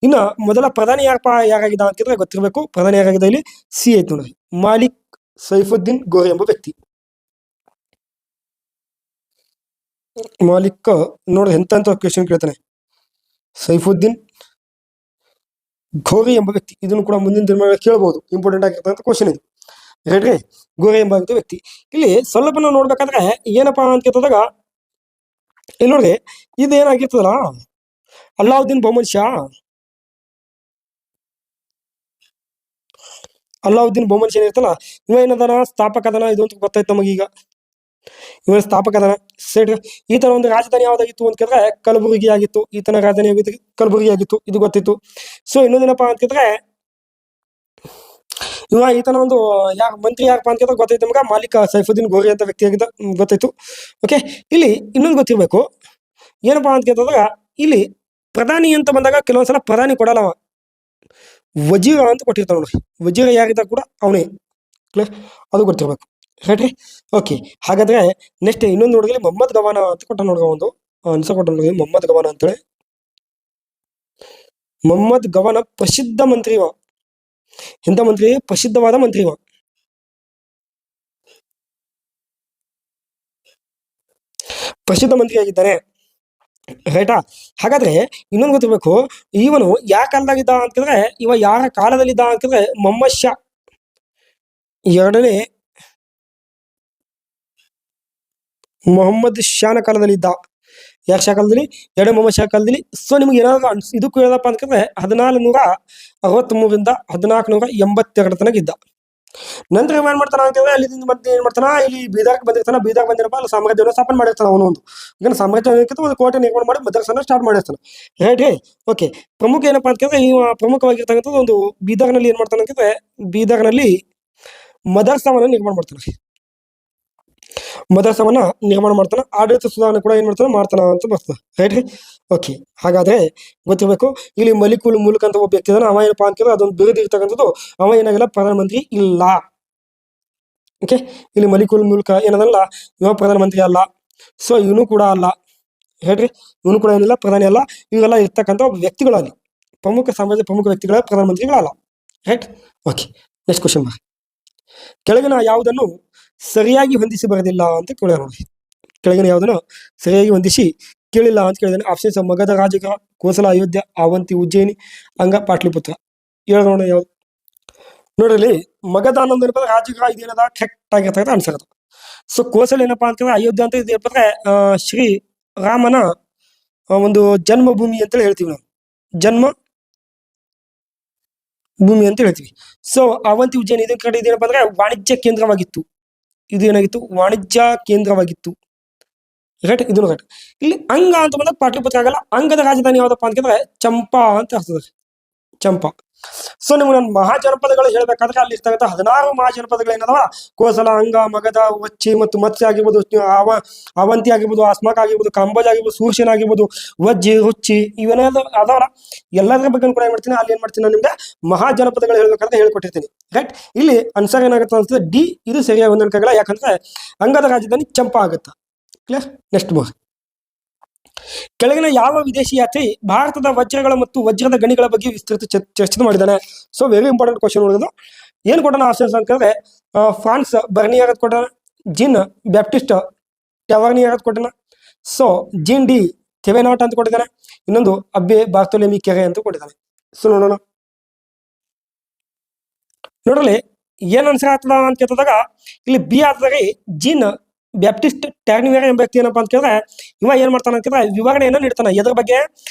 ಇನ್ನ ಮೊದಲ ಪ್ರಧಾನಿ ಯಾರಾಗಿದ್ದ ಅಂತ ಕೇಳಿದ್ರೆ ಗೊತ್ತಿರಬೇಕು. ಪ್ರಧಾನಿ ಯಾರಾಗಿದ್ದ ಇಲ್ಲಿ ಸಿ ಐತಿ ನೋಡಿ, ಮಾಲಿಕ್ ಸೈಫುದ್ದೀನ್ ಗೋರಿ ಎಂಬ ವ್ಯಕ್ತಿ. ಮಾಲಿಕ್ ನೋಡ್ರಿ ಎಂತ ಕ್ವೆಶನ್ ಕೇಳ್ತಾನೆ. ಸೈಫುದ್ದೀನ್ ಗೋರಿ ಎಂಬ ವ್ಯಕ್ತಿ. ಇದನ್ನು ಕೂಡ ಮುಂದಿನ ದಿನ ಕೇಳಬಹುದು. ಇಂಪಾರ್ಟೆಂಟ್ ಆಗಿರ್ತಕ್ಕಂಥ ಕ್ವಶನ್ ಇದು. ರೈಟ್ರಿ. ಗೋರಿ ಎಂಬ ವ್ಯಕ್ತಿ. ಇಲ್ಲಿ ಸ್ವಲ್ಪ ನಾವು ನೋಡ್ಬೇಕಾದ್ರೆ ಏನಪ್ಪಾ ಅಂತ ಕೇಳಿದಾಗ ಇಲ್ಲಿ ನೋಡ್ರಿ ಇದೇನಾಗಿರ್ತದಲ್ಲ ಅಲ್ಲಾವುದ್ದೀನ್ ಬಹುಮನ್ ಶಾ. ಅಲ್ಲಾವುದ್ದೀನ್ ಬಹುಮನ್ ಶಾ ಇರ್ತಲ್ಲ ಇವ ಏನದಾನ ಸ್ಥಾಪಕ ಅದನ. ಇದು ಅಂತ ಗೊತ್ತಾಯ್ತು ನಮಗೀಗ. ಇವರ ಸ್ಥಾಪಕ ಅದನ. ಸೈಡ್ ಈತನ ಒಂದು ರಾಜಧಾನಿ ಯಾವ್ದಾಗಿತ್ತು ಅಂತ ಕೇಳಿದ್ರೆ ಕಲಬುರಗಿ ಆಗಿತ್ತು. ಈತನ ರಾಜಧಾನಿ ಕಲಬುರಗಿ ಆಗಿತ್ತು. ಇದು ಗೊತ್ತಿತ್ತು. ಸೊ ಇನ್ನೊಂದೇನಪ್ಪಾ ಅಂತ ಕೇಳಿದ್ರೆ ಈತನ ಒಂದು ಮಂತ್ರಿ ಯಾರಪ್ಪ ಅಂತ ಕೇಳಿದ್ರೆ ಗೊತ್ತಾಯ್ತು ನಮಗ ಮಾಲಿಕ್ ಸೈಫುದ್ದೀನ್ ಗೋರಿ ಅಂತ ವ್ಯಕ್ತಿಯಾಗಿದ್ದ ಗೊತ್ತಾಯ್ತು. ಓಕೆ. ಇಲ್ಲಿ ಇನ್ನೊಂದು ಗೊತ್ತಿರ್ಬೇಕು ಏನಪ್ಪಾ ಅಂತ ಕೇಳಿದಾಗ ಇಲ್ಲಿ ಪ್ರಧಾನಿ ಅಂತ ಬಂದಾಗ ಕೆಲವೊಂದ್ಸಲ ಪ್ರಧಾನಿ ಕೊಡಲ್ಲ, ವಜೀರ ಅಂತ ಕೊಟ್ಟಿರ್ತಾವ ನೋಡ್ರಿ. ವಜೀರ ಯಾರಿದ್ದ ಕೂಡ ಅವನೇ. ಕ್ಲಿಯರ್. ಅದು ಗೊತ್ತಿರ್ಬೇಕು. ರೈಟ್ರಿ. ಓಕೆ. ಹಾಗಾದ್ರೆ ನೆಕ್ಸ್ಟ್ ಇನ್ನೊಂದು ನೋಡಿದ್ರೆ ಮೊಹಮ್ಮದ್ ಗವಾನ ಅಂತ ಕೊಟ್ಟ ನೋಡ್ರಿ. ಒಂದು ಆನ್ಸರ್ ಕೊಟ್ಟ ನೋಡ್ರಿ ಮೊಹಮ್ಮದ್ ಗವಾನ ಅಂತೇಳಿ. ಮೊಹಮ್ಮದ್ ಗವಾನ ಪ್ರಸಿದ್ಧ ಮಂತ್ರಿ ಇವ. ಎಂತ ಮಂತ್ರಿ? ಪ್ರಸಿದ್ಧವಾದ ಮಂತ್ರಿ ಇವ. ಪ್ರಸಿದ್ಧ ಮಂತ್ರಿ ಆಗಿದ್ದಾನೆ. ರೈಟಾ. ಹಾಗಾದ್ರೆ ಇನ್ನೊಂದು ಗೊತ್ತಿರ್ಬೇಕು ಇವನು ಯಾರ ಕಾಲದಾಗಿದ್ದ ಅಂತಂದ್ರೆ ಇವ ಯಾರ ಕಾಲದಲ್ಲಿದ್ದ ಅಂತಂದ್ರೆ ಮೊಹಮ್ಮದ್ ಶಾ ಎರಡನೇ ಮೊಹಮ್ಮದ್ ಶಾನ ಕಾಲದಲ್ಲಿ ಇದ್ದ. ಯಾರ ಶಾ ಕಾಲದಲ್ಲಿ? ಎರಡನೇ ಮೊಹಮ್ಮದ್ ಶಾ ಕಾಲದಲ್ಲಿ. ಸೊ ನಿಮ್ಗೆ ಏನಾದ್ರು ಇದಕ್ಕೂ ಹೇಳಪ್ಪ ಅಂತಂದ್ರೆ 1463ರಿಂದ 1482 ತನಕ ಇದ್ದ. ನಂತರ ಏನ್ ಮಾಡ್ತಾನ ಅಂತಂದ್ರೆ ಅಲ್ಲಿಂದ ಮತ್ತೆ ಏನ್ ಮಾಡ್ತಾನ ಇಲ್ಲಿ ಬೀದರ್ಗೆ ಬಂದಿರ್ತಾನ. ಬೀದರ್ ಬಂದಿರಪ್ಪ ಅಲ್ಲಿ ಸಾಮ್ರಾಜ್ಯವನ್ನು ಸ್ಥಾಪನೆ ಮಾಡಿರ್ತಾನ. ಅವನು ಈಗ ಸಾಮ್ರಾಜ್ಯ ಒಂದು ಕೋಟೆ ನಿರ್ಮಾಣ ಮಾಡಿ ಮದರಸನ ಸ್ಟಾರ್ಟ್ ಮಾಡಿರ್ತಾನೆ. ರೈಟ್. ಓಕೆ. ಪ್ರಮುಖ ಏನಪ್ಪಾ ಅಂತಂದ್ರೆ ಇವ ಪ್ರಮುಖವಾಗಿರ್ತಕ್ಕಂಥದ್ದು ಒಂದು ಬೀದರ್ನಲ್ಲಿ ಏನ್ ಮಾಡ್ತಾನೆ ಅಂತಂದ್ರೆ ಬೀದರ್ನಲ್ಲಿ ಮದರಸವನ್ನ ನಿರ್ಮಾಣ ಮಾಡ್ತಾನೆ. ಆಡಳಿತ ಸುಧಾರಣೆ ಕೂಡ ಏನ್ ಮಾಡ್ತಾನ ಅಂತ ಬರ್ತದೆ. ರೈಟ್. ಓಕೆ. ಹಾಗಾದ್ರೆ ಗೊತ್ತಿರ್ಬೇಕು ಇಲ್ಲಿ ಮಲಿಕ್ ಉಲ್ ಮುಲ್ಕ್ ಅಂತ ಒಬ್ಬ ವ್ಯಕ್ತಿ ಇದಾನೆ. ಅವ ಏನಪ್ಪಾ ಅಂತಂದ್ರೆ ಅದೊಂದು ಬಿರುದು ಇರ್ತಕ್ಕಂಥದ್ದು. ಅವ ಏನಾಗಿಲ್ಲ ಪ್ರಧಾನಮಂತ್ರಿ ಇಲ್ಲ. ಓಕೆ. ಇಲ್ಲಿ ಮಲಿಕ್ ಉಲ್ ಮುಲ್ಕ್ ಏನದಲ್ಲ ಇವ ಪ್ರಧಾನಮಂತ್ರಿ ಅಲ್ಲ. ಸೊ ಇವನು ಕೂಡ ಅಲ್ಲ. ಹೇಳ್ರಿ. ಇವನು ಕೂಡ ಏನಿಲ್ಲ ಪ್ರಧಾನಿ ಅಲ್ಲ. ಇವೆಲ್ಲ ಇರ್ತಕ್ಕಂಥ ವ್ಯಕ್ತಿಗಳಲ್ಲಿ ಸಾಮಾಜಿಕ ಪ್ರಮುಖ ವ್ಯಕ್ತಿಗಳ ಪ್ರಧಾನಮಂತ್ರಿಗಳಲ್ಲ. ರೈಟ್. ಓಕೆ. ನೆಕ್ಸ್ಟ್ ಕ್ವಶನ್ ಕೆಳಗಿನ ಯಾವುದನ್ನು ಸರಿಯಾಗಿ ಹೊಂದಿಸಿ ಬರೋದಿಲ್ಲ ಅಂತ ಕೇಳ ನೋಡಿ. ಕೆಳಗಿನ ಯಾವುದನ್ನು ಸರಿಯಾಗಿ ಹೊಂದಿಸಿ ಕೇಳಿಲ್ಲ ಅಂತ ಕೇಳಿದಾನೆ. ಆಪ್ಷನ್ಸ್ ಮಗಧ, ರಾಜಗೃಹ, ಕೋಸಲ, ಅಯೋಧ್ಯ, ಅವಂತಿ, ಉಜ್ಜಯಿನಿ, ಅಂಗ, ಪಾಟ್ಲಿಪುತ್ರ. ಹೇಳ ನೋಡೋಣ ಯಾವ್ದು. ನೋಡ್ರಿ ಮಗಧ ಅನ್ನೋದು ಏನಪ್ಪ ರಾಜಗೃಹ ಇದೇನದ ಕರೆಕ್ಟ್ ಆಗಿರ್ತಕ್ಕಂಥ ಆನ್ಸರ್ ಅದು. ಸೊ ಕೋಸಲ್ ಏನಪ್ಪಾ ಅಂತಂದ್ರೆ ಅಯೋಧ್ಯೆ ಅಂತ ಇದು ಏನಪ್ಪ ಶ್ರೀ ರಾಮನ ಒಂದು ಜನ್ಮಭೂಮಿ ಅಂತೇಳಿ ಹೇಳ್ತೀವಿ ನಾವು, ಜನ್ಮ ಭೂಮಿ ಅಂತ ಹೇಳ್ತೀವಿ. ಸೊ ಅವಂತಿ ಉಜ್ಜಯಿನಿ ಇದನ್ನ ಕಡೆ ಇದೇನಪ್ಪ ಅಂದ್ರೆ ವಾಣಿಜ್ಯ ಕೇಂದ್ರವಾಗಿತ್ತು. ಇದು ಏನಾಗಿತ್ತು? ವಾಣಿಜ್ಯ ಕೇಂದ್ರವಾಗಿತ್ತು. ರೈಟ್, ಇದನ್ನು ರೈಟ್. ಇಲ್ಲಿ ಅಂಗ ಅಂತ ಬಂದಾಗ ಪಾಟಲಿಪುತ್ರ ಆಗಲ್ಲ. ಅಂಗದ ರಾಜಧಾನಿ ಯಾವ್ದಪ್ಪ ಅಂತಂದ್ರೆ ಚಂಪಾ ಅಂತ ಆಗ್ತದೆ, ಚಂಪಾ. ಸೊ ನಿಮ್ಗೆ ನಾನು ಮಹಾಜನಪದಗಳು ಹೇಳ್ಬೇಕಾದ್ರೆ ಅಲ್ಲಿ ಇರ್ತಕ್ಕಂಥ 16 ಮಹಾಜನಪದಗಳು ಏನದವ, ಕೋಸಲ, ಅಂಗ, ಮಗಧ, ವಚ್ಚಿ ಮತ್ತು ಮತ್ಸ್ಯ ಆಗಿರ್ಬೋದು, ಅವಂತಿ ಆಗಿರ್ಬೋದು, ಅಸ್ಮಾಕ ಆಗಿರ್ಬೋದು, ಕಾಂಬೋಜ್ ಆಗಿರ್ಬೋದು, ಸೂರ್ಷನ್ ಆಗಿರ್ಬೋದು, ವಜ್ಜಿ, ಹುಚ್ಚಿ, ಇವೇನಾದ್ರು ಅದಾವಲ್ಲ, ಎಲ್ಲದರ ಬಗ್ಗೆ ಕೂಡ ಏನ್ ಮಾಡ್ತೀನಿ, ಅಲ್ಲಿ ಏನ್ ಮಾಡ್ತೀನಿ, ನಾನು ನಿಮ್ಗೆ ಮಹಾಜನಪದಗಳು ಹೇಳ್ಬೇಕಾದ್ರೆ ಹೇಳ್ಕೊಟ್ಟಿರ್ತೀನಿ. ರೈಟ್, ಇಲ್ಲಿ ಆನ್ಸರ್ ಏನಾಗುತ್ತೆ ಅಂತಂದ್ರೆ ಡಿ, ಇದು ಸರಿಯಾಗಿ ಹೊಂದಾಣಿಕೆಗಳ. ಯಾಕಂದ್ರೆ ಅಂಗದ ರಾಜಧಾನಿ ಚಂಪಾ ಆಗುತ್ತಾ. ಕ್ಲಿಯರ್. ನೆಕ್ಸ್ಟ್ ಮೂರ್. ಕೆಳಗಿನ ಯಾವ ವಿದೇಶಿ ಯಾತ್ರಿ ಭಾರತದ ವಜ್ರಗಳ ಮತ್ತು ವಜ್ರದ ಗಣಿಗಳ ಬಗ್ಗೆ ವಿಸ್ತೃತ ಚರ್ಚೆ ಮಾಡಿದ್ದಾನೆ? ಸೊ ವೆರಿ ಇಂಪಾರ್ಟೆಂಟ್ ಕ್ವಶನ್ ನೋಡೋದು. ಏನ್ ಕೊಟ್ಟಣ ಆಪ್ಷನ್ಸ್ ಅಂತಂದ್ರೆ ಫ್ರಾನ್ಸ್ ಬರ್ನಿಯರ್ ಕೊಟ್ಟಣ, ಜಿನ್ ಬ್ಯಾಪ್ಟಿಸ್ಟ್ ಟೆವರ್ನಿಯರ್ ಕೊಟ್ಟಣ, ಸೊ ಜಿನ್ ಡಿ ಥೆವೆನಾಟ್ ಅಂತ ಕೊಟ್ಟಿದ್ದಾನೆ, ಇನ್ನೊಂದು ಅಬ್ಬೆ ಬಾರ್ತೊಲೆಮಿ ಕೆರೆ ಅಂತ ಕೊಟ್ಟಿದ್ದಾನೆ. ಸೊ ನೋಡೋಣ. ನೋಡ್ರಲ್ಲಿ ಏನ್ ಆನ್ಸರ್ ಆಗ್ತದ ಅಂತ ಕೇಳಿದಾಗ ಇಲ್ಲಿ ಬಿ ಆಗ್ತದೆ, ಜಿನ್ ಬ್ಯಾಪ್ಟಿಸ್ಟ್ ಟ್ಯಾಗ್ನಿವೇರ್ ಎಂಬ ವ್ಯಕ್ತಿ ಏನಪ್ಪಾ ಅಂತ ಕೇಳಿದ್ರೆ ಇವ ಏನ್ ಮಾಡ್ತಾನೆ ಅಂತ ಕೇಳಿದ್ರೆ ವಿವರಣೆಯನ್ನು ನೀಡ್ತಾನೆ. ಎದ್ರ ಬಗ್ಗೆ?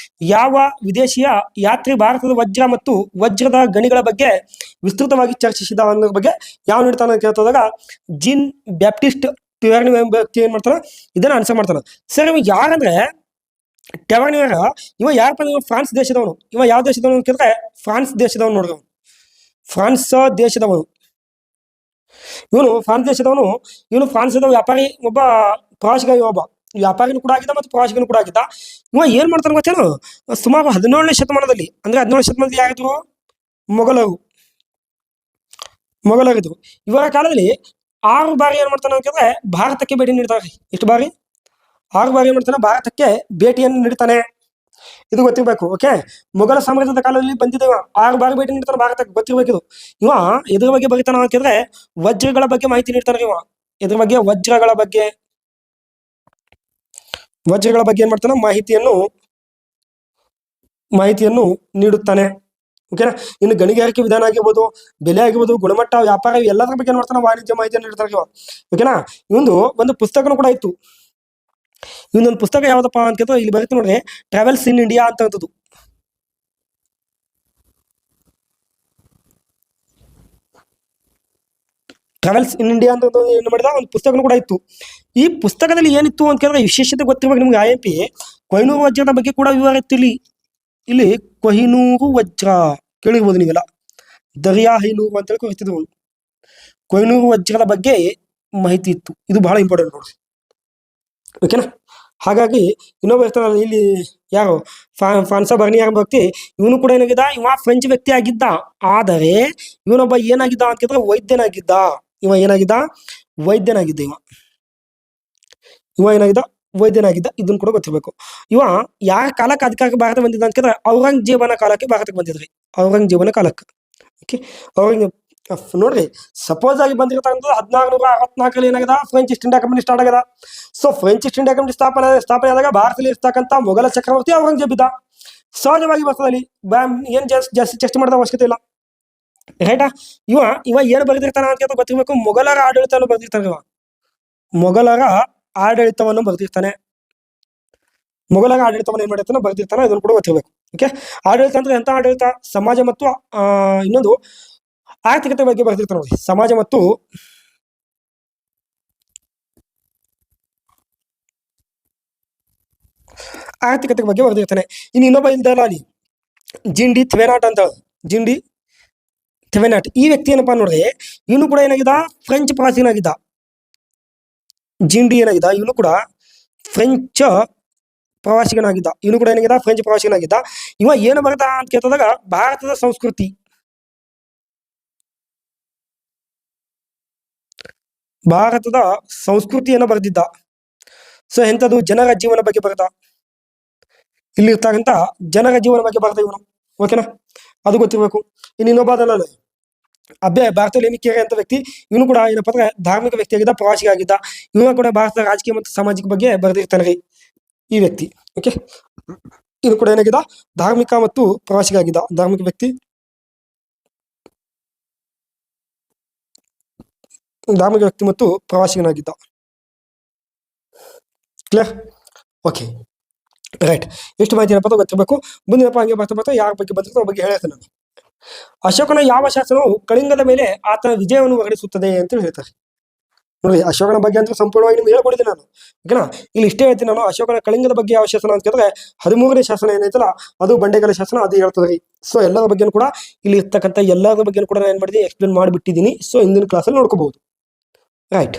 ಯಾವ ವಿದೇಶಿಯ ಯಾತ್ರಿ ಭಾರತದ ವಜ್ರ ಮತ್ತು ವಜ್ರದ ಗಣಿಗಳ ಬಗ್ಗೆ ವಿಸ್ತೃತವಾಗಿ ಚರ್ಚಿಸಿದ ಅನ್ನೋದ್ರ ಬಗ್ಗೆ ಯಾವ ನೀಡ್ತಾನೆ ಅಂತ ಕೇಳ್ತದಾಗ ಜಿನ್ ಬ್ಯಾಪ್ಟಿಸ್ಟ್ ಟ್ಯಾಗ್ನಿವೇರ್ ಎಂಬ ವ್ಯಕ್ತಿ ಏನ್ ಮಾಡ್ತಾನೆ, ಇದನ್ನ ಆನ್ಸರ್ ಮಾಡ್ತಾನೆ. ಸರ್ ಇವ ಯಾರಂದ್ರೆ ಟ್ಯಾಗ್ನಿವೇರ್, ಇವ ಯಾರಪ್ಪ? ಇವ ಫ್ರಾನ್ಸ್ ದೇಶದವನು. ಇವ ಯಾವ ದೇಶದವನು ಅಂತ ಕೇಳಿದ್ರೆ ಫ್ರಾನ್ಸ್ ದೇಶದವನು. ನೋಡಿದವನು ಫ್ರಾನ್ಸ್ ದೇಶದವನು. ಇವನು ಫ್ರಾನ್ಸ್ ದೇಶದವನು. ಇವನು ಫ್ರಾನ್ಸ್ದ ವ್ಯಾಪಾರಿ, ಒಬ್ಬ ಪ್ರವಾಸಿಗ, ಒಬ್ಬ ವ್ಯಾಪಾರಿನೂ ಕೂಡ ಆಗಿದ್ದ ಮತ್ತು ಪ್ರವಾಸಿಗನು ಕೂಡ ಆಗಿದ್ದ. ಇವ ಏನ್ ಮಾಡ್ತಾನೆ ಗೊತ್ತೇನು? ಸುಮಾರು 17ನೇ ಶತಮಾನದಲ್ಲಿ, ಅಂದ್ರೆ 17ನೇ ಶತಮಾನದಲ್ಲಿ ಯಾರಿದ್ರು? ಮೊಘಲರಿದ್ರು. ಇವರ ಕಾಲದಲ್ಲಿ 6 ಬಾರಿ ಏನ್ ಮಾಡ್ತಾನೆ ಅಂತಂದ್ರೆ ಭಾರತಕ್ಕೆ ಭೇಟಿ ನೀಡ್ತಾರೆ. ಎಷ್ಟು ಬಾರಿ? 6 ಬಾರಿ ಏನ್ ಮಾಡ್ತಾನೆ? ಭಾರತಕ್ಕೆ ಭೇಟಿಯನ್ನು ನೀಡ್ತಾನೆ. ಇದು ಗೊತ್ತಿರ್ಬೇಕು. ಓಕೆ, ಮೊಘಲ ಸಾಮ್ರಾಜ್ಯದ ಕಾಲದಲ್ಲಿ ಬಂದಿದೆ. 6 ಬಾರಿ ಭೇಟಿ ನೀಡ್ತಾನೆ ಭಾರತಕ್ಕೆ, ಗೊತ್ತಿರ್ಬೇಕಿದು. ಇವ ಎದ್ರ ಬಗ್ಗೆ ಬರೀತಾನ ಅಂತಂದ್ರೆ ವಜ್ರಗಳ ಬಗ್ಗೆ ಮಾಹಿತಿ ನೀಡ್ತಾನೆ. ಇವ ಎದ್ರ ಬಗ್ಗೆ? ವಜ್ರಗಳ ಬಗ್ಗೆ ಏನ್ ಮಾಡ್ತಾನೆ? ಮಾಹಿತಿಯನ್ನು ನೀಡುತ್ತಾನೆ. ಓಕೆನಾ. ಇನ್ನು ಗಣಿಗಾರಿಕೆ ವಿಧಾನ ಆಗಿರ್ಬೋದು, ಬೆಲೆ ಆಗಿರ್ಬೋದು, ಗುಣಮಟ್ಟ, ವ್ಯಾಪಾರ, ಎಲ್ಲದರ ಬಗ್ಗೆ ಏನ್ ಮಾಡ್ತಾನೆ? ವಾಣಿಜ್ಯ ಮಾಹಿತಿಯನ್ನು ನೀಡ್ತಾನೆ ಇವ. ಓಕೆನಾ. ಇವೊಂದು ಒಂದು ಪುಸ್ತಕನೂ ಕೂಡ ಇತ್ತು. ಇನ್ನೊಂದು ಪುಸ್ತಕ ಯಾವ್ದಪ್ಪ ಅಂತ ಕೇಳಿದ್ರೆ ಇಲ್ಲಿ ಬರುತ್ತೆ ನೋಡ್ರಿ, ಟ್ರಾವೆಲ್ಸ್ ಇನ್ ಇಂಡಿಯಾ ಅಂತದ್ದು. ಟ್ರಾವೆಲ್ಸ್ ಇನ್ ಇಂಡಿಯಾ ಅಂತ ಏನು ಮಾಡಿದ ಒಂದು ಪುಸ್ತಕನೂ ಕೂಡ ಇತ್ತು. ಈ ಪುಸ್ತಕದಲ್ಲಿ ಏನಿತ್ತು ಅಂತ ಕೇಳಿದ್ರೆ ವಿಶೇಷತೆ ಗೊತ್ತಿರ್ಬೇಕು ನಿಮ್ಗೆ. IMP ಕೊಹಿನೂರು ವಜ್ರದ ಬಗ್ಗೆ ಕೂಡ ವಿವರ ಇತ್ತು. ಇಲ್ಲಿ ಕೊಹಿನೂರು ವಜ್ರ ಕೇಳಿರ್ಬೋದು ನೀವೆಲ್ಲ, ದರಿಯಾ ಹೈನೂರು ಅಂತೇಳಿ ಕರಿತಿದ್ರು. ಕೊಹಿನೂರು ವಜ್ರದ ಬಗ್ಗೆ ಮಾಹಿತಿ ಇತ್ತು. ಇದು ಬಹಳ ಇಂಪಾರ್ಟೆಂಟ್ ನೋಡ್ರಿ. ಓಕೆನಾ. ಹಾಗಾಗಿ ಇನ್ನೊಬ್ಬ ಇರ್ತಾನಲ್ಲ ಇಲ್ಲಿ, ಯಾರು? ಫ್ರಾನ್ಸ ಬರ್ನಿಯರ್ ವ್ಯಕ್ತಿ. ಇವನು ಕೂಡ ಏನಾಗಿದ್ದ? ಇವ ಫ್ರೆಂಚ್ ವ್ಯಕ್ತಿ ಆಗಿದ್ದ. ಆದರೆ ಇವನೊಬ್ಬ ಏನಾಗಿದ್ದ ಅಂತ ಕೇಳಿದ್ರೆ ವೈದ್ಯನಾಗಿದ್ದ. ಇವ ಏನಾಗಿದ್ದ? ವೈದ್ಯನಾಗಿದ್ದ. ಇವ ಏನಾಗಿದ್ದ? ವೈದ್ಯನಾಗಿದ್ದ. ಇದನ್ನ ಕೂಡ ಗೊತ್ತಿರ್ಬೇಕು. ಇವ ಯಾರ ಕಾಲಕ್ಕೆ ಅಧಿಕಾರಕ್ಕೆ ಭಾರತ ಬಂದಿದ್ದ ಅಂತ ಕೇಳಿದ್ರೆ ಔರಂಗಜೇಬನ ಕಾಲಕ್ಕೆ ಭಾರತಕ್ಕೆ ಬಂದಿದ್ರಿ. ಔರಂಗಜೇಬನ ಕಾಲಕ್ಕೆ. ಓಕೆ, ನೋಡ್ರಿ, ಸಪೋಸ್ ಆಗಿ ಬಂದಿರ್ತಕ್ಕಂಥದ್ದು 1664 ಏನಾಗದ French East India company start ಆಗದ. So French East India company ಸ್ಥಾಪನೆ ಆದಾಗ ಭಾರತದಲ್ಲಿ ಇರ್ತಕ್ಕಂಥ ಮೊಘಲ ಚಕ್ರವರ್ತಿ ಔರಂಗಜೇಬ್ ಇದ್ದ. ಸಹಜವಾಗಿ ಬರ್ತದಲ್ಲಿ ಏನ್ ಜಾಸ್ತಿ ಚರ್ಚೆ ಮಾಡೋದ ಅವಶ್ಯಕತೆ ಇಲ್ಲ. ರೈಟಾ. ಇವ ಏನು ಬರೆದಿರ್ತಾನ ಅಂತ ಗೊತ್ತಿರ್ಬೇಕು. ಮೊಘಲರ ಆಡಳಿತವನ್ನು ಬರೆದಿರ್ತಾನೆ. ಮೊಘಲರ ಆಡಳಿತವನ್ನು ಬರೆದಿರ್ತಾನೆ. ಮೊಘಲರ ಆಡಳಿತವನ್ನು ಏನ್ ಮಾಡಿರ್ತಾನೆ? ಬರೆದಿರ್ತಾನೆ. ಇದನ್ನು ಕೂಡ ಗೊತ್ತಿರ್ಬೇಕು. ಓಕೆ, ಆಡಳಿತ ಅಂದ್ರೆ ಎಂತ ಆಡಳಿತ? ಸಮಾಜ ಮತ್ತು ಇನ್ನೊಂದು ಆರ್ಥಿಕತೆ ಬಗ್ಗೆ ಬರೆದಿರ್ತಾನೆ ನೋಡಿ. ಸಮಾಜ ಮತ್ತು ಆರ್ಥಿಕತೆ ಬಗ್ಗೆ ಬರೆದಿರ್ತಾನೆ. ಇನ್ನು ಇನ್ನೊಬ್ಬ ಇಲ್ದಲ್ಲ ಅಲ್ಲಿ, ಜಿನ್ ಡಿ ಥೆವೆನಾಟ್ ಅಂತ. ಜಿನ್ ಡಿ ಥೆವೆನಾಟ್ ಈ ವ್ಯಕ್ತಿ ಏನಪ್ಪಾ ನೋಡ್ರಿ, ಇವನು ಕೂಡ ಏನಾಗಿದ್ದ? ಫ್ರೆಂಚ್ ಪ್ರವಾಸಿಗನಾಗಿದ್ದ. ಜಿನ್ ಡಿ ಏನಾಗಿದ್ದ? ಇವನು ಕೂಡ ಫ್ರೆಂಚ್ ಪ್ರವಾಸಿಗನಾಗಿದ್ದ. ಇವನು ಕೂಡ ಏನಾಗಿದ್ದ? ಫ್ರೆಂಚ್ ಪ್ರವಾಸಿಗನಾಗಿದ್ದ. ಇವ ಏನು ಬರ್ದ ಅಂತ ಕೇಳಿದಾಗ ಭಾರತದ ಸಂಸ್ಕೃತಿಯನ್ನು ಬರೆದಿದ್ದ. ಸೊ ಎಂಥದ್ದು? ಜನರ ಜೀವನ ಬಗ್ಗೆ ಬರೆದ. ಇಲ್ಲಿ ಇರ್ತಕ್ಕಂಥ ಜನರ ಜೀವನ ಬಗ್ಗೆ ಬರೆದ ಇವನು. ಓಕೆನಾ, ಅದು ಗೊತ್ತಿರ್ಬೇಕು. ಇನ್ನು ಇನ್ನೊಬ್ಬ ಅದಲ್ಲ, ಅಬ್ಬೆ ಬಾರ್ತೊಲೆಮಿ ಕೆರೆ ಅಂತ ವ್ಯಕ್ತಿ. ಇವನು ಕೂಡ ಏನಪ್ಪ ಅಂದ್ರೆ ಧಾರ್ಮಿಕ ವ್ಯಕ್ತಿ ಆಗಿದ್ದ, ಪ್ರವಾಸಿಗ ಆಗಿದ್ದ. ಇವನು ಕೂಡ ಭಾರತದ ರಾಜಕೀಯ ಮತ್ತು ಸಾಮಾಜಿಕ ಬಗ್ಗೆ ಬರೆದಿರ್ತಾನೆ ರೀ ಈ ವ್ಯಕ್ತಿ. ಓಕೆ, ಇದು ಕೂಡ ಏನಾಗಿದ್ದ? ಧಾರ್ಮಿಕ ಮತ್ತು ಪ್ರವಾಸಿಗ ಆಗಿದ್ದ, ಧಾರ್ಮಿಕ ವ್ಯಕ್ತಿ. ಧಾರ್ಮಿಕ ವ್ಯಕ್ತಿ ಮತ್ತು ಪ್ರವಾಸಿಗನಾಗಿದ್ದ. ಕ್ಲಿಯರ್? Okay, right. ಎಷ್ಟು ಮಾಹಿತಿ ಏನಪ್ಪ ಗೊತ್ತಿರಬೇಕು. ಮುಂದಿನಪ್ಪ ಹಂಗೆ ಬರ್ತಾ ಯಾರ ಬಗ್ಗೆ ಬಂದಿರ್ತೋ ಅವ್ರ ಬಗ್ಗೆ ಹೇಳ್ತೇನೆ ನಾನು. ಅಶೋಕನ ಯಾವ ಶಾಸನವು ಕಳಿಂಗದ ಮೇಲೆ ಆತನ ವಿಜಯವನ್ನು ಹೊರಡಿಸುತ್ತದೆ ಅಂತ ಹೇಳ್ತಾರೆ. ನೋಡಿ, ಅಶೋಕನ ಬಗ್ಗೆ ಅಂತ ಸಂಪೂರ್ಣವಾಗಿ ನಿಮ್ಗೆ ಹೇಳ್ಕೊಡಿದ್ದೀನಿ ನಾನು. ಓಕೆನಾ? ಇಲ್ಲಿ ಇಷ್ಟೇ ಹೇಳ್ತೀನಿ ನಾನು. ಅಶೋಕನ ಕಳಿಂಗದ ಬಗ್ಗೆ ಯಾವ ಶಾಸನ ಅಂತ ಕೇಳಿದ್ರೆ 13ನೇ ಶಾಸನ ಏನೈತಲ್ಲ ಅದು ಬಂಡೆಗಲ ಶಾಸನ, ಅದು ಹೇಳ್ತದೆ. ಸೊ ಎಲ್ಲರ ಬಗ್ಗೆ ಕೂಡ ಇಲ್ಲಿ ಇರ್ತಕ್ಕಂಥ ಎಲ್ಲರ ಬಗ್ಗೆ ಕೂಡ ನಾನು ಏನ್ ಮಾಡಿದ್ದೀನಿ, ಎಕ್ಸ್ಪ್ಲೇನ್ ಮಾಡಿಬಿಟ್ಟಿದ್ದೀನಿ. ಸೊ ಹಿಂದಿನ ಕ್ಲಾಸಲ್ಲಿ ನೋಡ್ಕೋಬಹುದು. ರೈಟ್.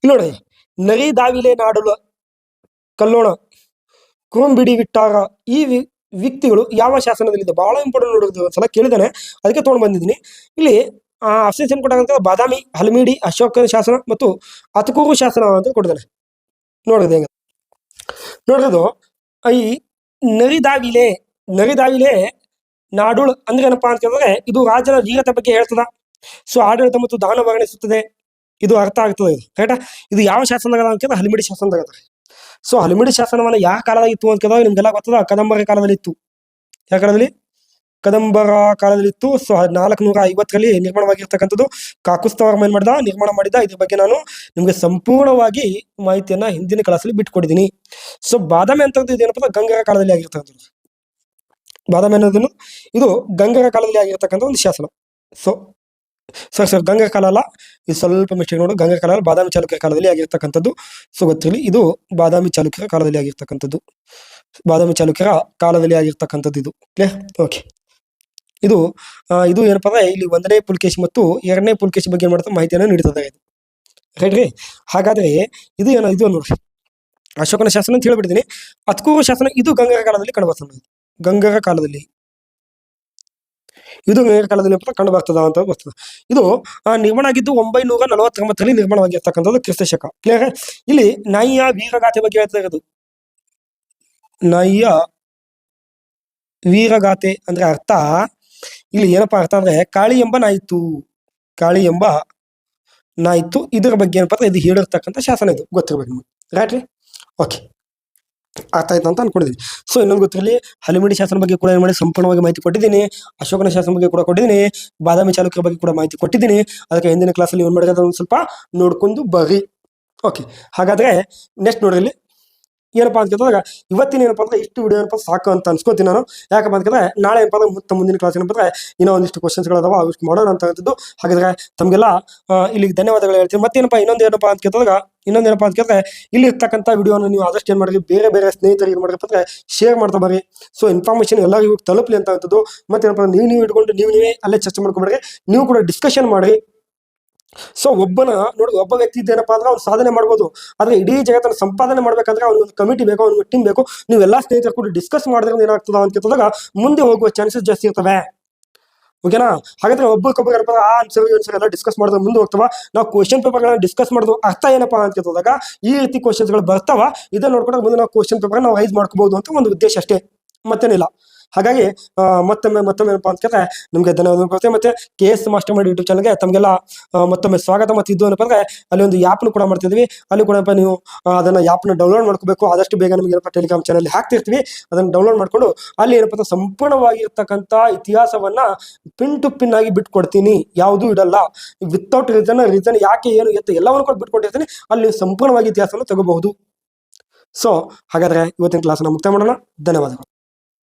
ಇಲ್ಲಿ ನೋಡಿ, ನರಿ ದಾವಿಲೆ ನಾಡುಲ ಕಲ್ಲೋಣ ಕುರುಂಬಿಡಿ ವಿಟ್ಟಾರ ಈ ವ್ಯಕ್ತಿಗಳು ಯಾವ ಶಾಸನದಲ್ಲಿದೆ? ಬಹಳ ಇಂಪಾರ್ಟೆಂಟ್ ನೋಡೋದು. ಒಂದ್ಸಲ ಕೇಳಿದಾನೆ, ಅದಕ್ಕೆ ತೊಗೊಂಡು ಬಂದಿದ್ದೀನಿ. ಇಲ್ಲಿ ಆಪ್ಷನ್ಸ್ ಕೊಟ್ಟಾಗಂತ ಬಾದಾಮಿ, ಹಲಮಿಡಿ, ಅಶೋಕನ ಶಾಸನ ಮತ್ತು ಅತಕೂರು ಶಾಸನ ಅಂತ ಕೊಟ್ಟಿದ್ದಾನೆ. ನೋಡಿದೆ ಹೆಂಗ ನೋಡೋದು. ಈ ನರಿದಾವಿಲೆ ನಾಡುಳ್ ಅಂದ್ರೆ ಏನಪ್ಪಾ ಅಂತ ಹೇಳಿದ್ರೆ ಇದು ರಾಜನ ವೀರತೆ ಬಗ್ಗೆ ಹೇಳ್ತದ. ಸೊ ಆಡಳಿತ ಮತ್ತು ದಾನ ವರ್ಣಿಸುತ್ತದೆ. ಇದು ಅರ್ಥ ಆಗ್ತದೆ. ಇದು ಕರೆಕ್ಟಾ? ಇದು ಯಾವ ಶಾಸನದಾಗ ಅಂತ ಹಲಮಿಡಿ ಶಾಸನದಾಗ. ಸೊ ಹಲಮಿಡಿ ಶಾಸನವನ್ನ ಯಾವ ಕಾಲದಾಗ ಇತ್ತು ಅಂತ ಕೇಳಿದಾಗ ನಿಮ್ಗೆಲ್ಲ ಗೊತ್ತದ, ಕದಂಬರ ಕಾಲದಲ್ಲಿ ಇತ್ತು. ಯಾವ ಕಾಲದಲ್ಲಿ? ಕದಂಬರ ಕಾಲದಲ್ಲಿ ಇತ್ತು. ಸೊ 450ರಲ್ಲಿ ನಿರ್ಮಾಣವಾಗಿರ್ತಕ್ಕಂಥದ್ದು. ಕಾಕುಸ್ತವರ ಮೇಲ್ ಮಾಡಿದ ನಿರ್ಮಾಣ ಮಾಡಿದ. ಇದ್ರ ಬಗ್ಗೆ ನಾನು ನಿಮ್ಗೆ ಸಂಪೂರ್ಣವಾಗಿ ಮಾಹಿತಿಯನ್ನ ಹಿಂದಿನ ಕ್ಲಾಸಲ್ಲಿ ಬಿಟ್ಕೊಡಿದ್ದೀನಿ. ಸೊ ಬಾದಾಮಿ ಅಂತದ್ದು ಇದೇನಪ್ಪ ಗಂಗರ ಕಾಲದಲ್ಲಿ ಆಗಿರ್ತಕ್ಕಂಥದ್ದು. ಬಾದಾಮಿ ಅನ್ನೋದನ್ನು ಇದು ಗಂಗರ ಕಾಲದಲ್ಲಿ ಆಗಿರ್ತಕ್ಕಂಥ ಒಂದು ಶಾಸನ. ಸರ್ ಗಂಗರ ಕಾಲ ಅಲ್ಲ, ಇದು ಸ್ವಲ್ಪ ಮಿಸ್ಟೇಕ್ ನೋಡು. ಗಂಗರ ಕಾಲ ಅಲ್ಲ, ಬಾದಾಮಿ ಚಾಲುಕ್ಯರ ಕಾಲದಲ್ಲಿ ಆಗಿರ್ತಕ್ಕಂಥದ್ದು. ಸೊ ಗೊತ್ತಿರಲಿ, ಇದು ಬಾದಾಮಿ ಚಾಲುಕ್ಯರ ಕಾಲದಲ್ಲಿ ಆಗಿರ್ತಕ್ಕಂಥದ್ದು. ಬಾದಾಮಿ ಚಾಲುಕ್ಯರ ಕಾಲದಲ್ಲಿ ಆಗಿರ್ತಕ್ಕಂಥದ್ದು ಇದು. ಕ್ಲಿಯರ್? ಓಕೆ. ಇದು ಏನಪ್ಪಾ ಅಂದ್ರೆ ಇಲ್ಲಿ 1ನೇ ಪುಲಕೇಶಿ ಮತ್ತು 2ನೇ ಪುಲಕೇಶಿ ಬಗ್ಗೆ ಮಾಡ್ತಾ ಮಾಹಿತಿಯನ್ನು ನೀಡುತ್ತದೆ. ಇದು ರೈಟ್ ರೀ. ಹಾಗಾದ್ರೆ ಇದು ನೋಡ್ರಿ, ಅಶೋಕನ ಶಾಸನ ಅಂತ ಹೇಳ್ಬಿಡ್ತೀನಿ. ಅತಕೂರು ಶಾಸನ ಇದು ಗಂಗರ ಕಾಲದಲ್ಲಿ ಕಂಡು ಬರ್ತದೆ. ಗಂಗರ ಕಾಲದಲ್ಲಿ ಕಂಡು ಬರ್ತದ ಅಂತ ಬರ್ತದೆ. ಇದು ನಿರ್ಮಾಣ ಆಗಿದ್ದು 949ರಲ್ಲಿ ನಿರ್ಮಾಣವಾಗಿರ್ತಕ್ಕಂಥದ್ದು ಕ್ರಿಸ್ತ ಶಕ. ಕ್ಲಿಯರ್? ಇಲ್ಲಿ ನಾಯಿಯ ವೀರಗಾಥೆ ಬಗ್ಗೆ ಹೇಳ್ತಾ ಇರೋದು. ನಾಯಿಯ ವೀರಗಾಥೆ ಅಂದ್ರೆ ಅರ್ಥ ಇಲ್ಲಿ ಏನಪ್ಪಾ ಅರ್ಥ ಅಂದ್ರೆ ಕಾಳಿ ಎಂಬ ನಾಯಿತ್ತು. ಇದರ ಬಗ್ಗೆ ಏನಪ್ಪಾ ಅಂದ್ರೆ ಇದು ಹೇಳಿರ್ತಕ್ಕಂಥ ಶಾಸನ. ಇದು ಗೊತ್ತಿರ್ಬೇಕು ನಿಮ್ಗೆ. ರೈಟ್ ರೀ? ಓಕೆ, ಅರ್ಥ ಆಯ್ತು ಅಂತ ಅನ್ಕೊಂಡಿದ್ದೀನಿ. ಸೊ ಇನ್ನೊಂದು ಗೊತ್ತಿರಲಿ, ಹಲಮಿಡಿ ಶಾಸನ ಬಗ್ಗೆ ಕೂಡ ಏನ್ ಮಾಡಿ ಸಂಪೂರ್ಣವಾಗಿ ಮಾಹಿತಿ ಕೊಟ್ಟಿದ್ದೀನಿ. ಅಶೋಕನ ಶಾಸನ ಬಗ್ಗೆ ಕೂಡ ಕೊಟ್ಟಿದ್ದೀನಿ. ಬಾದಾಮಿ ಚಾಲುಕ್ಯರ ಬಗ್ಗೆ ಕೂಡ ಮಾಹಿತಿ ಕೊಟ್ಟಿದ್ದೀನಿ. ಅದಕ್ಕೆ ಹಿಂದಿನ ಕ್ಲಾಸಲ್ಲಿ ಏನ್ ಮಾಡಿದ್ರೆ ಒಂದು ಸ್ವಲ್ಪ ನೋಡ್ಕೊಂಡು ಬರ್ರಿ. ಓಕೆ, ಹಾಗಾದ್ರೆ ನೆಕ್ಸ್ಟ್ ನೋಡ್ರಿ. ಇಲ್ಲಿ ಏನಪ್ಪಾ ಅಂತ ಕೇಳಿದಾಗ ಇವತ್ತಿನ ಏನಪ್ಪ ಅಂದ್ರೆ ಇಷ್ಟು ವಿಡಿಯೋ ಏನಪ್ಪ ಸಾಕು ಅಂತ ಅನ್ಸ್ಕೋತೀನಿ ನಾನು. ಯಾಕಪ್ಪ ಅಂತ ಕೇಳಿದ್ರೆ ನಾಳೆ ಏನಪ್ಪ ಅಂದ್ರೆ ಮುಂದಿನ ಕ್ಲಾಸ್ ಏನಪ್ಪ ಅಂದ್ರೆ ಇನ್ನೂ ಒಂದಿಷ್ಟು ಕ್ವಶನ್ಸ್ಗಳದಾವ, ಅವಿಷ್ಟು ಮಾಡೋಣ ಅಂತಕ್ಕಂಥದ್ದು. ಹಾಗಾದ್ರೆ ತಮಗೆಲ್ಲ ಇಲ್ಲಿಗೆ ಧನ್ಯವಾದಗಳು ಹೇಳ್ತೀನಿ. ಮತ್ತೇನಪ್ಪ ಇನ್ನೊಂದೇನಪ್ಪ ಅಂತ ಕೇಳಿದಾಗ ಇಲ್ಲಿ ಇರ್ತಕ್ಕಂಥ ವಿಡಿಯೋನ ನೀವು ಆದಷ್ಟು ಏನ್ ಮಾಡಿರಿ, ಬೇರೆ ಸ್ನೇಹಿತರಿಗೆ ಏನ್ ಮಾಡಿರಪ್ಪ ಅಂದ್ರೆ ಶೇರ್ ಮಾಡ್ತಾ ಬರ್ರಿ. ಸೊ ಇನ್ಫಾರ್ಮೇಶನ್ ಎಲ್ಲರಿಗೂ ತಲುಪಲಿ ಅಂತಕ್ಕಂಥದ್ದು. ಮತ್ತೇನಪ್ಪ ನೀವು ಇಟ್ಕೊಂಡು ನೀವೇ ಅಲ್ಲೇ ಚರ್ಚೆ ಮಾಡ್ಕೊಂಡ್ರಿ, ನೀವು ಕೂಡ ಡಿಸ್ಕಷನ್ ಮಾಡಿ. ಸೊ ಒಬ್ಬ ವ್ಯಕ್ತಿ ಇದ್ದೇನಪ್ಪಾ ಅಂದ್ರೆ ಅವ್ನು ಸಾಧನೆ ಮಾಡ್ಬೋದು. ಆದ್ರೆ ಇಡೀ ಜಗತ್ತನ್ನು ಸಂಪಾದನೆ ಮಾಡ್ಬೇಕಂದ್ರೆ ಅವ್ನಿಗೆ ಕಮಿಟಿ ಬೇಕು, ಅವ್ನಿಗೆ ಟೀಮ್ ಬೇಕು. ನೀವೆಲ್ಲಾ ಸ್ನೇಹಿತರು ಕೂಡ ಡಿಸ್ಕಸ್ ಮಾಡಿದ್ರೆ ಏನಾಗ್ತದ ಅಂತ ಕೇಳಿದಾಗ ಮುಂದೆ ಹೋಗುವ ಚಾನ್ಸಸ್ ಜಾಸ್ತಿ ಇರ್ತವೆ. ಓಕೆನಾ? ಹಾಗಾದ್ರೆ ಒಬ್ಬರಿಗೊಬ್ಬರು ಏನಪ್ಪ ಆನ್ಸರ್ ಎಲ್ಲ ಡಿಸ್ಕಸ್ ಮಾಡಿದ್ರೆ ಮುಂದೆ ಹೋಗ್ತಾವ. ನಾವು ಕ್ವಶನ್ ಪೇಪರ್ಗಳನ್ನ ಡಿಸ್ಕಸ್ ಮಾಡೋದು ಅರ್ಥ ಏನಪ್ಪಾ ಅಂತ ಕೇಳಿದಾಗ ಈ ರೀತಿ ಕ್ವಶನ್ಸ್ಗಳು ಬರ್ತಾವ. ಇದನ್ನ ನೋಡ್ಕೊಂಡ್ರೆ ಮುಂದೆ ನಾವು ಕ್ವಶನ್ ಪೇಪರ್ ನಾವು ರೈಸ್ ಮಾಡ್ಕೋಬಹುದು ಅಂತ ಒಂದು ಉದ್ದೇಶ ಅಷ್ಟೇ, ಮತ್ತೇನಿಲ್ಲ. ಹಾಗಾಗಿ ಮತ್ತೊಮ್ಮೆ ಏನಪ್ಪಾ ಅಂತ ಕೇಳಿದ್ರೆ ನಿಮ್ಗೆ ಧನ್ಯವಾದ ಕೊಡ್ತೇವೆ. ಮತ್ತೆ KS ಮಾಸ್ಟರ್ ಮೈಂಡ್ ಯೂಟ್ಯೂಬ್ ಚಾನಲ್ಗೆ ತಮಗೆಲ್ಲ ಮತ್ತೊಮ್ಮೆ ಸ್ವಾಗತ. ಮತ್ತೆ ಇದು ಏನಪ್ಪ ಅಂದ್ರೆ ಅಲ್ಲಿ ಒಂದು ಆ್ಯಪ್ನು ಕೂಡ ಮಾಡ್ತಿದ್ವಿ. ಅಲ್ಲಿ ಕೂಡ ನೀವು ಅದನ್ನ ಆ್ಯಪ್ನ ಡೌನ್ಲೋಡ್ ಮಾಡ್ಕೋಬೇಕು. ಆದಷ್ಟು ಬೇಗ ನಮಗೆ ಏನಪ್ಪ ಟೆಲಿಗ್ರಾಮ್ ಚಾನಲ್ ಹಾಕ್ತಿರ್ತೀವಿ. ಅದನ್ನ ಡೌನ್ಲೋಡ್ ಮಾಡ್ಕೊಂಡು ಅಲ್ಲಿ ಏನಪ್ಪ ಸಂಪೂರ್ಣವಾಗಿರ್ತಕ್ಕಂಥ ಇತಿಹಾಸವನ್ನ ಪಿನ್ ಟು ಪಿನ್ ಆಗಿ ಬಿಟ್ಕೊಡ್ತೀನಿ. ಯಾವುದೂ ಇಡಲ್ಲ. ವಿತೌಟ್ ರೀಸನ್ ಯಾಕೆ ಏನು ಎತ್ತ ಎಲ್ಲವನ್ನು ಕೂಡ ಬಿಟ್ಕೊಟ್ಟಿರ್ತೀನಿ. ಅಲ್ಲಿ ಸಂಪೂರ್ಣವಾಗಿ ಇತಿಹಾಸವನ್ನು ತಗೋಬಹುದು. ಸೊ ಹಾಗಾದ್ರೆ ಇವತ್ತಿನ ಕ್ಲಾಸ್ನ ಮುಕ್ತಾಯ ಮಾಡೋಣ. ಧನ್ಯವಾದಗಳು.